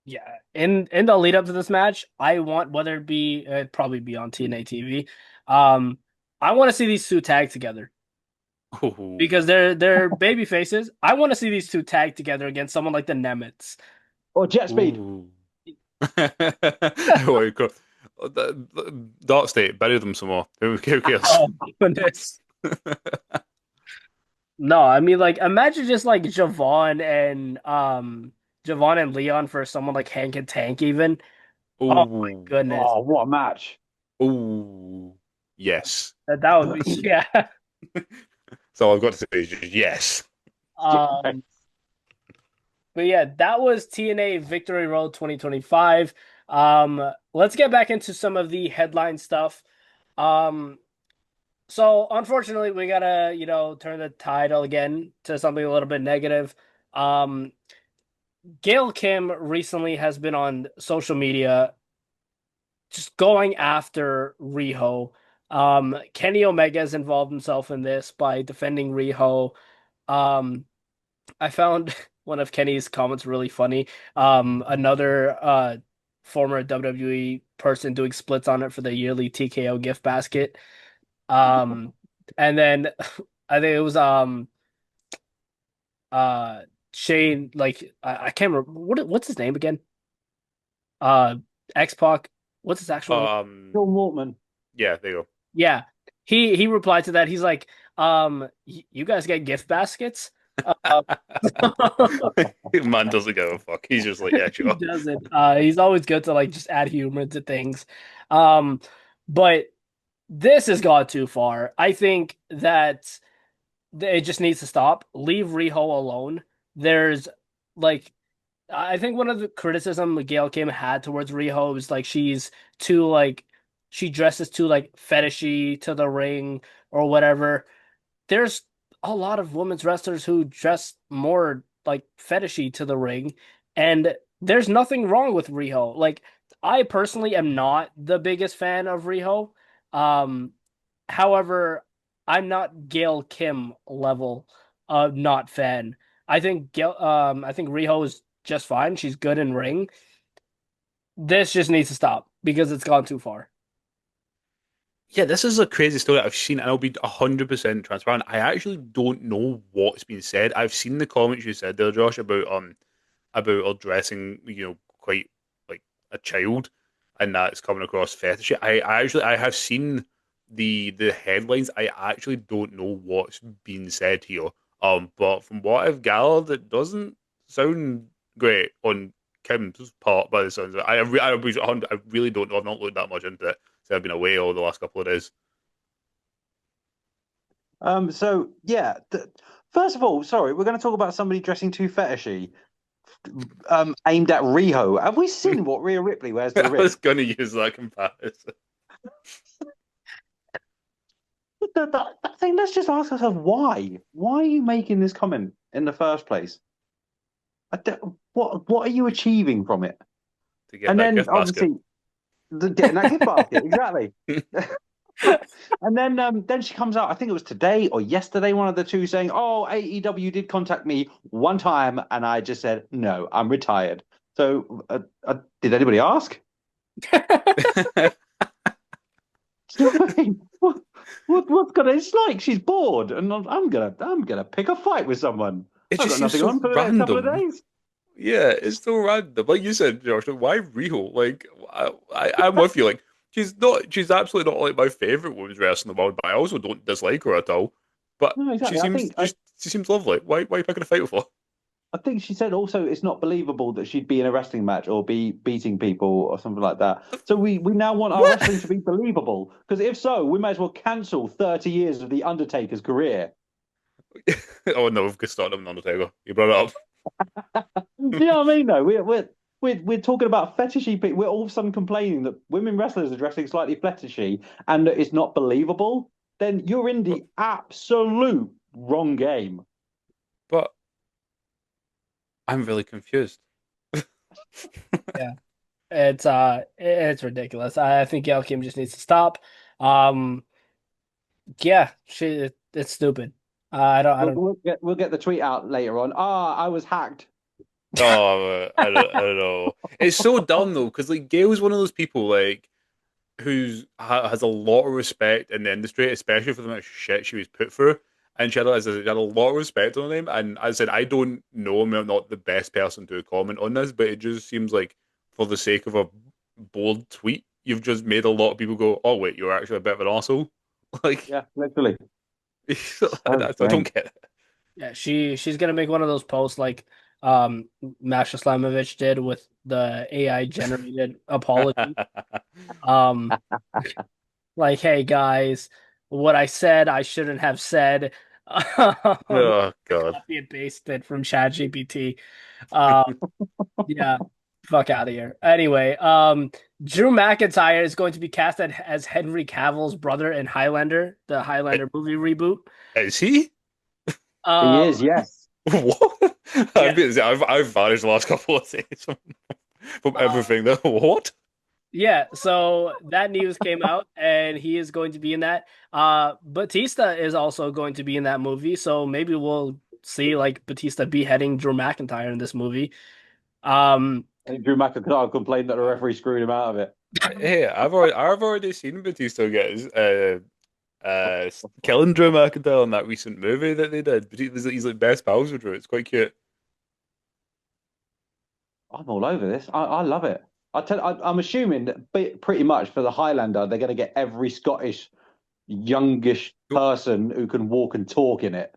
Yeah, in the lead up to this match, I want whether it be it'd probably be on TNA TV. I want to see these two tag together Oh, because they're baby faces. I want to see these two tag together against someone like the Nemets. or jet speed. Ooh. Oh, God. Dark State, bury them some more. Who cares? Oh goodness. No, I mean like imagine just like Javon and Leon for someone like Hank and Tank even. Oh my Oh, goodness. Oh, what a match! oh, yes. That would be yeah. So I've got to say is just yes. Um but yeah, that was TNA Victory Road 2025. Let's get back into some of the headline stuff. Um so unfortunately we gotta, turn the tide again to something a little bit negative. Um Gail Kim recently has been on social media just going after Riho. Kenny Omega has involved himself in this by defending Riho. Um, I found one of Kenny's comments really funny. Another former WWE person doing splits on it for the yearly TKO gift basket. Um, and then I think it was uh Shane, like I can't remember what's his name again? Uh X-Pac. What's his actual name? Sean Waltman. Yeah, there you Yeah. He replied to that. He's like, you guys get gift baskets? Uh, go. Man doesn't give a fuck. He's just like, yeah, he sure. doesn't. He's always good to like just add humor to things. Um, but this has gone too far. I think that it just needs to stop. Leave Riho alone. There's like I think one of the criticism Gail Kim had towards Riho is like she's too like she dresses too like fetishy to the ring or whatever. There's a lot of women's wrestlers who dress more like fetishy to the ring, and there's nothing wrong with Riho. Like I personally am not the biggest fan of Riho. Um, however, I'm not Gail Kim level of not fan. I think Riho is just fine. She's good in ring. This just needs to stop because it's gone too far. Yeah, this is a crazy story I've seen, and I'll be 100% transparent. I actually don't know what's been said. I've seen the comments you said there, Josh, about her dressing, quite like a child, and that's coming across fetishy. I have seen the headlines. I actually don't know what's been said here. But from what I've gathered, it doesn't sound great on Kim's part by the sounds of it. I really don't know. I've not looked that much into it. So I've been away all the last couple of days. So yeah, first of all, sorry, we're going to talk about somebody dressing too fetishy, aimed at Riho. Have we seen what Rhea Ripley wears to the I was ring? going to use that comparison. I think let's just ask ourselves why. Why are you making this comment in the first place? What are you achieving from it? To get And that then gift basket. obviously getting that gift basket exactly. And then she comes out. I think it was today or yesterday, one of the two, saying, "Oh, AEW did contact me one time, and I just said no, I'm retired." So, did anybody ask? I mean, what's gonna? It's like she's bored, and I'm gonna pick a fight with someone. It I've just got seems nothing so on for the next couple of random. days. Yeah, it's so random. Like you said, Josh, like, why Riho? Like, I'm with you. Like, she's absolutely not like my favorite women's wrestler in the world, but I also don't dislike her at all. But No, exactly. she seems lovely. Why are you picking a fight with her? I think she said also it's not believable that she'd be in a wrestling match or be beating people or something like that. So we now want our What? wrestling to be believable. Because if so, we might as well cancel 30 years of the Undertaker's career. Oh no, we've got started on Undertaker. You brought it up. Do you know what I mean? Though we're talking about fetishy people. We're all of a sudden complaining that women wrestlers are dressing slightly fetishy and that it's not believable. Then you're in But the absolute wrong game. but I'm really confused. Yeah. It's ridiculous. I think Gail Kim just needs to stop. Um yeah, it's stupid. I don't We'll get the tweet out later on. I was hacked. Oh, I don't know. It's so dumb though, because like Gail's one of those people like has a lot of respect in the industry, especially for the amount of shit she was put through. And she had a lot of respect on him. And I said, I don't know him. I'm not the best person to comment on this, but it just seems like for the sake of a bold tweet, you've just made a lot of people go, "Oh wait, you're actually a bit of an asshole." Like, Yeah, literally. So I don't strange. get it. Yeah, she's gonna make one of those posts like Masha Slamovich did with the AI generated apology. Um, like, hey guys, what I said I shouldn't have said. Oh God. Copy and paste it from ChatGPT. Um, yeah, fuck out of here. Anyway, Drew McIntyre is going to be cast as Henry Cavill's brother in Highlander, the Highlander movie reboot. Is he? He Um, is, yes. What? yeah. I've vanished the last couple of days from Uh, everything. Though, what? Yeah, so that news came out and he is going to be in that. Batista is also going to be in that movie, so maybe we'll see like Batista beheading Drew McIntyre in this movie. Um, I think Drew McIntyre complained that the referee screwed him out of it. Hey, I've already seen Batista get his, killing Drew McIntyre in that recent movie that they did. But he's like best pals with Drew. It's quite cute. I'm all over this. I love it. I'm assuming that pretty much for the Highlander, they're going to get every Scottish youngish person who can walk and talk in it.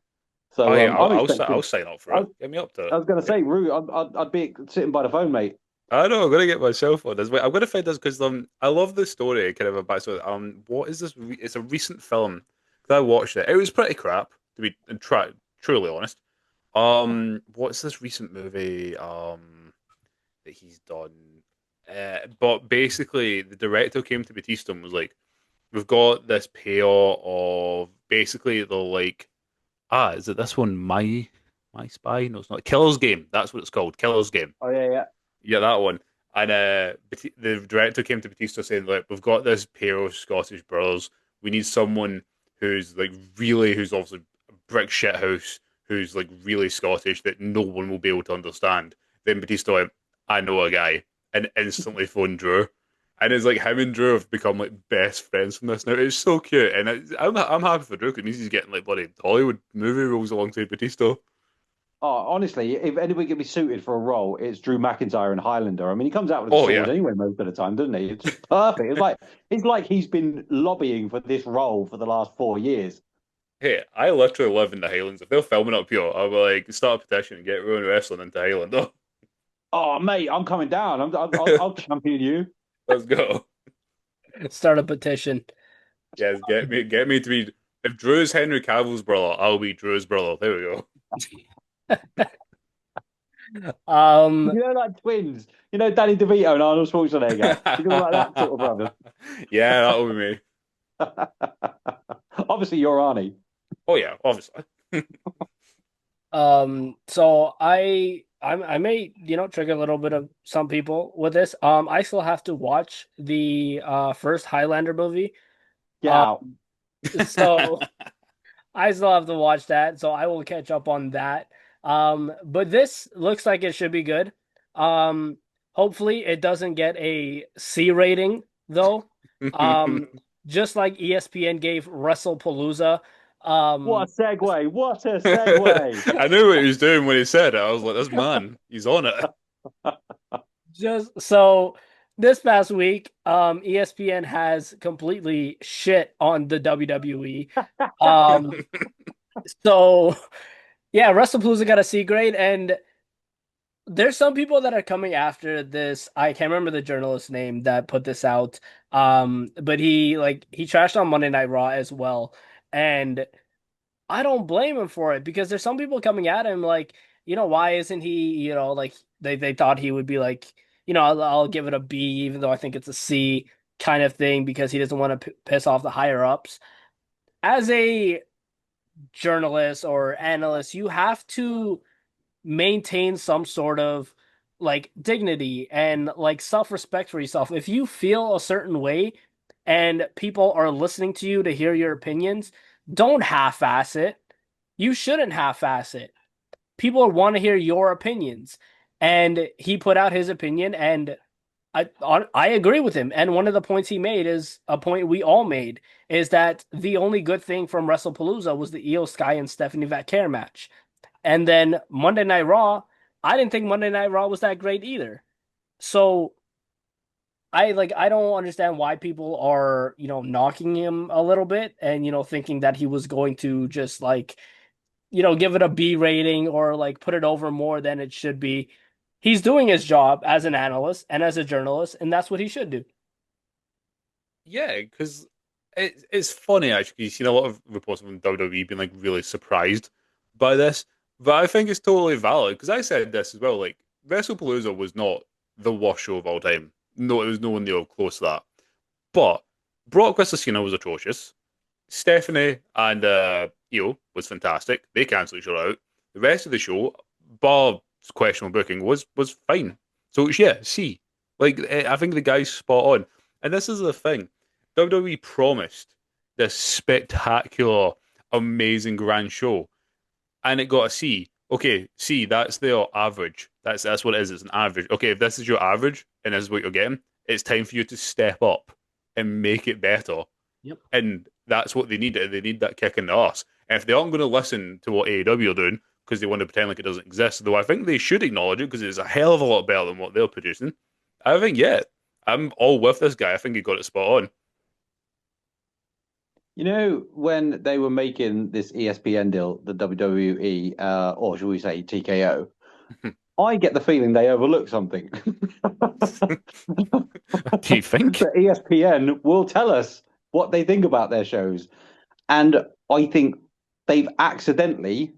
Oh So yeah, I'm I'll expecting. sign up for I, it. Get me up to I it. was going to say, Rue, I'd be sitting by the phone, mate. I know I'm gonna get myself on this. Wait, I'm gonna find this because I love the story kind of about so what is this? It's a recent film. 'Cause I watched it. It was pretty crap to be truly honest. What's this recent movie that he's done? But basically, the director came to Batista and was like, "We've got this pair of basically the like is it this one? My Spy? No, it's not. Killer's Game. That's what it's called. Killer's Game. Oh yeah, yeah. Yeah, that one. And the director came to Batista saying, "Look, we've got this pair of Scottish brothers. We need someone who's like really, who's obviously a brick shit house, who's like really Scottish that no one will be able to understand." Then Batista went, "I know a guy," and instantly phoned Drew. And it's like him and Drew have become like best friends from this now. It's so cute, and I'm happy for Drew because it means he's getting like bloody Hollywood movie roles alongside Batista. Oh, honestly, if anybody can be suited for a role, it's Drew McIntyre and Highlander. I mean, he comes out with a Oh sword yeah, anyway most of the time, doesn't he? It's just perfect. It's like he's been lobbying for this role for the last 4 years. hey, I literally live in the Highlands. If they're filming up here, I'll be like, start a petition and get Rowan Wrestling into Highlander. Oh, mate, I'm coming down. I'll champion you. Let's go. start a petition. Yes, get me to be. If Drew's Henry Cavill's brother, I'll be Drew's brother. There we go. Um, You know, like twins. You know, Danny DeVito and Arnold Schwarzenegger. You know, like that sort of brother. Yeah, that'll be me. Obviously, you're Arnie. Oh yeah, obviously. so I may, trigger a little bit of some people with this. I still have to watch the first Highlander movie. Get Um, out. so I still have to watch that, so I will catch up on that. But this looks like it should be good. Hopefully it doesn't get a C rating though. Um, just like ESPN gave Wrestlepalooza. What Um, a segue. What a segue. I knew what he was doing when he said it. I was like, this man, he's on it. just so this past week, ESPN has completely shit on the WWE. Um, so yeah, Wrestlepalooza got a C grade, and there's some people that are coming after this. I can't remember the journalist's name that put this out. But he trashed on Monday Night Raw as well. And I don't blame him for it because there's some people coming at him like, why isn't he, like they thought he would be like, I'll give it a B even though I think it's a C kind of thing because he doesn't want to piss off the higher ups. As a journalist or analyst, you have to maintain some sort of like dignity and like self-respect for yourself. If you feel a certain way and people are listening to you to hear your opinions, don't half-ass it. You shouldn't half-ass it. People want to hear your opinions. And he put out his opinion and I agree with him, and one of the points he made is a point we all made is that the only good thing from Wrestlepalooza was the Io Sky and Stephanie Vaquer match, and then Monday Night Raw. I didn't think Monday Night Raw was that great either. So I don't understand why people are knocking him a little bit and thinking that he was going to just like give it a B rating or like put it over more than it should be. He's doing his job as an analyst and as a journalist, and that's what he should do. Yeah, because it's funny actually. You've seen a lot of reports from WWE being like really surprised by this, but I think it's totally valid because I said this as well. Like WrestlePalooza was not the worst show of all time. No, it was nowhere near close to that. But Brock versus Cena was atrocious. Stephanie and Io was fantastic. They cancelled each other out. The rest of the show, bar questionable booking, was fine. So yeah, see, like I think the guy's spot on. And this is the thing. WWE promised this spectacular, amazing grand show, and it got a C. Okay, C, that's their average. That's what it is. It's an average. Okay, if this is your average and this is what you're getting, it's time for you to step up and make it better. Yep. And that's what they need. They need that kick in the arse. And if they aren't going to listen to what AEW are doing because they want to pretend like it doesn't exist, though I think they should acknowledge it because it's a hell of a lot better than what they're producing. I think, yeah, I'm all with this guy. I think he got it spot on. You know, when they were making this ESPN deal, the WWE, or should we say TKO, I get the feeling they overlooked something. Do you think? That ESPN will tell us what they think about their shows. And I think they've accidentally,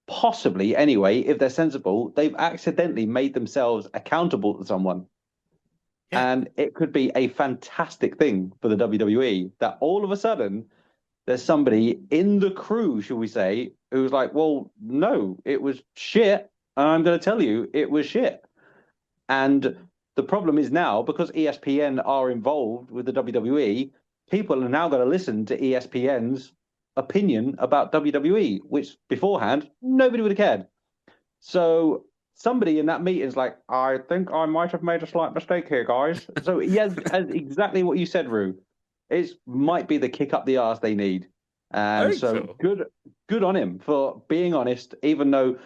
possibly anyway, if they're sensible, they've accidentally made themselves accountable to someone. Yeah. And it could be a fantastic thing for the WWE that all of a sudden there's somebody in the crew, shall we say, who's like, well, no, it was shit. And I'm going to tell you it was shit. And the problem is now, because ESPN are involved with the WWE, people are now going to listen to ESPN's opinion about WWE, which beforehand, nobody would have cared. So somebody in that meeting is like, I think I might have made a slight mistake here, guys. So yes, exactly what you said, Rue. It might be the kick up the arse they need. I And think so so. good on him for being honest, even though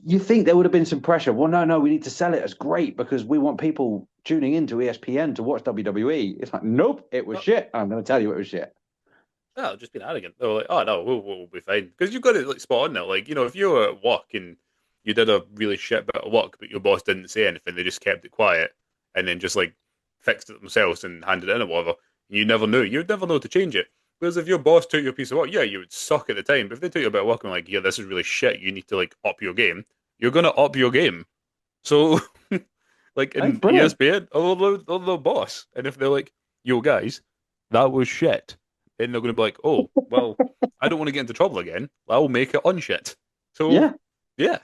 you think there would have been some pressure. Well, no, we need to sell it as great because we want people tuning into ESPN to watch WWE. It's like, nope, it was No, shit. I'm going to tell you it was shit. no, just being arrogant. They were like, oh no, we'll be fine because you've got it like spot on now. Like if you were at work and you did a really shit bit of work, but your boss didn't say anything, they just kept it quiet and then just like fixed it themselves and handed it in or whatever. You never knew. You'd never know to change it. Whereas if your boss took your piece of work, yeah, you would suck at the time. But if they took your bit of work and like, yeah, this is really shit, you need to like up your game. You're gonna up your game. So, like Hey, in brilliant. ESPN, they're the boss, and if they're like, yo guys, that was shit, then they're gonna be like, oh, well, I don't want to get into trouble again. I'll make it unshit. So, Yeah. yeah.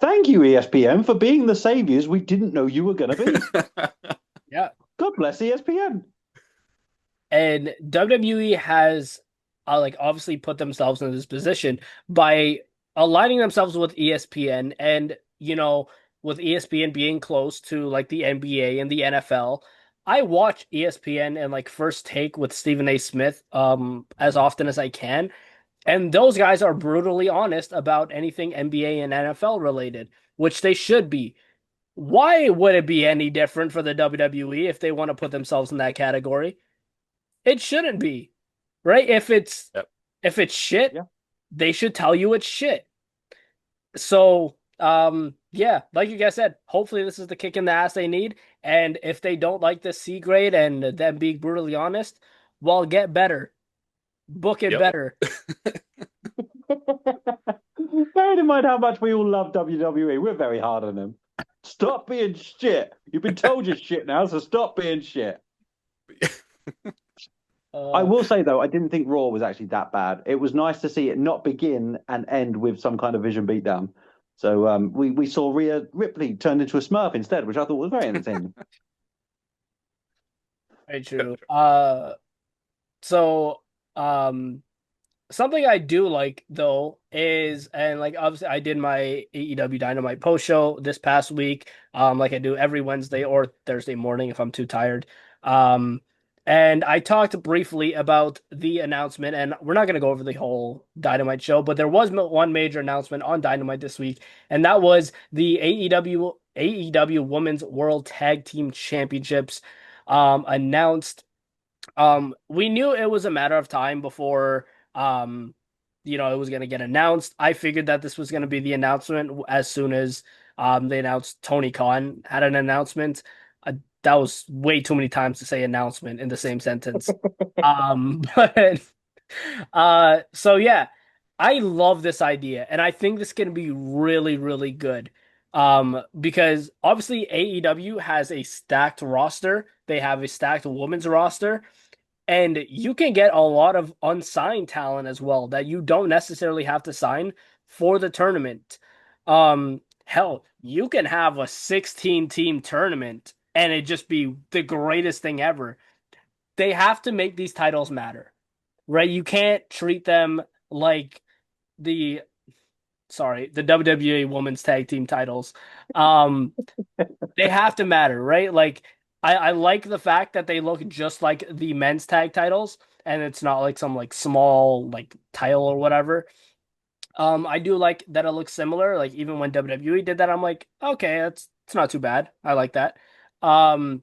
Thank you, ESPN, for being the saviors we didn't know you were going to be. Yeah. God bless ESPN. And WWE has like obviously put themselves in this position by aligning themselves with ESPN and with ESPN being close to like the NBA and the NFL. I watch ESPN and like First Take with Stephen A. Smith as often as I can. And those guys are brutally honest about anything NBA and NFL related, which they should be. Why would it be any different for the WWE if they want to put themselves in that category? It shouldn't be, right? Yep. If it's shit, Yeah. they should tell you it's shit. So, yeah, like you guys said, hopefully this is the kick in the ass they need. And if they don't like the C grade and them being brutally honest, well, get better, book it Yep. better. Bearing in mind how much we all love WWE, we're very hard on them. Stop being shit. You've been told you're shit now, so stop being shit. I Uh, will say though, I didn't think Raw was actually that bad. It was nice to see it not begin and end with some kind of Vision beatdown. So we saw Rhea Ripley turned into a Smurf instead, which I thought was very entertaining. very true. So, um, something I do like though is, and like obviously I did my AEW Dynamite post show this past week, like I do every Wednesday or Thursday morning if I'm too tired. Um, and I talked briefly about the announcement, and we're not going to go over the whole Dynamite show, but there was one major announcement on Dynamite this week, and that was the AEW Women's World Tag Team Championships announced. We knew it was a matter of time before um, it was gonna get announced. I figured that this was gonna be the announcement as soon as they announced Tony Khan had an announcement. That was way too many times to say announcement in the same sentence. But so yeah, I love this idea, and I think this can be really, really good. Because obviously AEW has a stacked roster. They have a stacked women's roster. And you can get a lot of unsigned talent as well that you don't necessarily have to sign for the tournament. Hell, you can have a 16 team tournament and it just be the greatest thing ever. They have to make these titles matter, right? You can't treat them like the the WWE Women's Tag Team titles. Um, they have to matter, right? Like I like the fact that they look just like the men's tag titles, and it's not like some like small like title or whatever. I do like that it looks similar. Like even when WWE did that, I'm like, okay, that's it's not too bad. I like that. Um,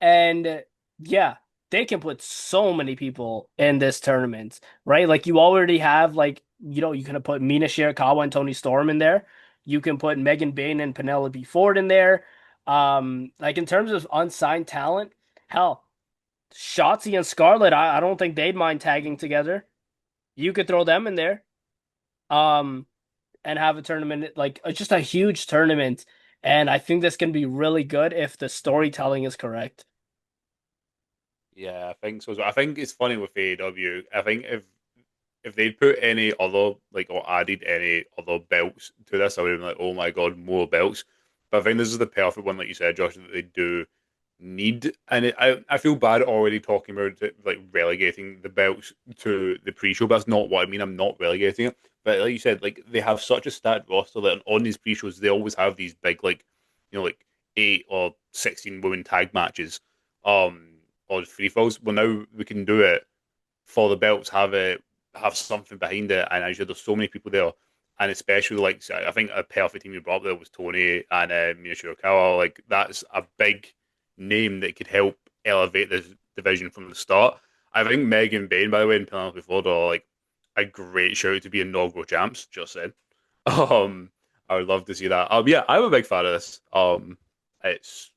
and yeah, they can put so many people in this tournament, right? Like you already have like you can put Mina Shirakawa and Tony Storm in there. You can put Megan Bayne and Penelope Ford in there. Like in terms of unsigned talent, hell, Shotzi and Scarlett, I don't think they'd mind tagging together. You could throw them in there. Um, and have a tournament like just a huge tournament. And I think this can be really good if the storytelling is correct. Yeah, I think so. I think it's funny with AEW. I think if they'd put any other like or added any other belts to this, I would have been like, oh my god, more belts. But I think this is the perfect one, like you said, Josh, that they do need. And I feel bad already talking about it, like relegating the belts to the pre-show. But that's not what I mean. I'm not relegating it. But like you said, like they have such a stacked roster that on these pre-shows they always have these big like like 8 or 16 women tag matches, or free falls. Well, now we can do it for the belts. Have something behind it, and as you said, there's so many people there, and especially like I think a perfect team you brought up there was Tony and Mina Shirakawa. Like that's a big name that could help elevate this division from the start. I think Megan Bayne, by the way, and Penelope Ford are like a great shout to be inaugural champs. Just said. I would love to see that. Yeah, I'm a big fan of this. It's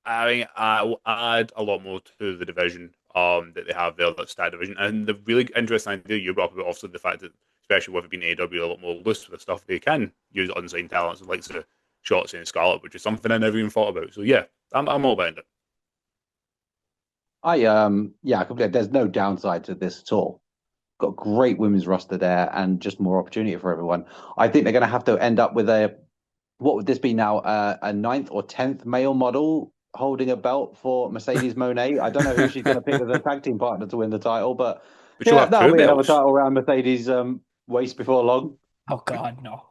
I mean, I will add a lot more to the division that they have there, that stat division. And the really interesting idea you brought up about also the fact that, especially with it being AEW a lot more loose with stuff, they can use unsigned talents like the Shotzi and Scarlett, which is something I never even thought about. So yeah, I'm all about it. Yeah, completely. There's no downside to this at all. Got a great women's roster there and just more opportunity for everyone. I think they're going to have to end up with what would this be now? A ninth or 10th male model holding a belt for Mercedes Moné. I don't know who she's going to pick as a tag team partner to win the title, but But you'll yeah, have that'll two be another belts. title around Mercedes' waist before long. Oh God, no.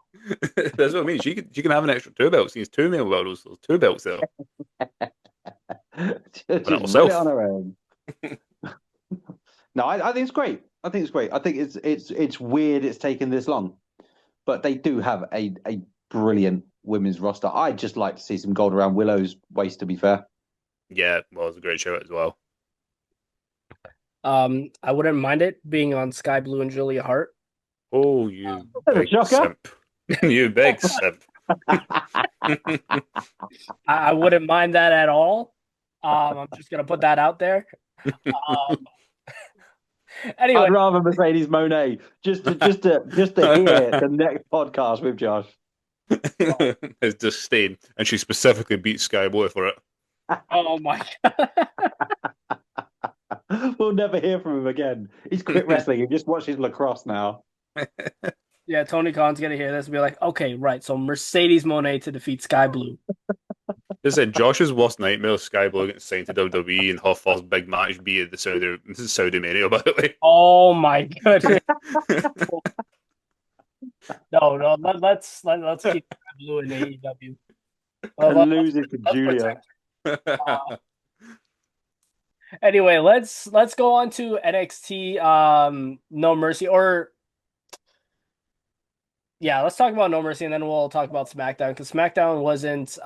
That's what I mean. She can have an extra two belts. She needs two male models. There's two belts there. But Just win it on herself. her own. No, I think it's great. I think it's great. I think it's weird it's taken this long, but they do have a brilliant women's roster. I'd just like to see some gold around Willow's waist, to be fair. Yeah, well, it's a great show as well. I wouldn't mind it being on Sky Blue and Julia Hart. Oh, you The big shocker. simp. You big simp. I wouldn't mind that at all. I'm just gonna put that out there. Um, I'd anyway, rather Mercedes Monet just to hear the next podcast with Josh. His disdain, and she specifically beat Sky Blue for it. oh my God. We'll never hear from him again. He's quit wrestling. He just watches lacrosse now. Yeah, Tony Khan's gonna hear this and be like, okay, right. So Mercedes Monet to defeat Sky Blue. They said Josh's worst nightmare is Sky Blue getting signed to WWE and her first big match be at the Saudi Mania, by the way. Oh my goodness. No, no, let's keep Blue in AEW. And Let's losing to let's Julia. protect. Anyway, let's go on to NXT No Mercy, or yeah, let's talk about No Mercy and then we'll talk about SmackDown because SmackDown wasn't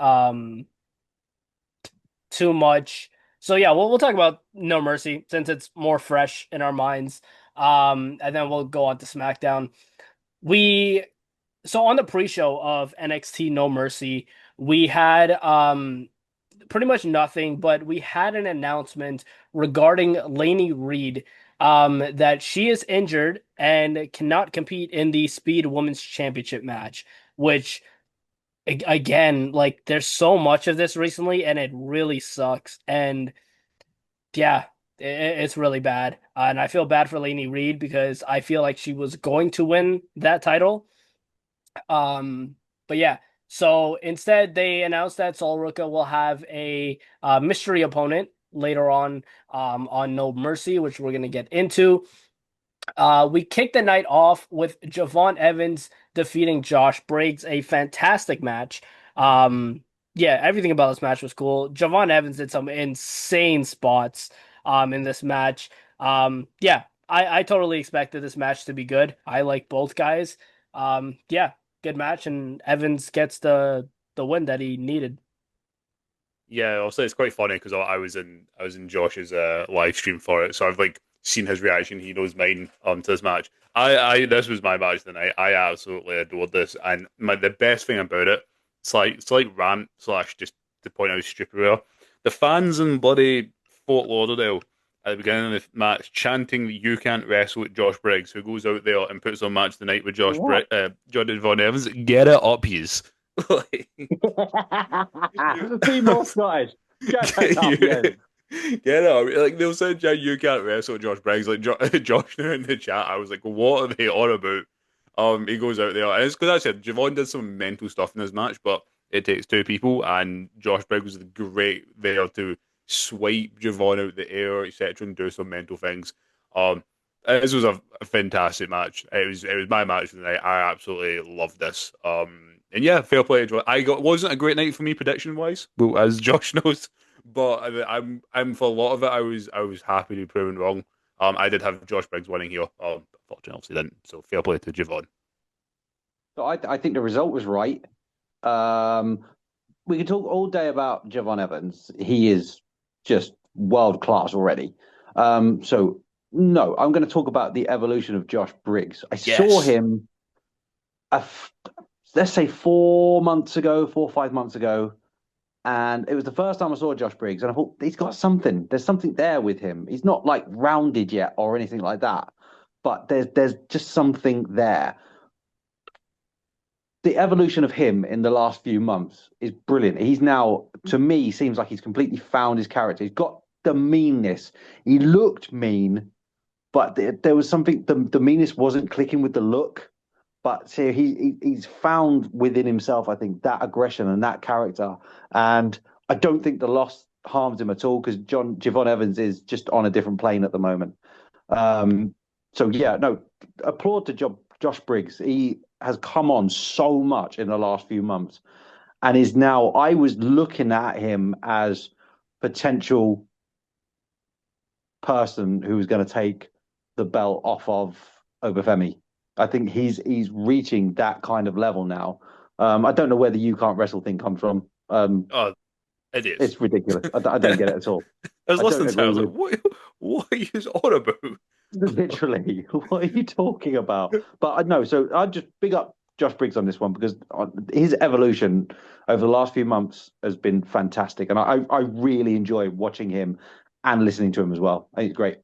too much. So yeah, we'll talk about No Mercy since it's more fresh in our minds. And then we'll go on to SmackDown. We so on the pre-show of NXT No Mercy, we had pretty much nothing, but we had an announcement regarding Lainey Reed that she is injured and cannot compete in the Speed Women's Championship match, which again, like there's so much of this recently and it really sucks. And yeah, it's really bad. And I feel bad for Lainey Reed because I feel like she was going to win that title. But yeah, so instead they announced that Sol Ruka will have a mystery opponent later on No Mercy, which we're gonna get into. We kicked the night off with Javon Evans defeating Josh Briggs, a fantastic match. Yeah, everything about this match was cool. Javon Evans did some insane spots in this match. Yeah, I totally expected this match to be good. I like both guys. Yeah, good match, and Evans gets the win that he needed. Yeah, also it's quite funny because I was in Josh's live stream for it, so I've like seen his reaction. He knows mine to this match. I this was my match tonight. I absolutely adored this, and the best thing about it, it's like rant slash just to point out how stupid we are. The fans in bloody Fort Lauderdale at the beginning of the match chanting that you can't wrestle with Josh Briggs, who goes out there and puts on match tonight with What? Jordan Von Evans. Get it up, he's like. Be more Scottish. Get that up, yes. Get up. Like they'll say, "Jan, you can't wrestle Josh Briggs." Like Josh now in the chat, I was like, "What are they on about?" He goes out there, and it's because I said Javon did some mental stuff in his match, but it takes two people, and Josh Briggs was great there to swipe Javon out the air, etc., and do some mental things. Um, this was a fantastic match. It was my match of the night. I absolutely loved this. And yeah, fair play to Javon. Wasn't a great night for me prediction wise, well, as Josh knows. But I'm for a lot of it. I was happy to be proven wrong. I did have Josh Briggs winning here. Fortunately, obviously didn't. So fair play to Javon. So I think the result was right. Um, we could talk all day about Javon Evans. He is just world class already. So no, I'm going to talk about the evolution of Josh Briggs. I saw Yes. him, let's say 4 months ago, 4 or 5 months ago, and it was the first time I saw Josh Briggs, and I thought he's got something. There's something there with him. He's not like rounded yet or anything like that, but there's just something there. The evolution of him in the last few months is brilliant. He's now, to me, seems like he's completely found his character. He's got the meanness. He looked mean, but there was something. The meanness wasn't clicking with the look. But see, he's found within himself, I think, that aggression and that character. And I don't think the loss harms him at all because Javon Evans is just on a different plane at the moment. So yeah, no, applaud to Josh Briggs. He has come on so much in the last few months and is now, I was looking at him as potential person who was going to take the belt off of Obafemi. I think he's reaching that kind of level now. I don't know where the "you can't wrestle" thing comes from. Oh, it is. It's ridiculous. I don't get it at all. I was I don't listening to it. I agree was like, with what are you on about? literally. What are you talking about? But I know. So I just big up Josh Briggs on this one because his evolution over the last few months has been fantastic, and I really enjoy watching him and listening to him as well. I think it's great.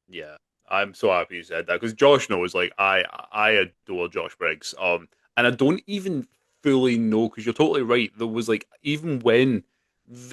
Yeah, I'm so happy you said that because Josh knows, like, I adore Josh Briggs. And I don't even fully know because you're totally right. There was like even when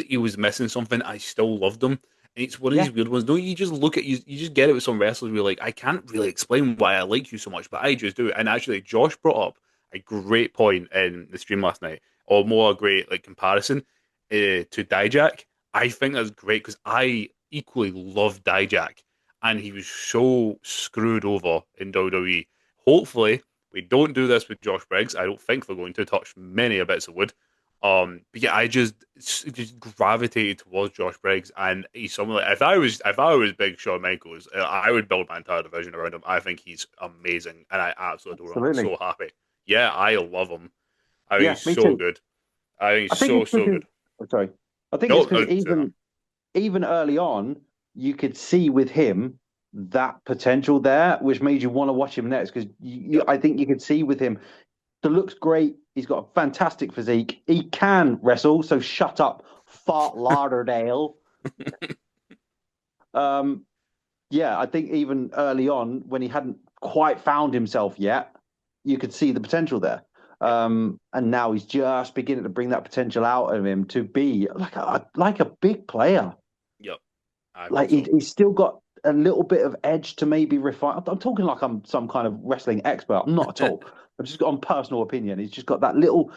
he was missing something, I still loved him. And it's one of Yeah. these weird ones. Don't you just look at you just get it with some wrestlers where you're like, I can't really explain why I like you so much, but I just do. And actually, Josh brought up a great point in the stream last night, or more a great like comparison. to Dijak. I think that's great because I equally love Dijak, and he was so screwed over in WWE. Hopefully, we don't do this with Josh Briggs. I don't think we're going to touch many a bits of wood. But yeah, I just gravitated towards Josh Briggs, and he's someone like if I was Big Shawn Michaels, I would build my entire division around him. I think he's amazing, and I absolutely adore him. I'm Absolutely. so happy. Yeah, I love him. I think Yeah, he's me so too. good. I think I he's think so it's so because good. oh, sorry. I think it's No, because say that. even early on, you could see with him that potential there, which made you want to watch him next. Because Yep. I think you could see with him, the looks great. He's got a fantastic physique. He can wrestle. So shut up, Fart Lauderdale. Um, yeah, I think even early on, when he hadn't quite found himself yet, you could see the potential there. Yep. And now he's just beginning to bring that potential out of him to be like a big player. Yep. I think Like so. he's still got a little bit of edge to maybe refine. I'm talking like I'm some kind of wrestling expert. I'm not at all. I've just got on personal opinion. He's just got that little,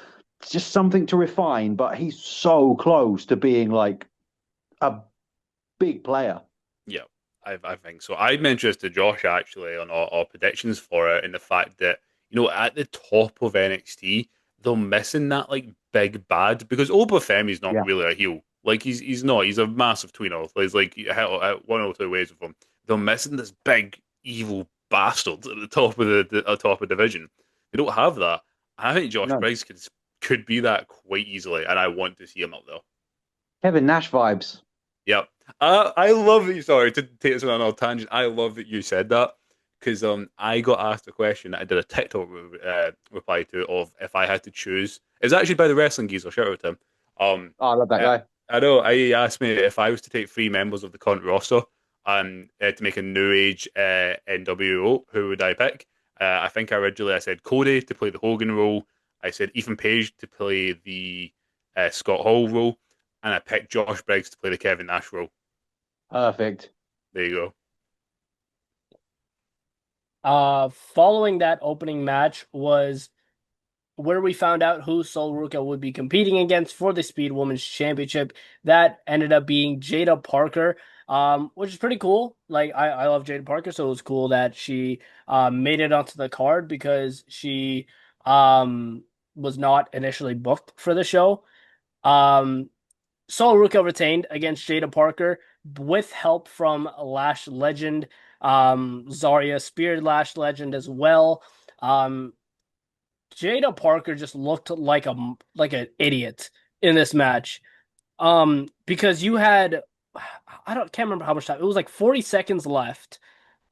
just something to refine. But he's so close to being like a big player. Yeah, I think so. I mentioned this to Josh actually on our predictions for it, and the fact that at the top of NXT they're missing that like big bad because Obafemi's not Yeah. really a heel. Like he's not. He's a massive tweener. He's like hell, one or two ways with him. They're missing this big evil bastard at the top of the top of division. They don't have that. I think Josh No. Briggs could be that quite easily, and I want to see him up there. Kevin Nash vibes. Yep. I love that you, sorry to take this on a tangent. I love that you said that because I got asked a question that I did a TikTok reply to of if I had to choose. It was actually by the wrestling geezer. Shout out to him. Oh, I love that Uh, guy. I know. He asked me if I was to take three members of the current roster and to make a new age NWO, who would I pick? I think originally I said Cody to play the Hogan role. I said Ethan Page to play the Scott Hall role, and I picked Josh Briggs to play the Kevin Nash role. Perfect. There you go. Following that opening match was where we found out who Sol Ruka would be competing against for the Speed Women's Championship. That ended up being Jada Parker, which is pretty cool. Like I love Jada Parker, so it was cool that she made it onto the card because she was not initially booked for the show. Um, Sol Ruka retained against Jada Parker with help from Lash Legend. Zarya speared Lash Legend as well. Um, Jada Parker just looked like an idiot in this match. Because you had can't remember how much time. It was like 40 seconds left.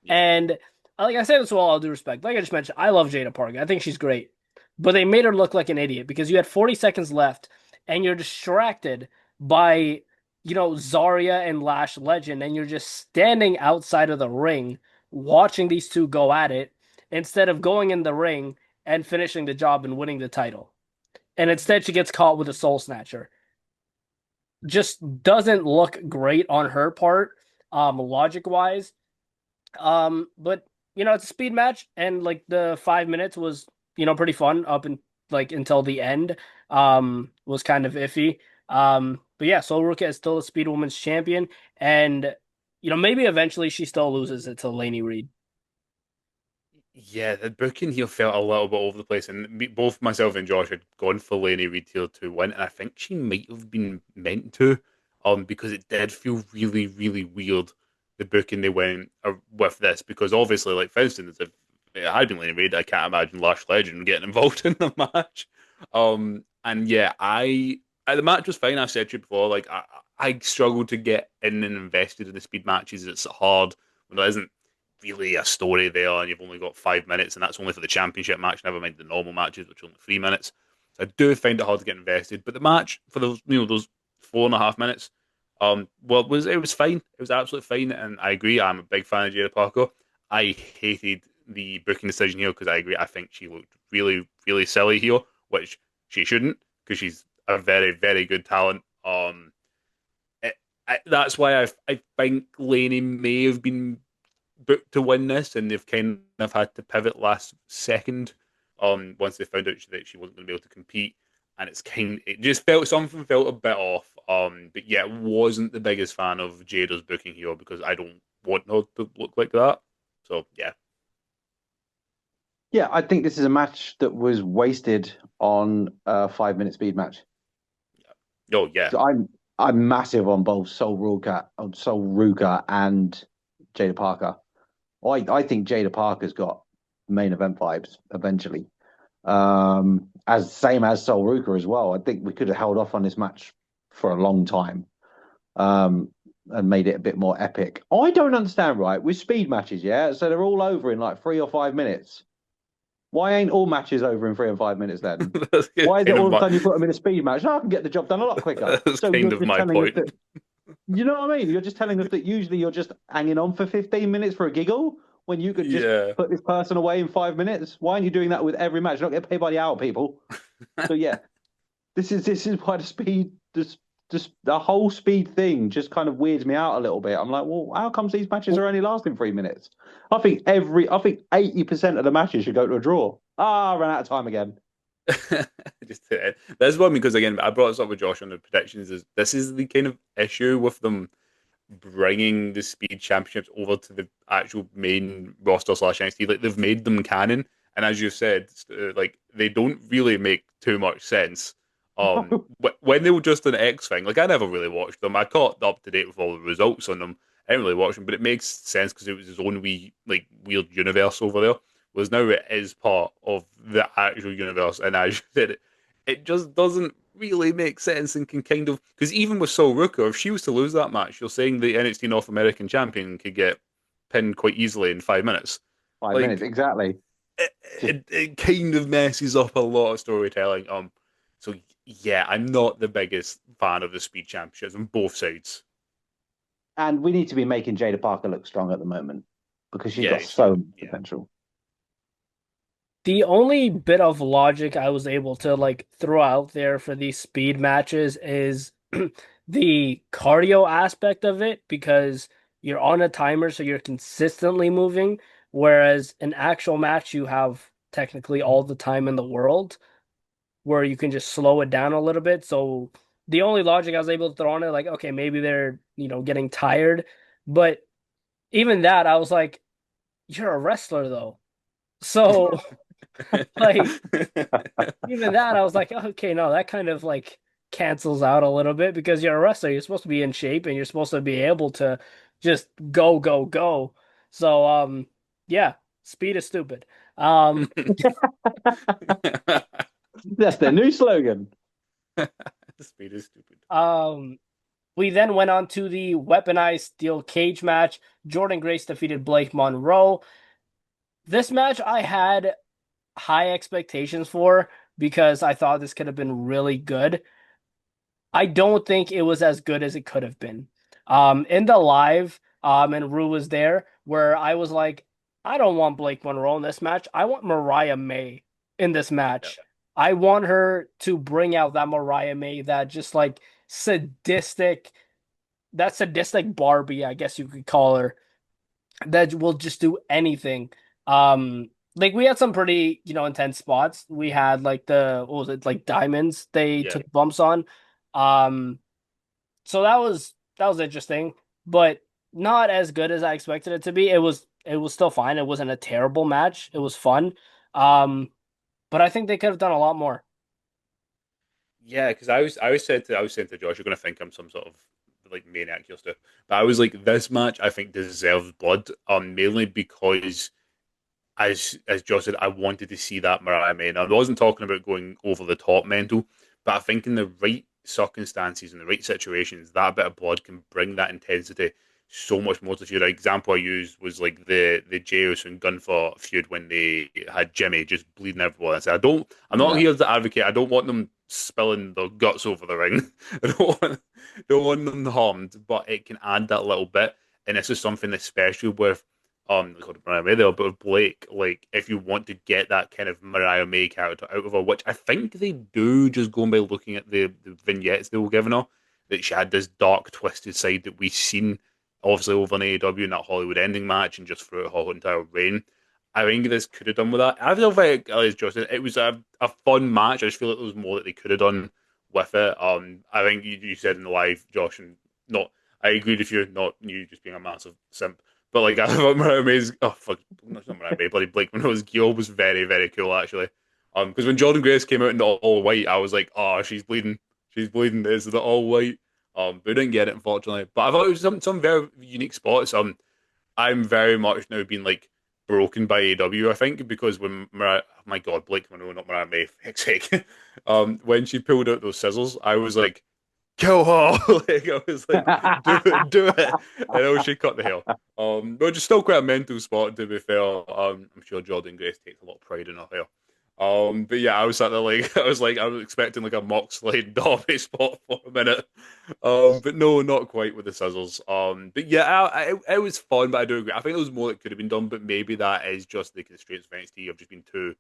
Yeah. And like I say this with all due respect, like I just mentioned, I love Jada Parker. I think she's great. But they made her look like an idiot because you had 40 seconds left and you're distracted by, Zarya and Lash Legend, and you're just standing outside of the ring watching these two go at it instead of going in the ring and finishing the job and winning the title. And instead she gets caught with a soul snatcher. Just doesn't look great on her part, logic wise. But it's a speed match, and like the 5 minutes was pretty fun up and like until the end. Was kind of iffy. But yeah, Sol Ruka is still a Speed Women's champion, and maybe eventually she still loses it to Lainey Reed. Yeah, the booking here felt a little bit over the place, and both myself and Josh had gone for Lainey Reid here to win, and I think she might have been meant to, because it did feel really, really weird the booking they went with this, because obviously, like for instance, if it had been Lainey Reid, I can't imagine Lash Legend getting involved in the match. And yeah, the match was fine. I've said to you before, like I struggled to get in and invested in the speed matches. It's hard when there isn't really a story there, and you've only got 5 minutes, and that's only for the championship match. Never mind the normal matches, which are only 3 minutes. So I do find it hard to get invested. But the match for those 4.5 minutes, it was fine. It was absolutely fine, and I agree. I'm a big fan of Jada Parker. I hated the booking decision here because I agree. I think she looked really, really silly here, which she shouldn't because she's a very, very good talent. That's why I think Laney may have been booked to win this, and they've kind of had to pivot last second. Once they found out that she wasn't going to be able to compete, and it just felt something felt a bit off. But yeah, wasn't the biggest fan of Jada's booking here because I don't want her to look like that. So yeah, Yeah, I think this is a match that was wasted on a 5 minute speed match. oh yeah, So I'm massive on both Sol Ruka and Jada Parker. I think Jada Parker's got main event vibes eventually. As same as Sol Ruka as well. I think we could have held off on this match for a long time, and made it a bit more epic. I don't understand, right? With speed matches, yeah, so they're all over in like 3 or 5 minutes. Why ain't all matches over in 3 and 5 minutes then? that's Why is it kind of all of a my sudden you put them in a speed match? No, I can get the job done a lot quicker. that's So kind you're of just my telling us point. that, you know what I mean? You're just telling us that usually you're just hanging on for 15 minutes for a giggle when you could just Yeah. put this person away in 5 minutes. Why aren't you doing that with every match? You're not getting paid by the hour, people. So yeah, this is why the whole speed thing just kind of weirds me out a little bit. I'm like, well, how comes these matches are only lasting 3 minutes? I think 80% of the matches should go to a draw. I ran out of time again. Just that's one because again, I brought this up with Josh on the predictions. Is this is the kind of issue with them bringing the speed championships over to the actual main roster slash NXT. Like they've made them canon, and as you said, like they don't really make too much sense. When they were just an X thing, like I never really watched them. I caught up to date with all the results on them. I didn't really watch them, but it makes sense because it was his own wee like weird universe over there. Whereas now it is part of the actual universe, and as you said, it just doesn't really make sense and can kind of because even with Sol Ruka, if she was to lose that match, you're saying the NXT North American champion could get pinned quite easily in 5 minutes. 5 minutes, Like exactly. Just it kind of messes up a lot of storytelling. So yeah, I'm not the biggest fan of the speed championships on both sides. and we need to be making Jada Parker look strong at the moment because she's Yeah, got so much yeah, potential. The only bit of logic I was able to like throw out there for these speed matches is the cardio aspect of it because you're on a timer, so you're consistently moving, whereas an actual match you have technically all the time in the world where you can just slow it down a little bit. So the only logic I was able to throw on it, like, okay, maybe they're, getting tired, but even that, I was like, you're a wrestler though. So like even that, I was like, okay, no, that kind of like cancels out a little bit because you're a wrestler. You're supposed to be in shape and you're supposed to be able to just go, go, go. So, yeah, speed is stupid. Um, That's their new slogan. Speed is stupid. um, we then went on to the weaponized steel cage match. Jordan Grace defeated Blake Monroe. This match I had high expectations for because I thought this could have been really good. I don't think it was as good as it could have been. In the live, and Rue was there, where I was like, I don't want Blake Monroe in this match. I want Mariah May in this Yeah. match. I want her to bring out that Mariah May, that just like sadistic, that sadistic Barbie, I guess you could call her, that will just do anything. Like we had some pretty, intense spots. We had like what was it, like diamonds they Yeah. took bumps on. Um, so that was interesting, but not as good as I expected it to be. It was still fine. It wasn't a terrible match. It was fun. Um, but I think they could have done a lot more. Yeah, because I was saying to Josh, you're gonna think I'm some sort of like maniac or stuff. But I was like, this match I think deserves blood. Mainly because as Josh said, I wanted to see that Mariah May. And I wasn't talking about going over the top mental, but I think in the right circumstances, in the right situations, that bit of blood can bring that intensity so much more to you. The example I used was like the Jairus and Gunfer feud when they had Jimmy just bleeding everywhere. I said, I'm not Yeah. here to advocate. I don't want them spilling their guts over the ring. I don't want them harmed, but it can add that little bit. And this is something especially with Mariah May there, but with Blake, like if you want to get that kind of Mariah May character out of her, which I think they do, just going by looking at the vignettes they were giving her, that she had this dark, twisted side that we've seen obviously over in AEW in that Hollywood ending match and just throughout her entire reign. I think this could have done with that. I feel very as Justin. It was a fun match. I just feel like there was more that they could have done with it. I think you said in the live, Josh, and not. I agreed with you, not you just being a massive simp. But like I thought Mariah May's not Mariah May, bloody Blake Monroe's Gil was very very cool actually. Because when Jordan Grace came out in the all white, I was like, oh, she's bleeding, she's bleeding. It's the all white. But we didn't get it unfortunately. But I thought it was some very unique spots. I'm very much now being like broken by AEW, I think, because when Mariah, oh my God, Blake Monroe, not Mariah May, for heck's sake, when she pulled out those scissors, I was like, kill her! Like, I was like, do it. I know she cut the hair. But just still quite a mental spot, to be fair. I'm sure Jordan Grace takes a lot of pride in her hair. But yeah, I was sat there like I was expecting like a mock slide derby spot for a minute. But no, not quite with the scissors. But yeah, it was fun, but I do agree. I think there was more that could have been done, but maybe that is just the constraints of NXT. I've just been too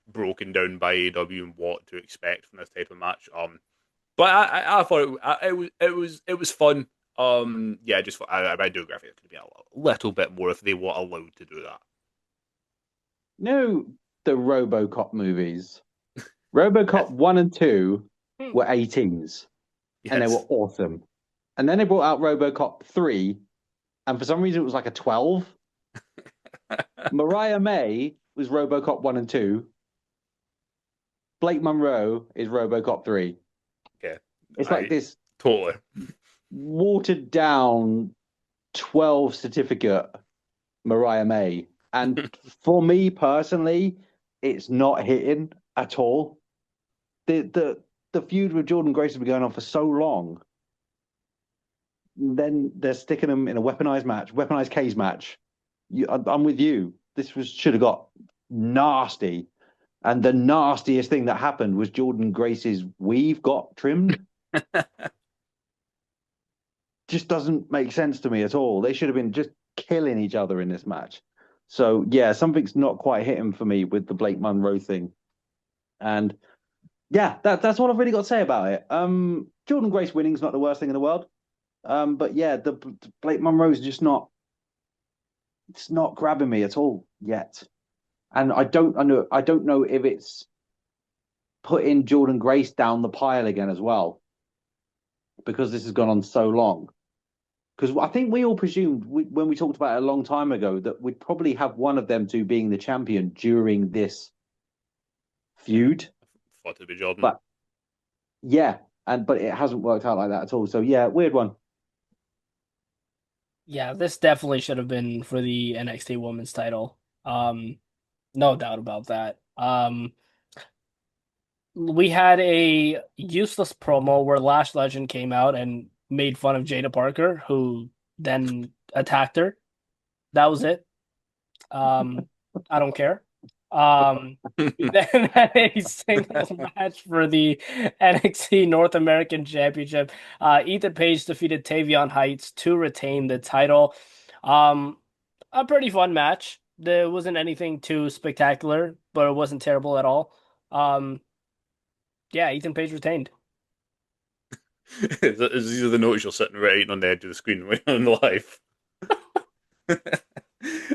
broken down by AEW and what to expect from this type of match. But I thought it was fun. Yeah, just I do agree. I think it could be a little bit more if they were allowed to do that. No, the RoboCop movies. RoboCop 1 and 2 were 18s, and they Yes. were awesome. And then they brought out RoboCop 3, and for some reason it was like a 12. Mariah May was RoboCop 1 and 2. Blake Monroe is RoboCop 3. Okay. It's like this Totally. watered down 12 certificate Mariah May. And for me personally, it's not hitting at all. The feud with Jordan Grace has been going on for so long. Then they're sticking them in a weaponized cage match. I'm with you. This should have got nasty. And the nastiest thing that happened was Jordan Grace's weave got trimmed. Just doesn't make sense to me at all. They should have been just killing each other in this match. So yeah, something's not quite hitting for me with the Blake Monroe thing. And yeah, that's all I've really got to say about it. Jordan Grace winning is not the worst thing in the world. But yeah, the Blake Monroe's just not. It's not grabbing me at all yet. And I don't know if it's putting Jordan Grace down the pile again as well, because this has gone on so long. Because I think we all presumed when we talked about it a long time ago that we'd probably have one of them two being the champion during this feud. Thought it'd be Jordan. But yeah, but it hasn't worked out like that at all. So yeah, weird one. Yeah, this definitely should have been for the NXT Women's title. No doubt about that. We had a useless promo where Lash Legend came out and made fun of Jada Parker, who then attacked her. That was it. I don't care. Then had a singles match for the NXT North American Championship. Ethan Page defeated Tavion Heights to retain the title. A pretty fun match. There wasn't anything too spectacular, but it wasn't terrible at all. Yeah, Ethan Page retained. These are the notes you're sitting right on the edge of the screen when you're on the live.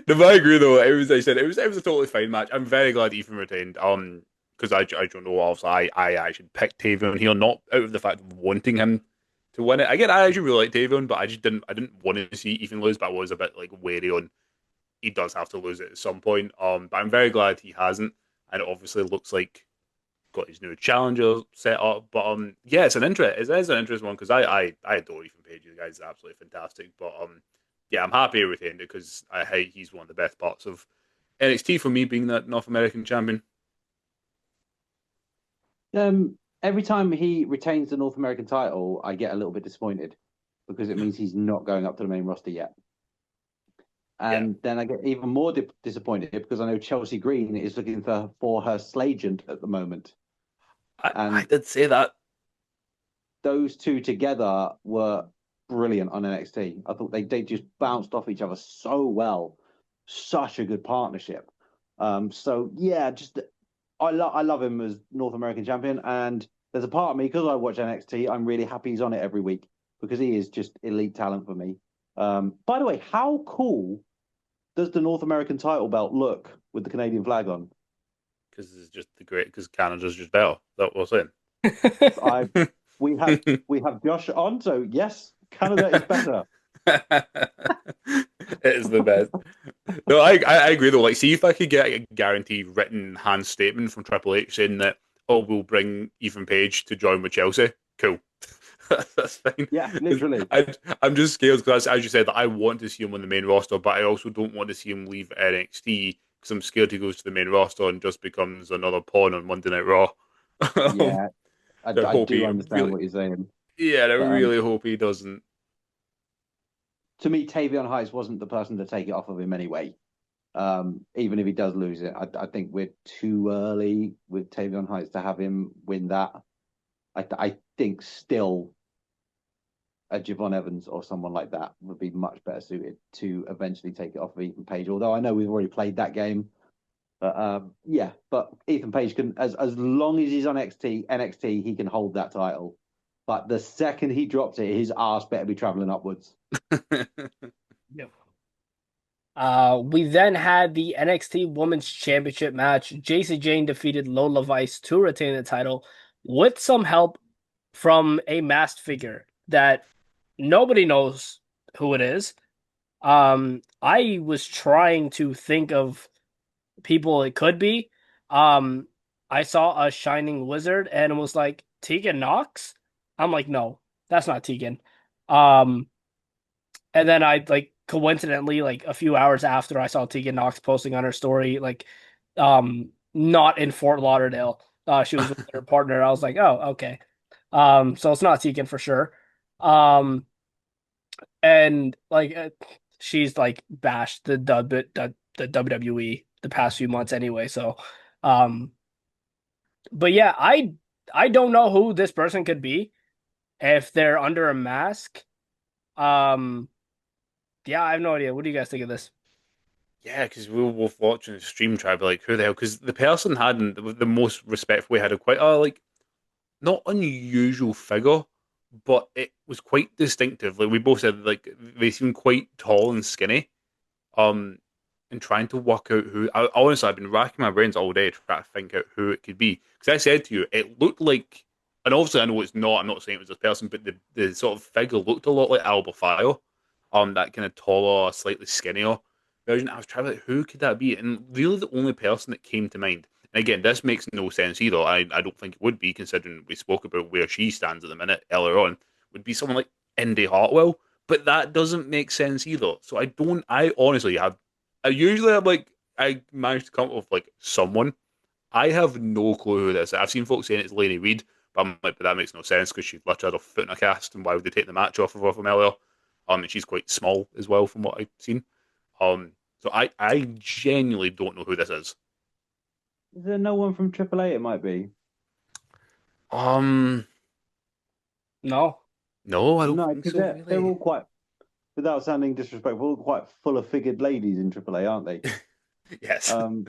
No, but I agree though. It was a totally fine match. I'm very glad Ethan retained. Because I don't know. Also, I actually picked Tavion here, not out of the fact of wanting him to win it. Again, I actually really like Tavion, but I didn't want to see Ethan lose. But I was a bit like wary on he does have to lose it at some point. But I'm very glad he hasn't, and it obviously looks like got his new challenger set up. But yeah, it is an interesting one because I adore Ethan Page. The guy's absolutely fantastic. But yeah, I'm happy he retained it because he's one of the best parts of NXT for me being that North American champion. Every time he retains the North American title, I get a little bit disappointed because it means he's not going up to the main roster yet. And then I get even more disappointed because I know Chelsea Green is looking for her Slagent at the moment. I did say that. Those two together were brilliant on NXT. I thought they just bounced off each other so well. Such a good partnership. So yeah, I love him as North American champion. And there's a part of me, because I watch NXT, I'm really happy he's on it every week because he is just elite talent for me. By the way, how cool does the North American title belt look with the Canadian flag on? Because Canada's just better. That was it. I we have Josh on, so yes, Canada is better. It is the best. No, I agree though. Like, see if I could get a guaranteed written hand statement from Triple H saying that, oh, we'll bring Ethan Page to join with Chelsea. Cool. That's fine. Yeah, literally. I'm just scared because, as you said, that I want to see him on the main roster, but I also don't want to see him leave NXT because I'm scared he goes to the main roster and just becomes another pawn on Monday Night Raw. Yeah, I hope do he understand really, what you're saying. yeah, I But, really hope he doesn't. to me, Tavion Heights wasn't the person to take it off of him anyway. Even if he does lose it, I think we're too early with Tavion Heights to have him win that. I think still a Javon Evans or someone like that would be much better suited to eventually take it off of Ethan Page. Although I know we've already played that game, but yeah. But Ethan Page can, as long as he's on NXT, he can hold that title. But the second he drops it, his ass better be traveling upwards. Yep. We then had the NXT Women's Championship match. Jacy Jayne defeated Lola Vice to retain the title with some help from a masked figure that nobody knows who it is. I was trying to think of people it could be. I saw a shining wizard and it was like Tegan Knox. I'm like, no, that's not Tegan. Um, and then I like coincidentally, like a few hours after I saw Tegan Knox posting on her story, like, not in Fort Lauderdale. She was with her partner. I was like, oh, okay. So it's not Tegan for sure. Um, and like she's like bashed the WWE the past few months anyway. So, um, but yeah, I don't know who this person could be if they're under a mask. Um, yeah, I have no idea. What do you guys think of this? Yeah, because we were both watching the stream, trying to be like, who the hell? Because the person had the most respectful way had a quite like not unusual figure, but it was quite distinctive. Like we both said, like they seemed quite tall and skinny. Um, and trying to work out who. Honestly, I've been racking my brains all day trying to think out who it could be. Because I said to you, it looked like, and obviously I know it's not. I'm not saying it was this person, but the sort of figure looked a lot like Alba Fire. That kind of taller, slightly skinnier version. I was trying to think, who could that be? And really, the only person that came to mind. And again, this makes no sense either. I don't think it would be, considering we spoke about where she stands at the minute earlier on. Would be someone like Indy Hartwell, but that doesn't make sense either. So I don't. I honestly have. I usually I'm like I managed to come up with like someone. I have no clue who this is. I've seen folks saying it's Lainey Reed, but I'm like, but that makes no sense because she literally had her foot in a cast, and why would they take the match off of her from earlier? And she's quite small as well from what I've seen. So I genuinely don't know who this is. Is there no one from AAA? It might be. Um, No. no, I don't No, think because so. they're Really. all quite, without sounding disrespectful, all quite full of figured ladies in AAA, aren't they? Yes. Um,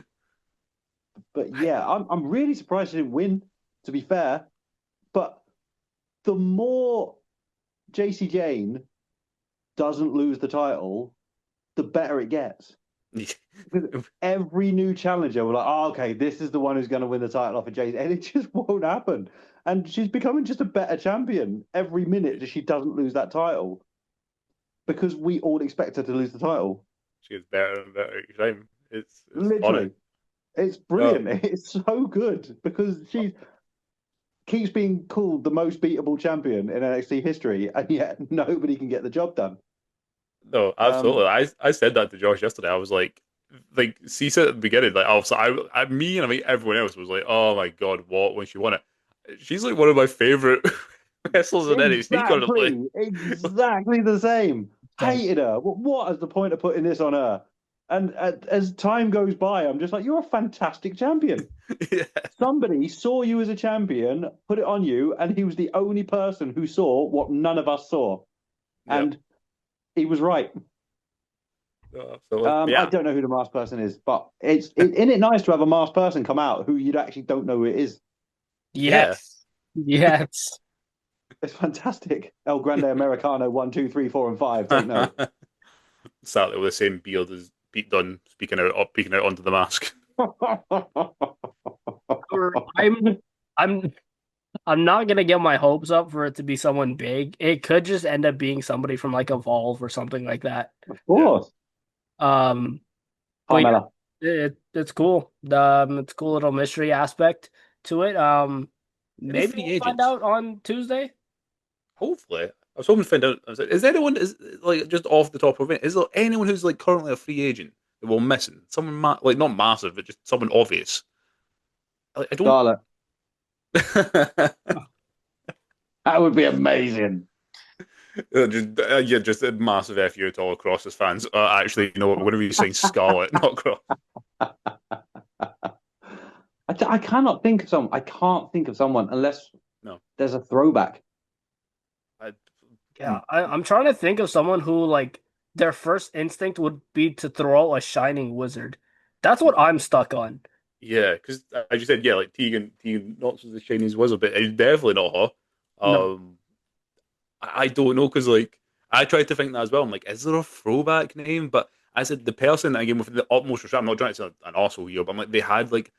but yeah, I'm really surprised she didn't win. To be fair, but the more JC Jane doesn't lose the title, the better it gets. Because every new challenger, we're like, oh, okay, this is the one who's going to win the title off of JC, and it just won't happen. And she's becoming just a better champion every minute that she doesn't lose that title because we all expect her to lose the title. She gets better and better each time. It's funny. Literally, it's brilliant. It's so good because she keeps being called the most beatable champion in NXT history, and yet nobody can get the job done. No, Um, absolutely. I said that to Josh yesterday. I was like, Cisa at the beginning, like, also, me and I mean everyone else was like, oh my god, what when she won it? She's like one of my favorite wrestlers in NXT currently. exactly the same. Same. Hated her. What is the point of putting this on her? And as time goes by, I'm just like, you're a fantastic champion. Yeah, Somebody saw you as a champion, put it on you, and he was the only person who saw what none of us saw. yep. And he was right. No, absolutely. I Yeah, don't know who the masked person is, but isn't it nice to have a masked person come out who you actually don't know who it is? yeah. Yes. Yes. It's fantastic. El Grande Americano 1, 2, 3, 4, and 5. Take note. Sadly, with the same beard as Pete Dunne speaking out onto the mask. I'm I'm I'm not gonna get my hopes up for it to be someone big. It could just end up being somebody from like Evolve or something like that. Of Yeah. course. Um, but yeah, Carmella. it's cool. It's a cool little mystery aspect to it. Any Maybe free we'll find agents? out on Tuesday. Hopefully. I was hoping to find out. I was like, is anyone is like just off the top of it? Is there anyone who's like currently a free agent that we're missing? Someone like not massive, but just someone obvious. I don't. Charlotte. That would be amazing. Yeah, just a massive FU to all across as fans. Actually, you know what? We're going to be saying Scarlet, not Cross. I cannot think of some. I can't think of someone unless No. there's a throwback. I, Yeah, I'm trying to think of someone who like their first instinct would be to throw a shining wizard. That's what I'm stuck on. yeah, because as you said, yeah, like Tegan Knox was the Chinese wizard, but it's definitely not her. No. I don't know because like I tried to think that as well. I'm like, is there a throwback name? But I said the person again with the utmost respect. I'm not trying to say an arsehole here, but I'm like they had like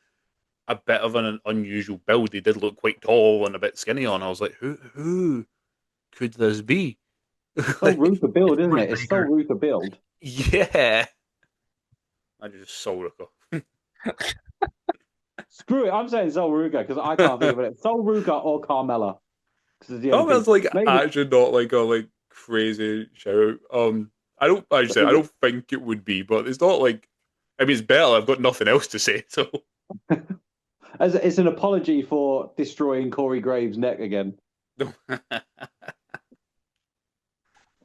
a bit of an unusual build. They did look quite tall and a bit skinny on. I was like, who could this be? So Like, rude to build, isn't Britt it? It's so Baker. rude to build. yeah, I just Soul Ruka. Screw it. I'm saying Sol Ruka because I can't think of it. Sol Ruka or Carmella. Because it's the only thing. Carmel's like Maybe. actually not like a like crazy shout. I don't. I say I don't think it would be, but it's not like. I mean, it's better. I've got nothing else to say. So As it's an apology for destroying Corey Graves' neck again.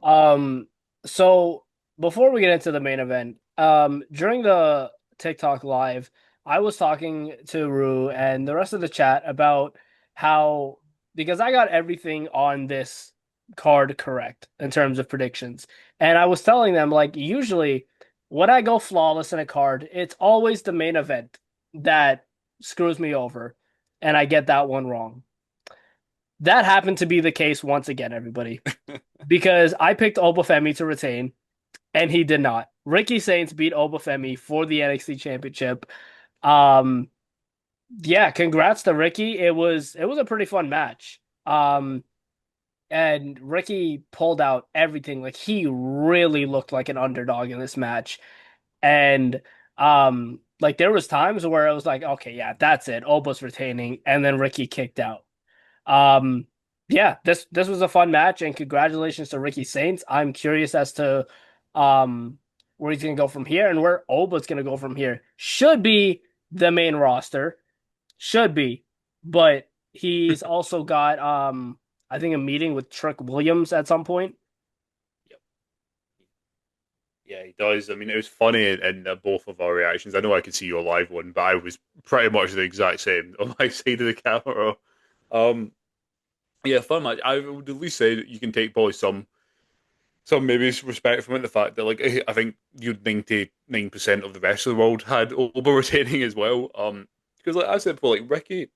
Um, so before we get into the main event, during the TikTok live, I was talking to Rue and the rest of the chat about how because I got everything on this card correct in terms of predictions. And I was telling them like usually when I go flawless in a card, it's always the main event that screws me over and I get that one wrong. That happened to be the case once again, everybody because I picked Obafemi to retain, and he did not. Ricky Saints beat Obafemi for the NXT Championship. Um, yeah, congrats to Ricky. It was a pretty fun match. And Ricky pulled out everything. Like he really looked like an underdog in this match. And like there was times where it was like, okay, yeah, that's it. Oba's retaining, and then Ricky kicked out. Um, yeah, this was a fun match, and congratulations to Ricky Saints. I'm curious as to um where he's gonna go from here and where Oba's gonna go from here. Should be the main roster, should be, but he's also got I think a meeting with Trick Williams at some point. Yep. Yeah, he does. I mean, it was funny in both of our reactions. I know I could see your live one, but I was pretty much the exact same on my side of the camera. Um, yeah, fun match. I would at least say that you can take probably some maybe respect from it. The fact that like I think you 99% of the rest of the world had Oba retaining as well. Because like I said before, like Ricky,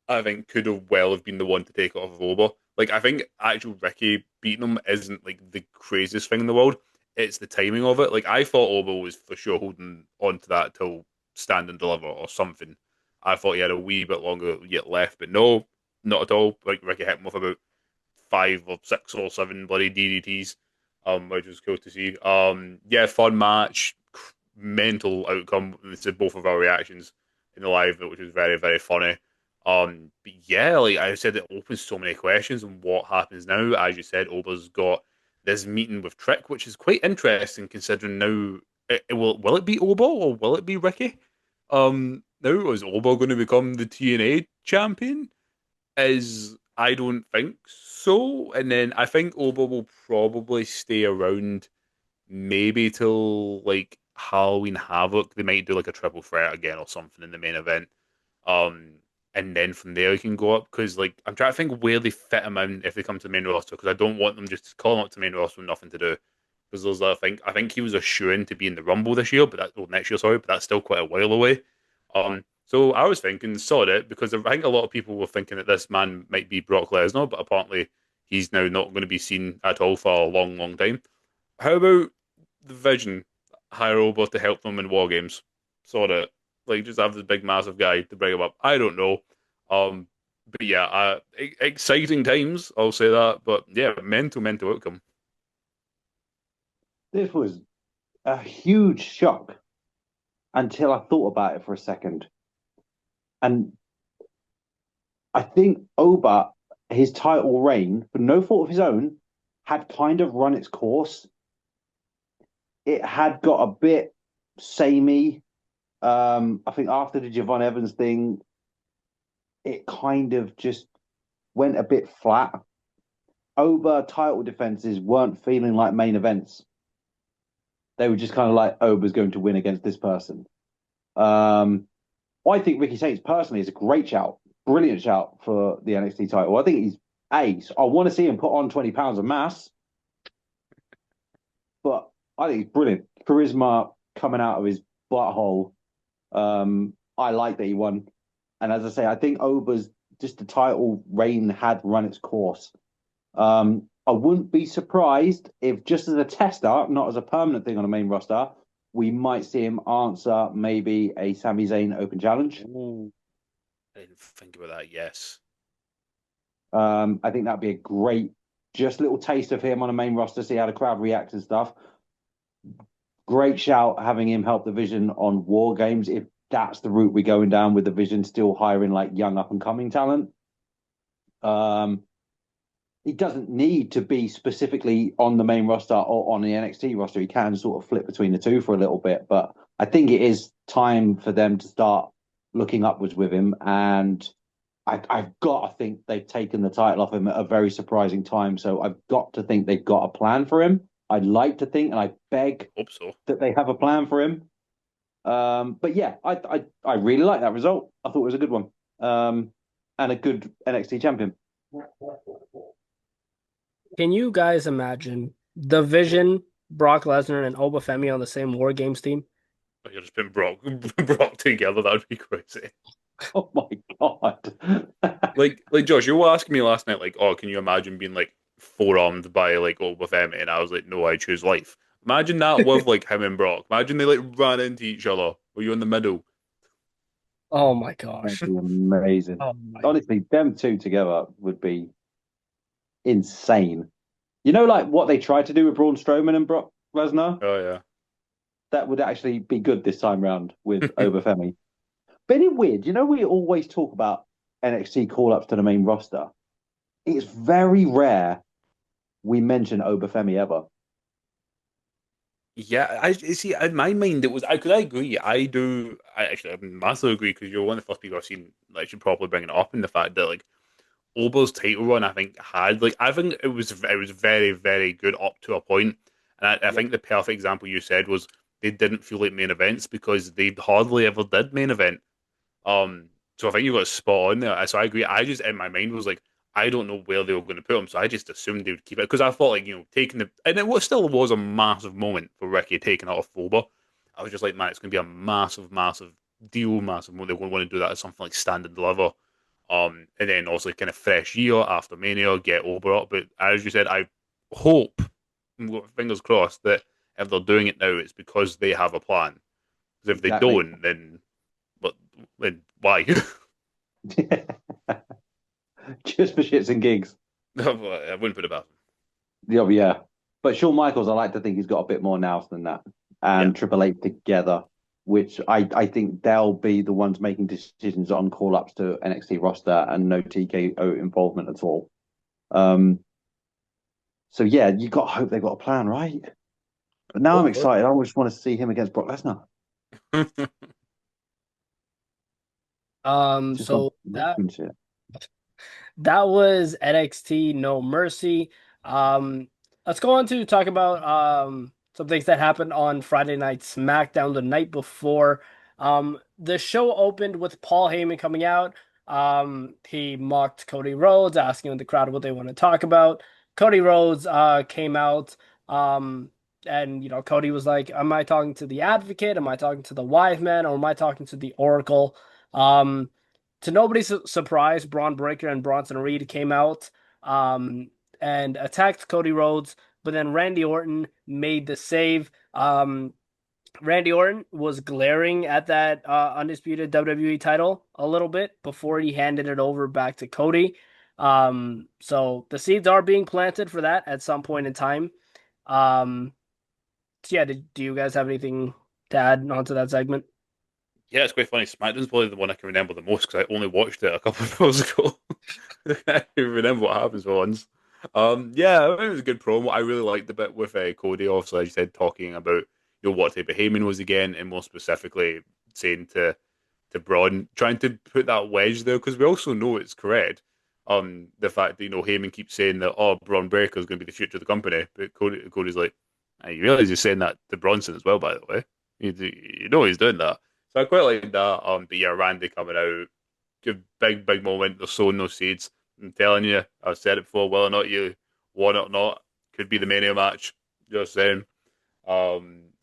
I think could have well have been the one to take it off of Oba. Like I think actual Ricky beating him isn't like the craziest thing in the world. It's the timing of it. Like I thought Oba was for sure holding on to that till Stand and Deliver or something. I thought he had a wee bit longer yet left, but no, not at all. Like Ricky hit him with about 5 or 6 or 7 bloody DDTs, which was cool to see. Yeah, fun match, mental outcome. This is both of our reactions in the live, which was very, very funny. But yeah, like I said, it opens so many questions on what happens now. As you said, Oba's got this meeting with Trick, which is quite interesting considering now. Will it be Oba or will it be Ricky? Now is Oba going to become the TNA champion? Is I don't think so. And then I think Oba will probably stay around maybe till like Halloween Havoc. They might do like a triple threat again or something in the main event. Um, and then from there he can go up because like I'm trying to think where they fit him in if they come to the main roster because I don't want them just calling up to the main roster with nothing to do. Because there's I think he was a shoo-in to be in the Rumble this year, but next year, sorry, but that's still quite a while away. So I was thinking, saw it because I think a lot of people were thinking that this man might be Brock Lesnar, but apparently he's now not going to be seen at all for a long, long time. How about the Vision? hire Oba to help them in war games. Sort of like just have this big massive guy to bring him up. I don't know. Um, but yeah, exciting times. I'll say that. But yeah, mental outcome. This was a huge shock until I thought about it for a second. And I think Oba, his title reign, for no fault of his own, had kind of run its course. It had got a bit samey. I think after the Javon Evans thing, it kind of just went a bit flat. Oba title defenses weren't feeling like main events. They were just kind of like Oba's going to win against this person. I think Ricky Saints personally is a great shout, brilliant shout for the NXT title. I think he's ace. I want to see him put on 20 pounds of mass, but I think he's brilliant. Charisma coming out of his butthole. I like that he won. And as I say, I think Oba's just the title reign had run its course. I wouldn't be surprised if just as a tester, not as a permanent thing on the main roster, we might see him answer maybe a Sami Zayn Open Challenge. Ooh. I didn't think about that. Yes. I think that'd be a great, just little taste of him on the main roster, see how the crowd reacts and stuff. Great shout having him help the Vision on War Games if that's the route we're going down with the Vision still hiring like young up and coming talent. He doesn't need to be specifically on the main roster or on the NXT roster. He can sort of flip between the two for a little bit, but I think it is time for them to start looking upwards with him. And I've got to think they've taken the title off him at a very surprising time. So I've got to think they've got a plan for him. I'd like to think, and I beg Hope so. that they have a plan for him. But yeah, I really like that result. I thought it was a good one, and a good NXT champion. Can you guys imagine the Vision, Brock Lesnar, and Oba Femi on the same War Games team? You've just been brought together. That would be crazy. Oh my god! Like Josh, you were asking me last night, like, oh, can you imagine being like forearmed by like Oba Femi? And I was like, no, I choose life. Imagine that with like him and Brock. Imagine they like ran into each other. Were you in the middle? Oh my That'd gosh. be amazing. Oh my. Honestly, them two together would be insane. You know, like what they tried to do with Braun Strowman and Brock Lesnar? Oh That would actually be good this time round with Overfemi. But it's weird. You know, we always talk about NXT call ups to the main roster. It's very rare we mention Overfemi ever. yeah. I see. In my mind, it was. I could I agree. I do. I massively agree because you're one of the first people I've seen like should probably bring it up in the fact that like Ober's title run, I think had like I think it was very good up to a point, and I Yeah, think the perfect example you said was they didn't feel like main events because they hardly ever did main event. So I think you got spot on there. So I agree. I just in my mind was like I don't know where they were going to put him, so I just assumed they would keep it because I thought like taking the and it was still was a massive moment for Ricky taking out of Ober. I was just like man, it's going to be a massive deal, massive moment. They're going to want to do that as something like stand and deliver. And then also kind of fresh year after Mania, get over it. But as you said, I hope, fingers crossed, that if they're doing it now, it's because they have a plan. Because if they exactly. don't, but then why? Just for shits and gigs. I wouldn't put it past Yeah, yeah. But Shawn Michaels, I like to think he's got a bit more nous than that. them. And Triple H together, which I think they'll be the ones making decisions on call ups to NXT roster and no TKO involvement at all. Um, so yeah, you got to hope they've got a plan, right? But now I'm Hopefully. excited. I just want to see him against Brock Lesnar. Just on So that was NXT No Mercy. Um, let's go on to talk about some things that happened on Friday Night SmackDown the night before. The show opened with Paul Heyman coming out. He mocked Cody Rhodes, asking the crowd what they want to talk about. Cody Rhodes came out. And Cody was like, "Am I talking to the Advocate? Am I talking to the Wise Man? Or am I talking to the Oracle?" Um, to nobody's surprise, Braun Breaker and Bronson Reed came out and attacked Cody Rhodes, but then Randy Orton made the save. Randy Orton was glaring at that undisputed WWE title a little bit before he handed it over back to Cody. So the seeds are being planted for that at some point in time. Um, so yeah, do you guys have anything to add onto that segment? Yeah, it's quite funny. SmackDown's probably the one I can remember the most because I only watched it a couple of hours ago. I can remember what happens for once. Yeah, I think it was a good promo. I really liked the bit with Cody, obviously, as you said, talking about what type of Heyman was again, and more specifically saying to Braun, trying to put that wedge there because we also know it's correct. The fact that Heyman keeps saying that Braun Breaker is going to be the future of the company, but Cody's like, you realize he's saying that to Bronson as well, by the way. You know he's doing that. So I quite like that. But yeah, Randy coming out, good big moment. They're sowing those seeds. I'm telling you, I've said it before. Whether or not you want it or not, could be the Mania match. Just saying. Still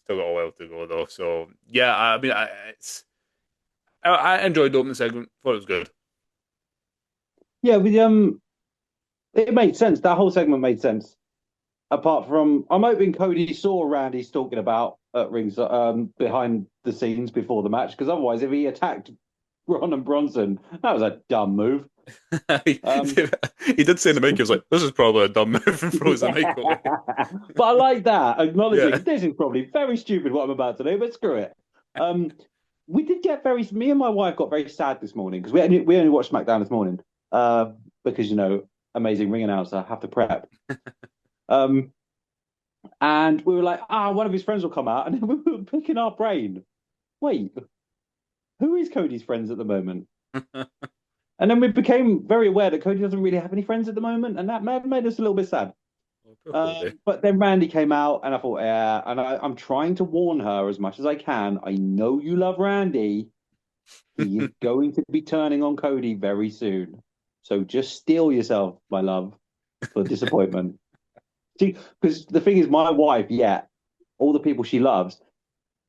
got a while to go though. So yeah, I mean, I enjoyed the opening segment. Thought it was good. Yeah, it made sense. That whole segment made sense. Apart from, I'm hoping Cody saw Randy's talking about at rings behind the scenes before the match, because otherwise, if he attacked Ron and Bronson, that was a dumb move. he, Um, he did say in the mic, he was like, "This is probably a dumb move," and throws the mic away. but I like that, Yeah. acknowledging this is probably very stupid what I'm about to do, but screw it. Um, we did get me and my wife got very sad this morning because we only watched SmackDown this morning because amazing ring announcer have to prep. Um, and we were like, one of his friends will come out, and then we were picking our brain. Wait, who is Cody's friends at the moment? And then we became very aware that Cody doesn't really have any friends at the moment, and that made us a little bit sad. Oh, poor Cody. But then Randy came out, and I thought, yeah, and I'm trying to warn her as much as I can. I know you love Randy. He is going to be turning on Cody very soon. So just steel yourself, my love, for disappointment. See, because the thing is, my wife, yeah, all the people she loves,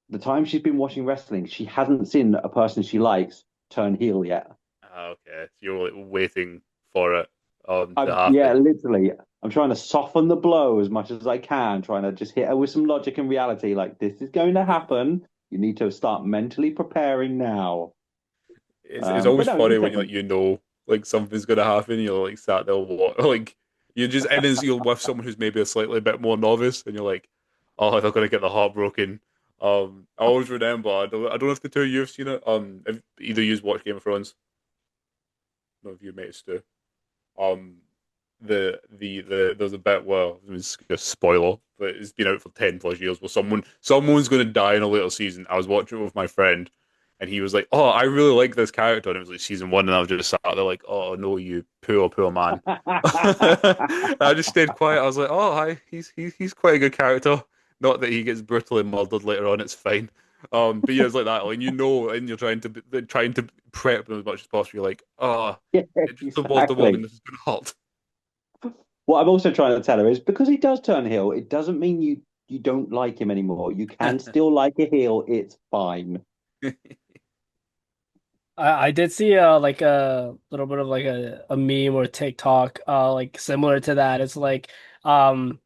the time she's been watching wrestling, she hasn't seen a person she likes turn heel yet. Okay, so you're like, waiting for it to Yeah, happen. literally, I'm trying to soften the blow as much as I can, trying to just hit her with some logic and reality. Like, this is going to happen. You need to start mentally preparing now. It's But always no, the funny when segment. like something's gonna happen. You're like sat there, like you just and then you're with someone who's maybe a slightly bit more novice, and you're like, oh, they're gonna get the heart broken. I always remember. I don't know if the two of you've seen it. If either you've watched Game of Thrones. None of you mates do. Um, there's a bit where it's a spoiler, but it's been out for 10 plus years where someone's going to die in a later season. I was watching it with my friend, and he was like, "Oh, I really like this character," and it was like season 1, and I was just sat there like, "Oh no, you poor man." I just stayed quiet. I was like, "Oh, hi, he's quite a good character. Not that he gets brutally murdered later on. It's fine." But yeah, it's like that, like, and you're trying to prep them as much as possible. You're like, "Oh, Yeah, just the warning. exactly. This is going to hurt." What I'm also trying to tell her is because he does turn heel, it doesn't mean you don't like him anymore. You can still like a heel. It's fine. I did see like a little bit of like a meme or TikTok like similar to that. It's like oh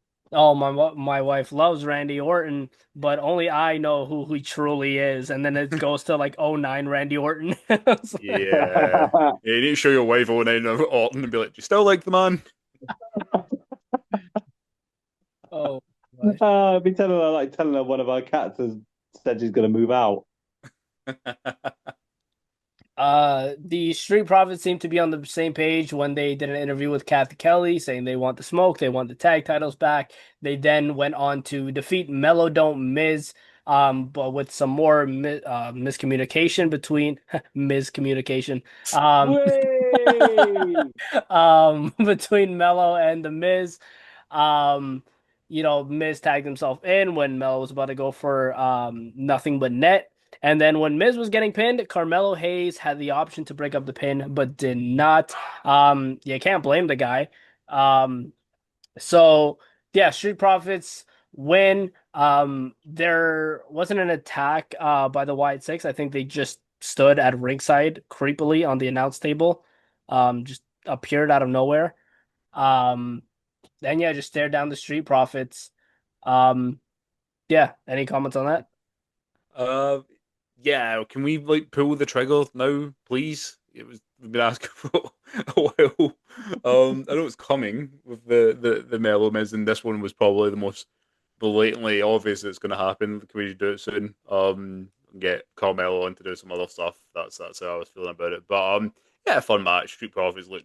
my wife loves Randy Orton, but only I know who he truly is. And then it goes to like '09 Randy Orton. Yeah. Yeah, you need to show your wife Owen Orton and be like, "Do you still like the man?" Oh gosh. I've been telling her one of our cats has said she's going to move out. The Street Profits seem to be on the same page when they did an interview with Kathy Kelly saying they want the smoke, they want the tag titles back. They then went on to defeat Melodome Miz, but with some more miscommunication between miscommunication, um, Way! between Melo and the Miz. Um, Miz tagged himself in when Melo was about to go for nothing but net. And then when Miz was getting pinned, Carmelo Hayes had the option to break up the pin, but did not. You can't blame the guy. Um, so yeah, Street Profits win. There wasn't an attack by the White Six. I think they just stood at ringside creepily on the announce table. Just appeared out of nowhere. Um, and yeah, just stared down the Street Profits. Um, yeah, any comments on that? Uh, yeah. Can we like pull the trigger now, please? We've been asking for a while. I know it's coming with the Mellow Miz, and this one was probably the most blatantly obvious it's going to happen. Can we do it soon? Get Carmelo on to do some other stuff. That's how I was feeling about it. But yeah, fun match. Street Profits look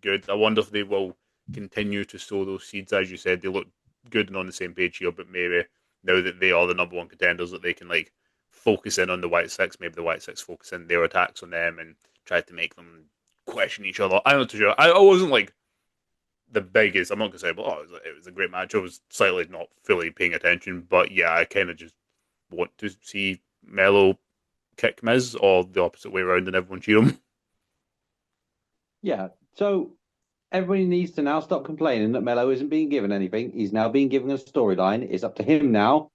good. I wonder if they will continue to sow those seeds, as you said. They look good and on the same page here, but maybe now that they are the number one contenders, that they can like focus in on the White Six. Maybe the White Six focus in their attacks on them and try to make them question each other. I'm not too sure. I wasn't like the biggest. I'm not gonna say, but it was a great match. I was slightly not fully paying attention, but yeah, I kind of just want to see Melo kick Miz or the opposite way around and everyone cheer him. Yeah. So everybody needs to now stop complaining that Melo isn't being given anything. He's now being given a storyline. It's up to him now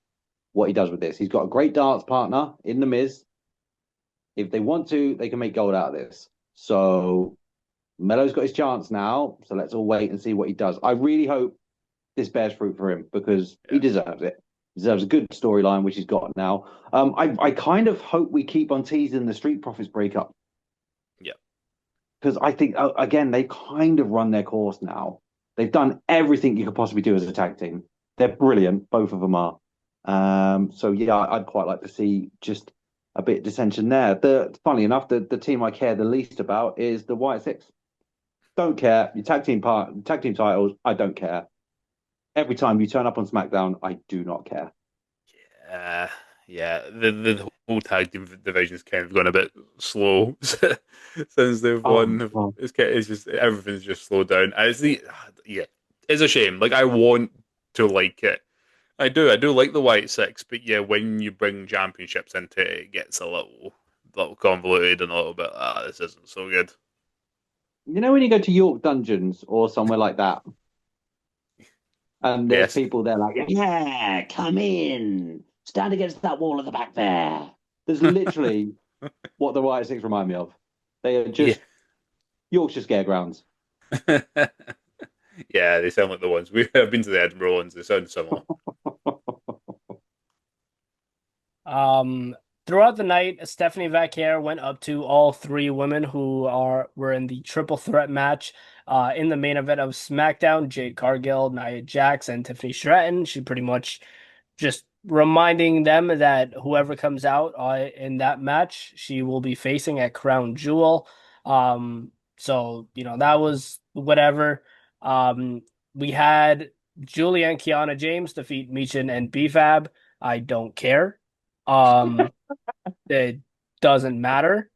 what he does with this. He's got a great dance partner in The Miz. If they want to, they can make gold out of this. So Melo's got his chance now. So let's all wait and see what he does. I really hope this bears fruit for him because he deserves it. He deserves a good storyline, which he's got now. I kind of hope we keep on teasing the Street Profits breakup Yeah, because I think again they kind of run their course now. They've done everything you could possibly do as a tag team. They're brilliant, both of them are. So yeah, I'd quite like to see just a bit of dissension there. Funny enough, the team I care the least about is the White Six. Don't care. Your tag team titles, I don't care. Every time you turn up on SmackDown, I do not care. yeah. The whole tag division's kind of gone a bit slow since they've won. Oh, It's just everything's just slowed down. And yeah, it's a shame. Like I want to like it. I do like the White Six, but yeah, when you bring championships into it, it gets a little convoluted and a little bit. This isn't so good. you know when you go to York Dungeons or somewhere like that, and there's Yes. people there like, yeah, come in, stand against that wall at the back there. There's literally what the White Six remind me of. They are Yeah. just Yorkshire Scaregrounds. Yeah, they sound like the ones we have been to the Edinburgh ones. They sound similar. Um, Throughout the night, Stephanie Vaquer went up to all three women who were in the triple threat match. In the main event of SmackDown, Jade Cargill, Nia Jax, and Tiffany Stratton. She pretty much just reminding them that whoever comes out in that match, she will be facing at Crown Jewel. So that was whatever. We had Julia and Kiana James defeat Michin and BFAB. I don't care. Um, it doesn't matter.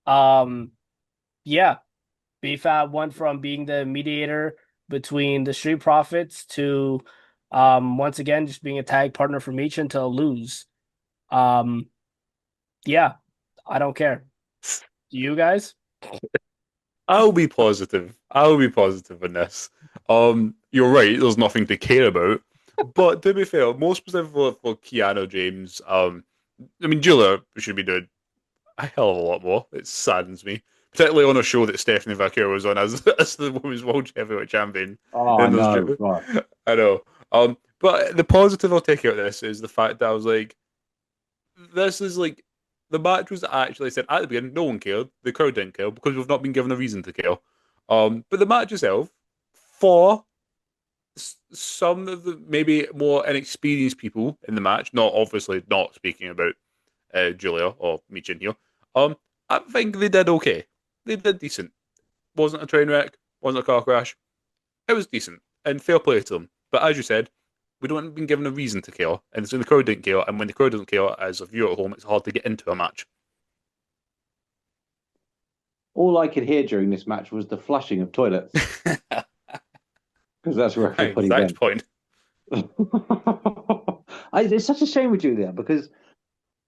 Um, yeah, BFAB went from being the mediator between the Street Profits to once again just being a tag partner for Michin to lose. Um, yeah, I don't care. Do you guys? I'll be positive. I'll be positive in this. You're right. There's nothing to care about. But to be fair, more specifically for Keanu James, I mean, Julia should be doing a hell of a lot more. It saddens me, particularly on a show that Stephanie Vaquer was on as, as the women's world heavyweight champion. Oh, I And there's, know. Right. I know. But the positive I'll take out of this is the fact that I was like, this is like the match was actually said at the beginning. No one cared. The crowd didn't care because we've not been given a reason to care. But the match itself, for some of the maybe more inexperienced people in the match, not obviously not speaking about Julia or Michin here, I think they did okay. They did decent. Wasn't a train wreck. Wasn't a car crash. It was decent and fair play to them. But as you said, we don't been given a reason to care, and so the crowd didn't care. And when the crowd doesn't care, as a viewer at home, it's hard to get into a match. All I could hear during this match was the flushing of toilets because that's where everybody Exact went. point. It's such a shame with Julia because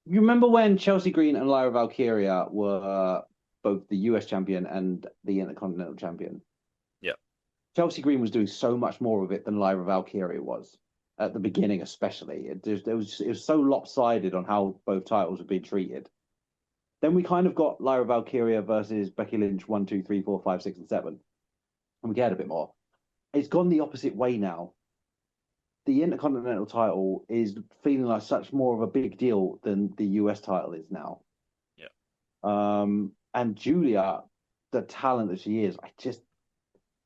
you remember when Chelsea Green and Lyra Valkyria were both the US champion and the Intercontinental champion? Yeah. Chelsea Green was doing so much more of it than Lyra Valkyria was at the beginning, especially. It was so lopsided on how both titles were being treated. Then we kind of got Lyra Valkyria versus Becky Lynch 1, 2, 3, 4, 5, 6, and 7. And we cared a bit more. It's gone the opposite way now. the Intercontinental title is feeling like such more of a big deal than the US title is now. Yeah. And Julia, the talent that she is, I just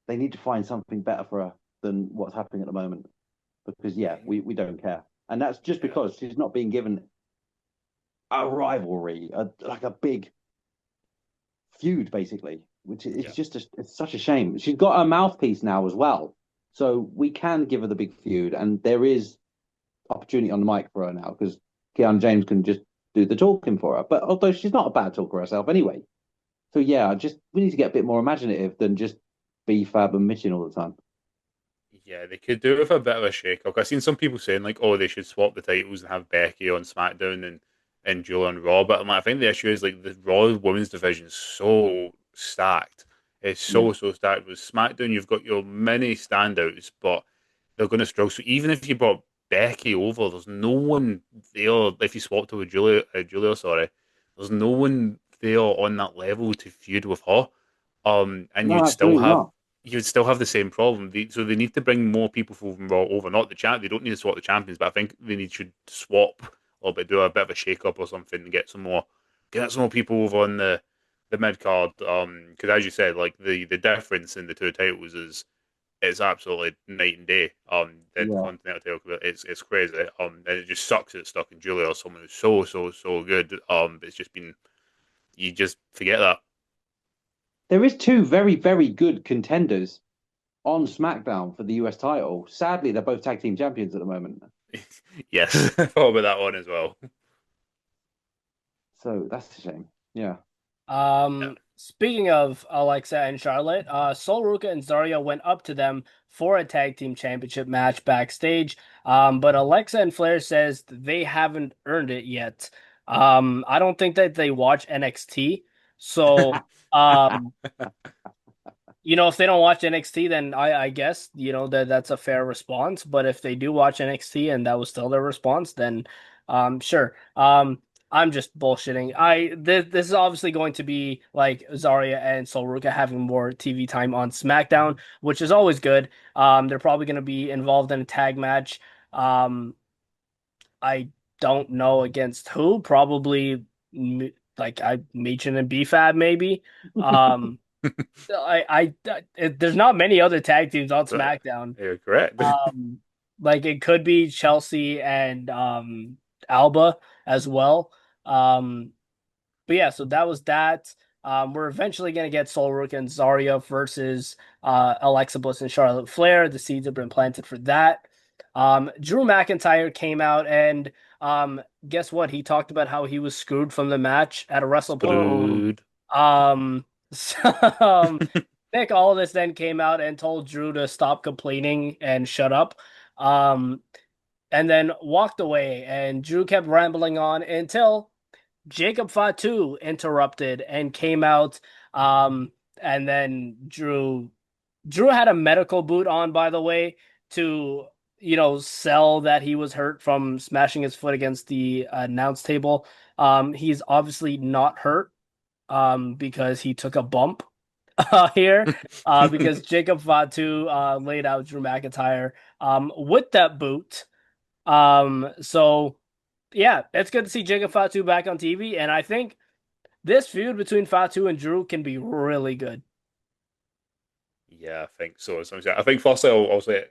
they need to find something better for her than what's happening at the moment. Because yeah, we don't care, and that's just Yeah. because she's not being given a rivalry, like a big feud, basically. Which Yeah. it's just it's such a shame. She's got a mouthpiece now as well, so we can give her the big feud, and there is opportunity on the mic for her now because Keanu James can just do the talking for her. But although she's not a bad talker herself anyway, so yeah, just we need to get a bit more imaginative than just B-Fab and Mitchin all the time. Yeah, they could do it with a bit of a shake-up. I've seen some people saying like, "Oh, they should swap the titles and have Becky on SmackDown and Julia on Raw." But I think the issue is like the Raw women's division is so stacked. It's Yeah, so stacked. With SmackDown, you've got your many standouts, but they're going to struggle. So even if you brought Becky over, there's no one there. If you swapped her with Julia, sorry, there's no one there on that level to feud with her. And no, absolutely not. you'd still have the same problem. So they need to bring more people from Raw over, not the champ. They don't need to swap the champions, but I think they should swap or do a bit of a shake up or something and get some more people over on the mid card. Because as you said, like the difference in the two titles is it's absolutely night and day. The Yeah. Continental title, it's crazy. And it just sucks that it's stuck in Julia or someone who's so good. But it's just been you just forget that. There is two very, very good contenders on SmackDown for the US title. Sadly, they're both tag team champions at the moment. Yes, I thought about that one as well. So that's a shame. Yeah. Yeah. Speaking of Alexa and Charlotte, Sol Ruka and Zarya went up to them for a tag team championship match backstage. But Alexa and Flair says they haven't earned it yet. I don't think that they watch NXT. So, um, if they don't watch NXT, then I guess, that's a fair response. But if they do watch NXT and that was still their response, then sure. I'm just bullshitting. This is obviously going to be like Zarya and Sol Ruka having more TV time on SmackDown, which is always good. They're probably going to be involved in a tag match. I don't know against who. Probably like I Machin and BFAB maybe. Um, there's not many other tag teams on But SmackDown. you're correct. Um, like it could be Chelsea and Alba as well. Um, but yeah, so that was that. We're eventually gonna get Sol Ruka and Zarya versus Alexa Bliss and Charlotte Flair. The seeds have been planted for that. Drew McIntyre came out and guess what? He talked about how he was screwed from the match at a Wrestlepalooza. Screwed. Um, so, Nick Aldis then came out and told Drew to stop complaining and shut up. Um, and then walked away, and Drew kept rambling on until Jacob Fatu interrupted and came out. And then Drew had a medical boot on, by the way, to sell that he was hurt from smashing his foot against the announce table. He's obviously not hurt because he took a bump here because Jacob Fatu laid out Drew McIntyre with that boot. So yeah, it's good to see Jacob Fatu back on TV, and I think this feud between Fatu and Drew can be really good. Yeah, I think so. I think firstly, I'll say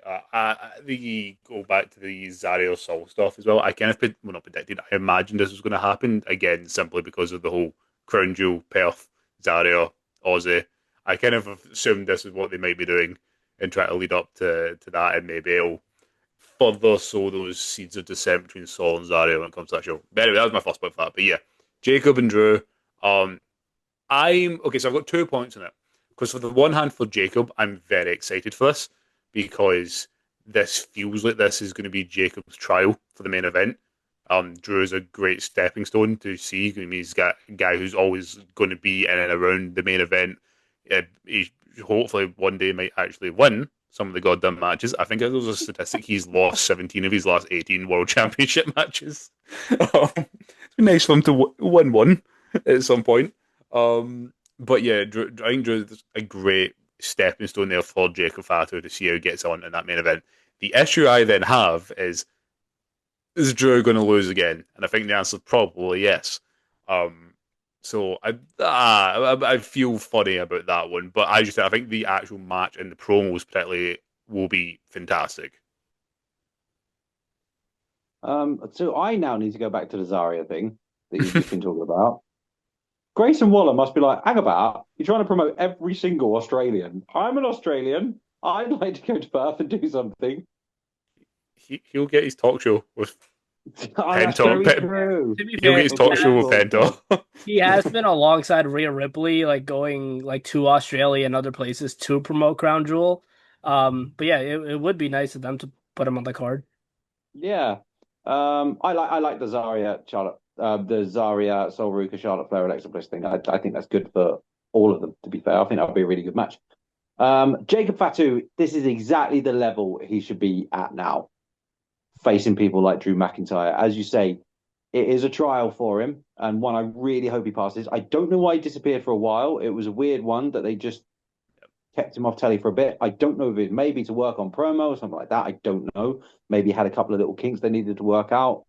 the go back to the Zario Soul stuff as well. I kind of well, not predicted. I imagined this was going to happen again simply because of the whole Crown Jewel, Perth, Zario, Aussie. I kind of assumed this is what they might be doing and try to lead up to that, and maybe it'll further sow those seeds of dissent between Saul and Zario when it comes to that show. But anyway, that was my first point for that. But yeah, Jacob and Drew. Um, I'm okay. So I've got 2 points on it. Because for the one hand, for Jacob, I'm very excited for this because this feels like this is going to be Jacob's trial for the main event. Drew is a great stepping stone to see. I mean, he's got a guy who's always going to be in and around the main event. He hopefully one day might actually win some of the goddamn matches. I think there was a statistic he's lost 17 of his last 18 World Championship matches. It's been nice for him to win one at some point. But yeah, I think Drew's a great stepping stone there for Jacob Fatu to see how he gets on in that main event. The issue I then have is Drew going to lose again? And I think the answer is probably yes. Um, so I feel funny about that one, but I think the actual match and the promos particularly will be fantastic. So I now need to go back to the Zarya thing that you've just been talking about. Grayson Waller must be like, hang about, you're trying to promote every single Australian. I'm an Australian. I'd like to go to Perth and do something. He'll get his talk show with Oh, that's Penta. very true. To be He'll fair, get his talk show with Penta. he has been alongside Rhea Ripley, like going like to Australia and other places to promote Crown Jewel. But yeah, it would be nice of them to put him on the card. Yeah. I like the Zarya Charlotte, the Zarya Sol Ruka Charlotte Flair Alexa Bliss thing. I think that's good for all of them. To be fair, I think that would be a really good match. Jacob Fatu, this is exactly the level he should be at now, facing people like Drew McIntyre. As you say, it is a trial for him, and one I really hope he passes. I don't know why he disappeared for a while. It was a weird one that they just kept him off telly for a bit. I don't know if it maybe to work on promo or something like that. I don't know. Maybe he had a couple of little kinks they needed to work out.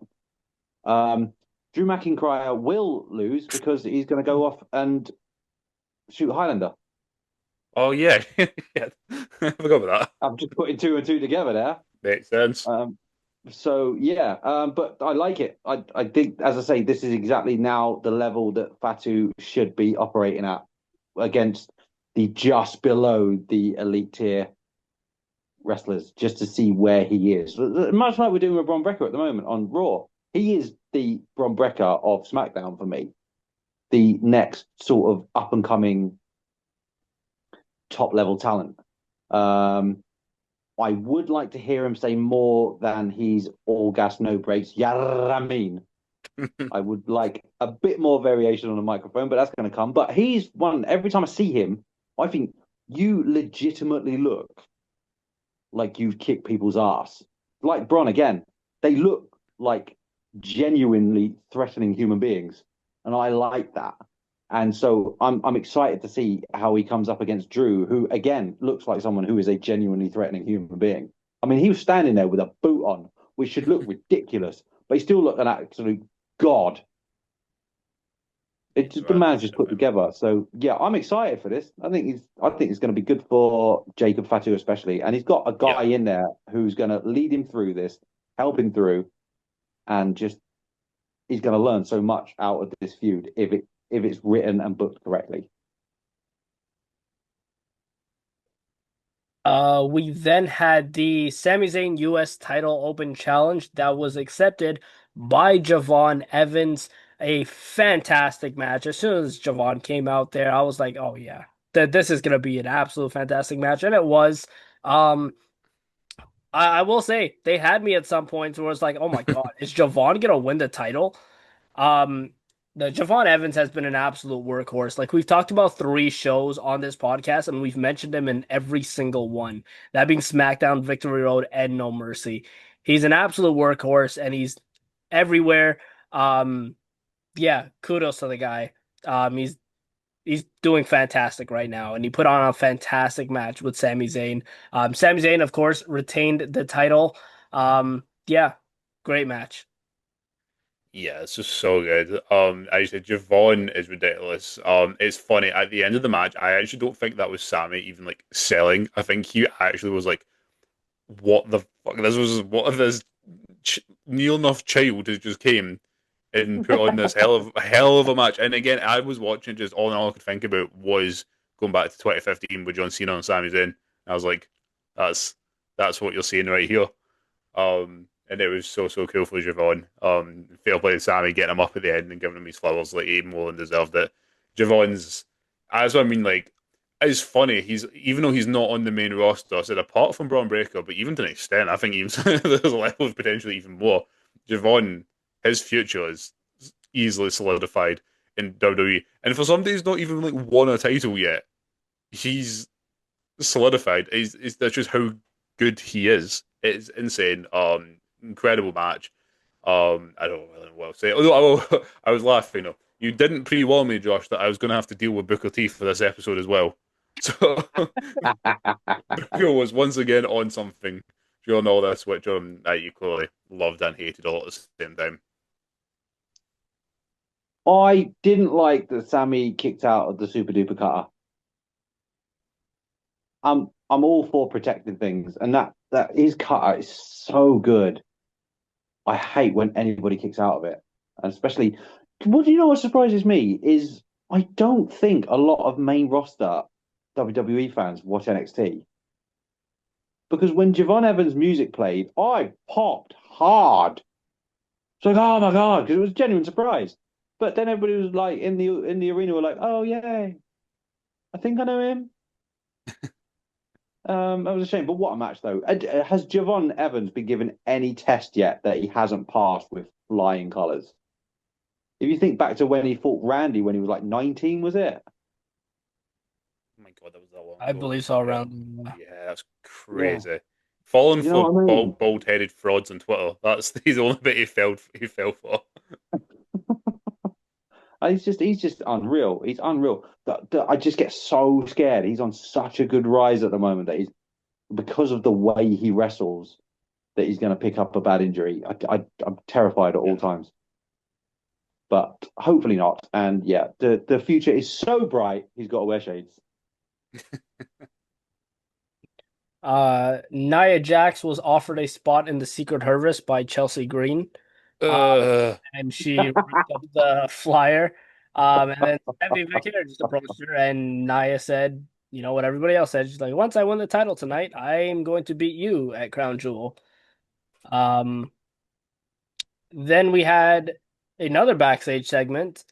Drew McIntyre will lose because he's going to go off and shoot Highlander. Oh yeah, yeah. I forgot about that. I'm just putting two and two together there. Makes sense. So yeah, but I like it. I think, as I say, this is exactly now the level that Fatu should be operating at against the just below the elite tier wrestlers, just to see where he is. Much like we're doing with Bron Breakker at the moment on Raw. He is the Bron Breakker of SmackDown for me. The next sort of up and coming top level talent. I would like to hear him say more than he's all gas, no brakes. Yaramin. I would like a bit more variation on the microphone, but that's going to come. But he's one, every time I see him, I think you legitimately look like you'd kick people's ass. Like Bron again, they look like genuinely threatening human beings. And I like that. And so I'm excited to see how he comes up against Drew, who again looks like someone who is a genuinely threatening human being. I mean, he was standing there with a boot on, which should look ridiculous, but he still looked an absolute god. It's just the man's just put together. So yeah, I'm excited for this. I think it's going to be good for Jacob Fatu especially, and he's got a guy in there who's going to lead him through this, help him through, and just he's going to learn so much out of this feud if it's written and booked correctly. We then had the Sami Zayn US title open challenge that was accepted by Javon Evans. A fantastic match. As soon as Javon came out there, I was like, oh yeah, this is gonna be an absolute fantastic match. And it was. I will say they had me at some points where it's like, oh my God, is Javon gonna win the title? Um, the Javon Evans has been an absolute workhorse. Like we've talked about 3 shows on this podcast, and we've mentioned him in every single one. That being SmackDown, Victory Road, and No Mercy. He's an absolute workhorse, and he's everywhere. Yeah, kudos to the guy. He's doing fantastic right now, and he put on a fantastic match with Sami Zayn. Sami Zayn, of course, retained the title. Yeah, great match. Yeah, it's just so good. I said Javon is ridiculous. It's funny at the end of the match. I actually don't think that was Sammy even like selling. I think he actually was like, "What the fuck? What if this near enough child who just came and put on this hell of a match?" And again, I was watching just all in all I could think about was going back to 2015 with John Cena and Sami Zayn. I was like, that's what you're seeing right here. And it was so cool for Javon. Fair play to Sammy getting him up at the end and giving him his flowers, like he more than deserved it. Javon's, that's what I mean. Like, it's funny. He's even though he's not on the main roster. I said apart from Braun Breaker, but even to an extent, I think even there's a level of potentially even more. Javon, his future is easily solidified in WWE, and for somebody who's not even like won a title yet, he's solidified. That's just how good he is. It's insane. Incredible match. I don't really know what to say. Although I was laughing. You know, you didn't pre-warn me, Josh, that I was going to have to deal with Booker T for this episode as well. So Booker was once again on something. during all this, which I equally loved and hated all at the same time. I didn't like that Sammy kicked out of the super duper cutter. I'm all for protecting things, and that his cutter is so good. I hate when anybody kicks out of it, and especially. What do you know? What surprises me is I don't think a lot of main roster WWE fans watch NXT because when Javon Evans' music played, I popped hard. It's like, oh my god, because it was a genuine surprise. But then everybody was like in the arena were like, oh yay, I think I know him. That was a shame. But what a match though. Has Javon Evans been given any test yet that he hasn't passed with flying colours? If you think back to when he fought Randy when he was like 19, was it? Oh my god, that was that long I ago. believe so Yeah, around. yeah, that's Yeah. crazy. Falling You know for what I mean? bald-headed frauds on Twitter. That's he's the only bit he fell for. He's just unreal. He's unreal. I just get so scared. He's on such a good rise at the moment that he's because of the way he wrestles that he's going to pick up a bad injury. I'm terrified at all Yeah. times, but hopefully not. And yeah, the future is so bright. He's got to wear shades. Nia Jax was offered a spot in the Secret Harvest by Chelsea Green. Um, Uh, and she ripped up the flyer. And then Stephanie McIntyre just approached her, and Nia said, you know what everybody else said. She's like, once I win the title tonight, I'm going to beat you at Crown Jewel. Um, then we had another backstage segment.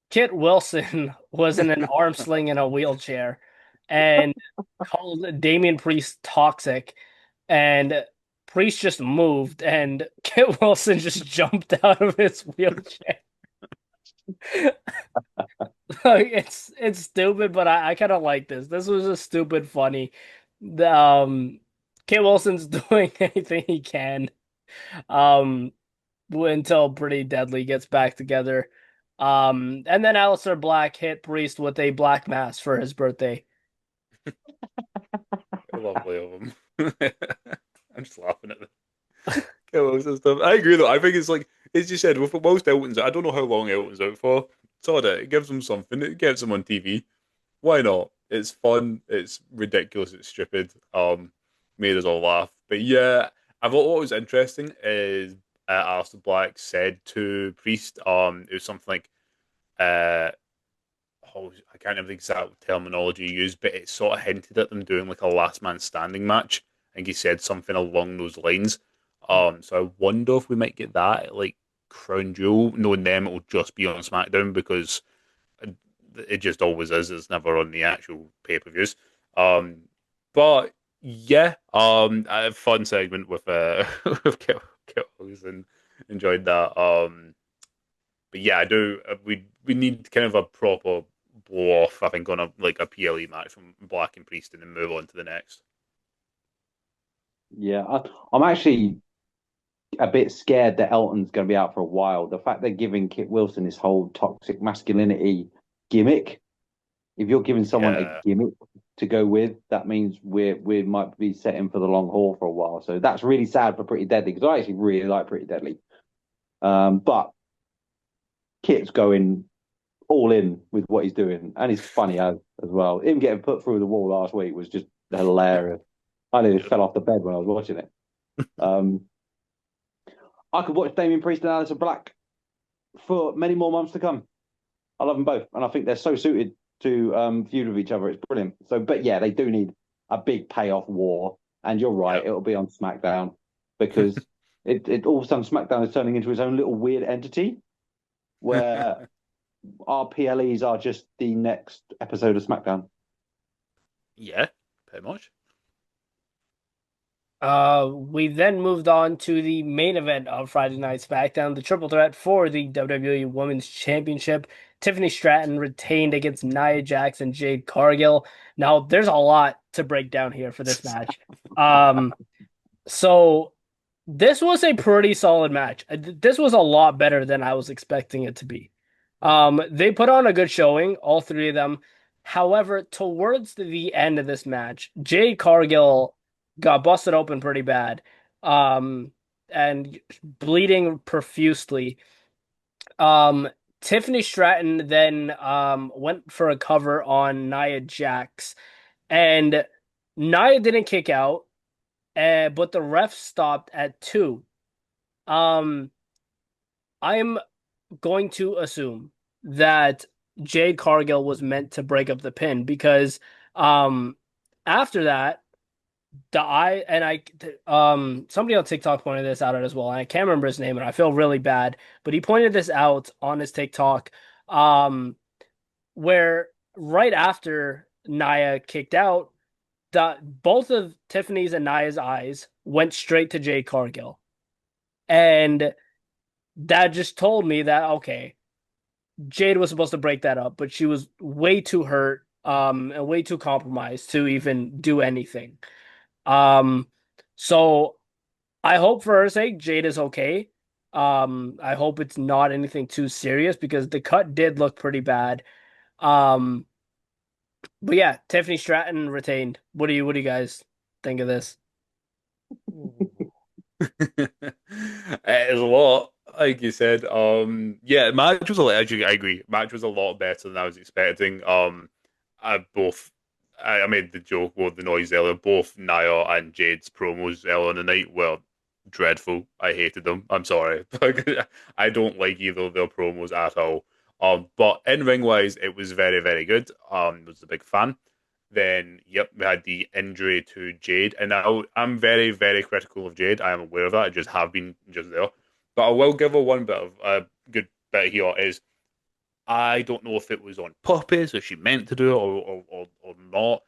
Kit Wilson was in an arm sling in a wheelchair and called Damian Priest toxic. And Priest just moved, and Kit Wilson just jumped out of his wheelchair. Like, it's stupid, but I kind of like this. This was just stupid funny. The, Kit Wilson's doing anything he can um until Pretty Deadly gets back together. And then Aleister Black hit Priest with a black mass for his birthday. lovely of him. I'm just laughing at the kills and stuff. I agree though. I think it's like as you said, with most Elton's, I don't know how long Elton's out for. Sort of, it gives them something. It gets them on TV. Why not? It's fun. It's ridiculous. It's stupid. Made us all laugh. But yeah, I thought what was interesting is Aleister Black said to Priest, it was something like, uh, oh, I can't remember the exact terminology he used, but it sort of hinted at them doing like a last man standing match. I think he said something along those lines. So I wonder if we might get that at, like Crown Jewel. Knowing them, it'll just be on SmackDown because it just always is. It's never on the actual pay per views. Um, but yeah, I had a fun segment with with Kittles and enjoyed that. But yeah, I do. We need kind of a proper blow off. I think on a PLE match from Black and Priest, and then move on to the next. Yeah, I'm actually a bit scared that Elton's going to be out for a while. The fact they're giving Kit Wilson this whole toxic masculinity gimmick, if you're giving someone a Yeah, gimmick to go with, that means we might be setting for the long haul for a while. So that's really sad for Pretty Deadly because I actually really like Pretty Deadly. But Kit's going all in with what he's doing, and he's funny as well. Him getting put through the wall last week was just hilarious. I nearly yep. fell off the bed when I was watching it. Um, I could watch Damien Priest and Aleister Black for many more months to come. I love them both, and I think they're so suited to feud with each other. It's brilliant. So, but yeah, they do need a big payoff war, and you're right, Yep. it'll be on SmackDown because it all of a sudden SmackDown is turning into its own little weird entity where our PLEs are just the next episode of SmackDown. Yeah, pretty much. We then moved on to the main event of Friday Night SmackDown, the triple threat for the WWE Women's Championship. Tiffany Stratton retained against Nia Jax and Jade Cargill. Now, there's a lot to break down here for this match. Um, so this was a pretty solid match. This was a lot better than I was expecting it to be. They put on a good showing, all three of them. However, towards the end of this match, Jade Cargill got busted open pretty bad, um, and bleeding profusely. Um, Tiffany Stratton then went for a cover on Nia Jax, and Nia didn't kick out, but the ref stopped at 2. Um, I'm going to assume that Jade Cargill was meant to break up the pin because um after that the I and I somebody on TikTok pointed this out as well, and I can't remember his name and I feel really bad, but he pointed this out on his TikTok um where right after Nia kicked out, the both of Tiffany's and Nia's eyes went straight to Jade Cargill. And that just told me that okay, Jade was supposed to break that up, but she was way too hurt, and way too compromised to even do anything. Um, so I hope for her sake, Jade is okay. I hope it's not anything too serious because the cut did look pretty bad. Um, but yeah, Tiffany Stratton retained. What do you guys think of this? It's a lot, like you said. Yeah, match was a lot. Actually, I agree. Match was a lot better than I was expecting. I made the joke with the noise earlier. Both Nia and Jade's promos earlier in the night were dreadful. I hated them. I'm sorry. I don't like either of their promos at all. But in ring wise, it was very, very good. Was a big fan. Then, yep, we had the injury to Jade, and I'm very, very critical of Jade. I am aware of that. I just have been just there, but I will give her one bit of a good bit here. Is I don't know if it was on purpose, if she meant to do it or not,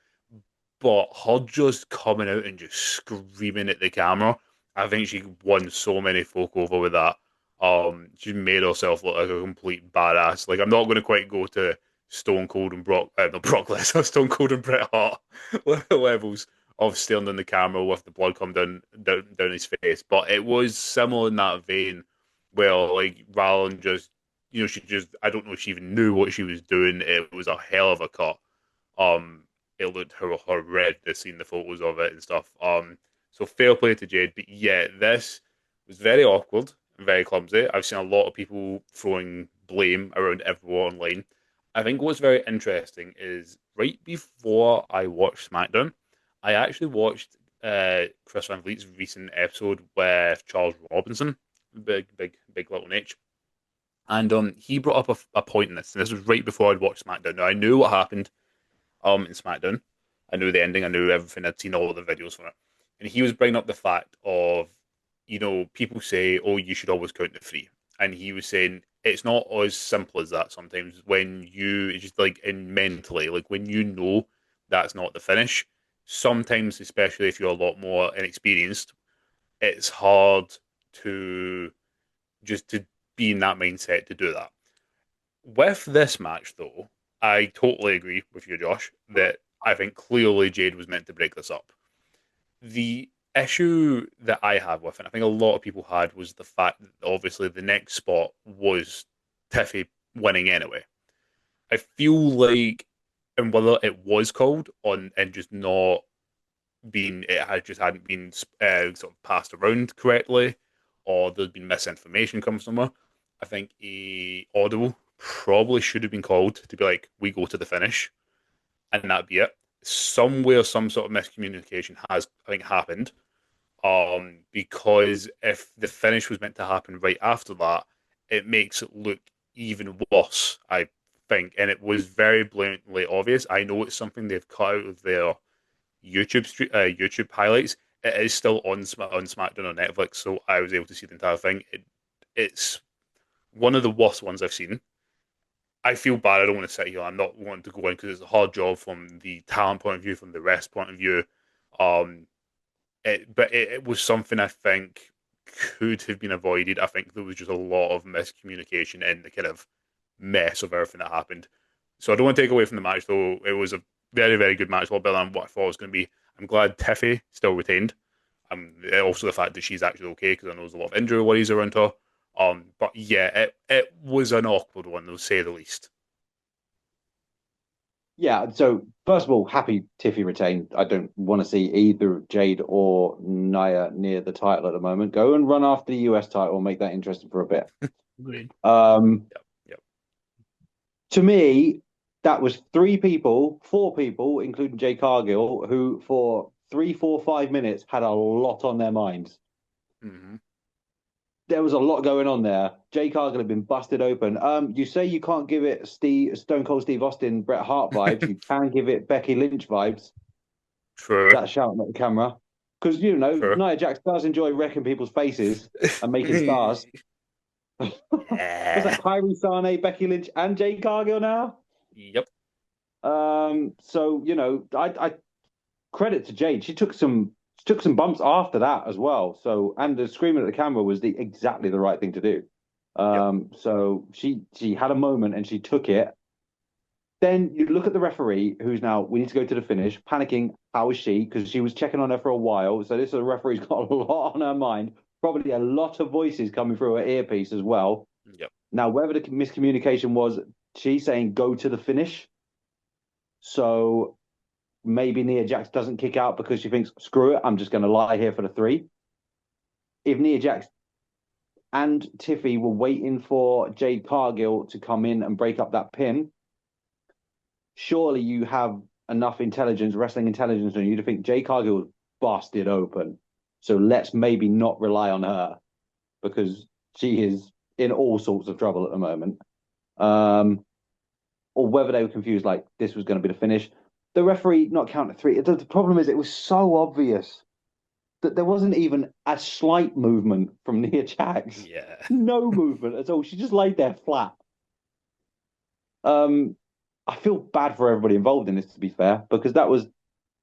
but her just coming out and just screaming at the camera, I think she won so many folk over with that. She made herself look like a complete badass. Like I'm not going to quite go to Stone Cold and not Brock Lesnar, Stone Cold and Bret Hart levels of staring in the camera with the blood come down his face, but it was similar in that vein, where like rather than just she just I don't know if she even knew what she was doing. It was a hell of a cut. It looked horrendous seeing the photos of it and stuff. So fair play to Jade, but yeah, this was very awkward and very clumsy. I've seen a lot of people throwing blame around everyone online. I think what's very interesting is right before I watched SmackDown, I actually watched Chris Van Vliet's recent episode with Charles Robinson, big little H. And he brought up a point in this, and this was right before I'd watched SmackDown. Now I knew what happened in SmackDown. I knew the ending. I knew everything. I'd seen all of the videos from it. And he was bringing up the fact of, people say, oh, you should always count to three. And he was saying it's not as simple as that sometimes when it's just like in mentally, like when you know that's not the finish, sometimes, especially if you're a lot more inexperienced, it's hard to to be in that mindset to do that. With this match, though, I totally agree with you, Josh, that I think clearly Jade was meant to break this up. The issue that I had with it, I think a lot of people had, was the fact that obviously the next spot was Tiffy winning anyway. I feel like, and whether it was called on and just not been, it had just hadn't been sort of passed around correctly, or there's been misinformation come somewhere. I think a audible probably should have been called to be like, we go to the finish, and that'd be it. Somewhere, some sort of miscommunication has, I think, happened. Because if the finish was meant to happen right after that, it makes it look even worse, I think. And it was very blatantly obvious. I know it's something they've cut out of their YouTube highlights. It is still on SmackDown on Netflix, so I was able to see the entire thing. It's one of the worst ones I've seen. I feel bad. I don't want to sit here. I'm not wanting to go in because it's a hard job from the talent point of view, from the rest point of view. Um, but it was something I think could have been avoided. I think there was just a lot of miscommunication in the kind of mess of everything that happened. So I don't want to take away from the match, though. It was a very, very good match, a lot better than what I thought it was going to be. I'm glad Tiffy still retained. Also the fact that she's actually okay, because I know there's a lot of injury worries around her. But yeah, it was an awkward one, to say the least. Yeah, so first of all, happy Tiffy retained. I don't want to see either Jade or Nia near the title at the moment. Go and run after the US title and make that interesting for a bit. Agreed. Um, Yep, yep. to me, that was four people, including Jay Cargill, who for 3, 4, 5 minutes had a lot on their minds. Mm-hmm. There was a lot going on there. Jay Cargill had been busted open. You say you can't give it Stone Cold Steve Austin, Bret Hart vibes. You can give it Becky Lynch vibes. True, That shouting at the camera. Because, true. Nia Jax does enjoy wrecking people's faces and making stars. Was Yeah. that Kyrie Sane, Becky Lynch, and Jade Cargill now? Yep. So, I credit to Jade. She took some bumps after that as well. So, and the screaming at the camera was exactly the right thing to do. Yep. So she had a moment and she took it. Then you look at the referee, who's now, we need to go to the finish, panicking. How is she? Because she was checking on her for a while. So this referee's got a lot on her mind. Probably a lot of voices coming through her earpiece as well. Yep. Now, whether the miscommunication was she saying go to the finish. So maybe Nia Jax doesn't kick out because she thinks, screw it, I'm just going to lie here for the 3. If Nia Jax and Tiffy were waiting for Jade Cargill to come in and break up that pin, surely you have enough intelligence, wrestling intelligence on you to think Jade Cargill was busted open. So let's maybe not rely on her because she is in all sorts of trouble at the moment. Or whether they were confused, like this was going to be the finish. The referee not counting 3. The problem is it was so obvious that there wasn't even a slight movement from Nia Jax. Yeah. No movement at all. She just laid there flat. I feel bad for everybody involved in this, to be fair, because that was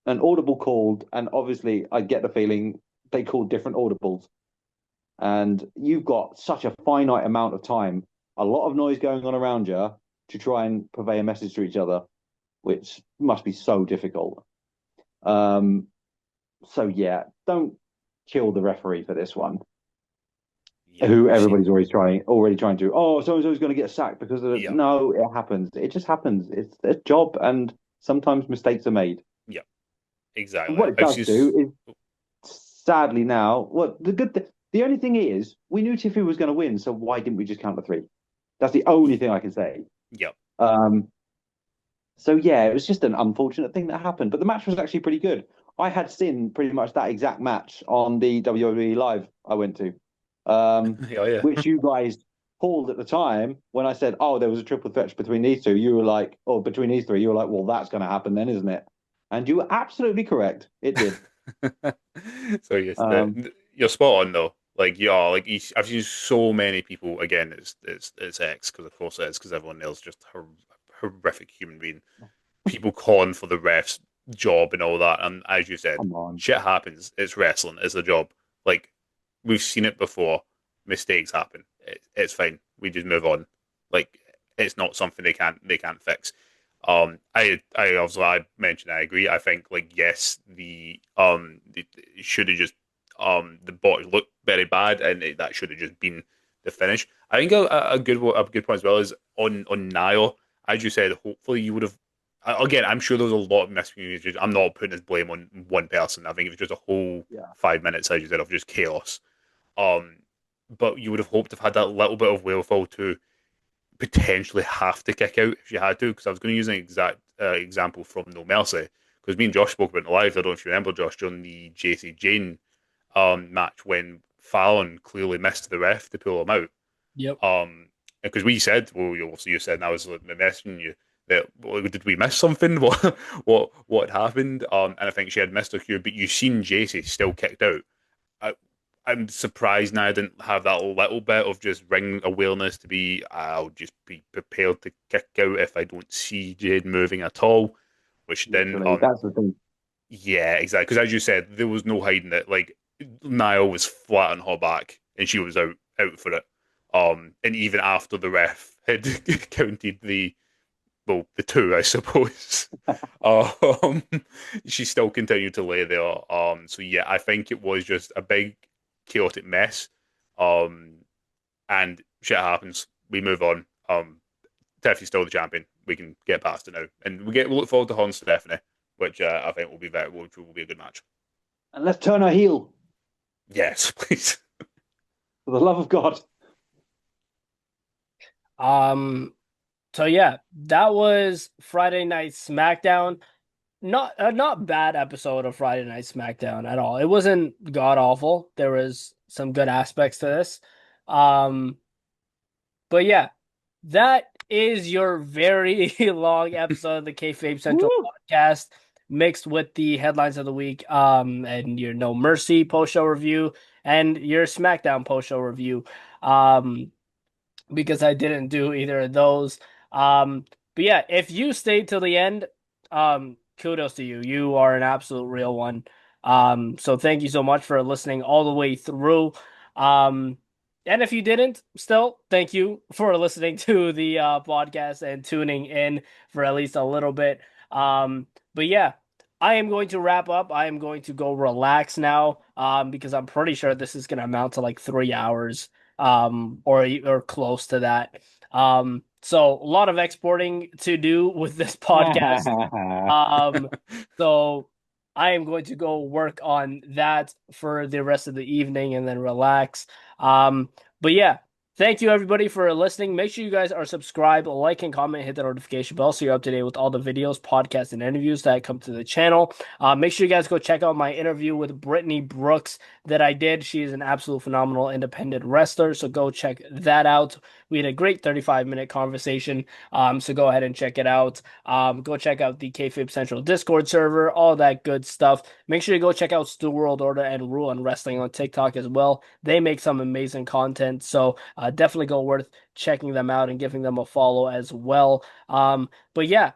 an audible called, and obviously I get the feeling they called different audibles. And you've got such a finite amount of time, a lot of noise going on around you to try and convey a message to each other, which must be so difficult. So yeah, don't kill the referee for this one. Yeah. Who We've seen. everybody's already trying to. Oh, so and so's going to get sacked because of it. Yeah. No, it happens. It just happens. It's a job, and sometimes mistakes are made. Yeah. And Exactly. what it I've does seen. do is, sadly, now, what the only thing is, we knew Tiffy was going to win, so why didn't we just count the 3? That's the only thing I can say. Yep. Um, so yeah, it was just an unfortunate thing that happened, but the match was actually pretty good. I had seen pretty much that exact match on the WWE Live I went to, Oh yeah. which you guys called at the time when I said, "Oh, there was a triple threat between these two." You were like, "Or between these 3." You were like, "Well, that's going to happen then, isn't it?" And you were absolutely correct. It did. So yes, Um, you're spot on though. Like yeah, like I've seen so many people. Again, it's X because of course it's because everyone else is just horrific human being. People calling for the refs job and all that. And as you said, come on. shit happens. It's wrestling. It's a job. Like we've seen it before. Mistakes happen. It's fine. We just move on. Like it's not something they can't fix. I also I mentioned I agree. I think like yes, it should have just the botch looked very bad, and that should have just been the finish. I think a good point as well is on Niall. As you said, hopefully you would have. Again, I'm sure there was a lot of miscommunication. I'm not putting this blame on one person. I think it was just a whole Yeah. 5 minutes, as you said, of just chaos. Um, but you would have hoped to have had that little bit of willful to potentially have to kick out if you had to. Because I was going to use an exact example from No Mercy. Because me and Josh spoke about it live. I don't know if you remember, Josh, during the JC Jane match when Fallon clearly missed the ref to pull him out. Yep. Because we said, well, you said, and I was messaging you that well, did we miss something? What happened? And I think she had missed a cue, but you seen JC still kicked out. I, I'm surprised now I didn't have that little bit of just ring awareness to be. I'll just be prepared to kick out if I don't see Jade moving at all. Which then, Literally, that's the thing. yeah, exactly. Because as you said, there was no hiding it. Like Niall was flat on her back, and she was out for it. And even after the ref had counted the 2, I suppose, um, she still continued to lay there. So yeah, I think it was just a big chaotic mess. And shit happens. We move on. Stephanie's still the champion. We can get past it now, and we'll look forward to Horn Stephanie, which I think which will be a good match. And let's turn her heel, Yes, please. for the love of God. So yeah, that was Friday Night SmackDown. Not bad episode of Friday Night SmackDown at all. It wasn't god awful. There was some good aspects to this. Um, but yeah, that is your very long episode of the Kayfabe Central podcast, mixed with the headlines of the week, and your No Mercy post show review and your SmackDown post show review. Because I didn't do either of those. But yeah, if you stayed till the end, kudos to you. You are an absolute real one. So thank you so much for listening all the way through. And if you didn't, still, thank you for listening to the podcast and tuning in for at least a little bit. But yeah, I am going to wrap up. I am going to go relax now, because I'm pretty sure this is going to amount to like 3 hours, or close to that. So a lot of exporting to do with this podcast. So I am going to go work on that for the rest of the evening and then relax. But yeah, thank you everybody for listening. Make sure you guys are subscribed, like, and comment, hit the notification bell so you're up to date with all the videos, podcasts, and interviews that come to the channel. Make sure you guys go check out my interview with Brittany Brooks that I did. She is an absolute phenomenal independent wrestler, so go check that out. We had a great 35-minute conversation, so go ahead and check it out. Go check out the Kayfabe Central Discord server, all that good stuff. Make sure you go check out Stu World Order and Rule and Wrestling on TikTok as well. They make some amazing content, so definitely go worth checking them out and giving them a follow as well. But yeah,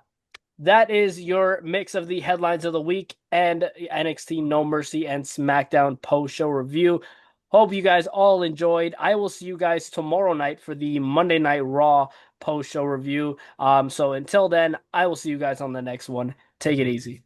that is your mix of the headlines of the week and NXT No Mercy and SmackDown post-show review. Hope you guys all enjoyed. I will see you guys tomorrow night for the Monday Night Raw post-show review. So until then, I will see you guys on the next one. Take it easy.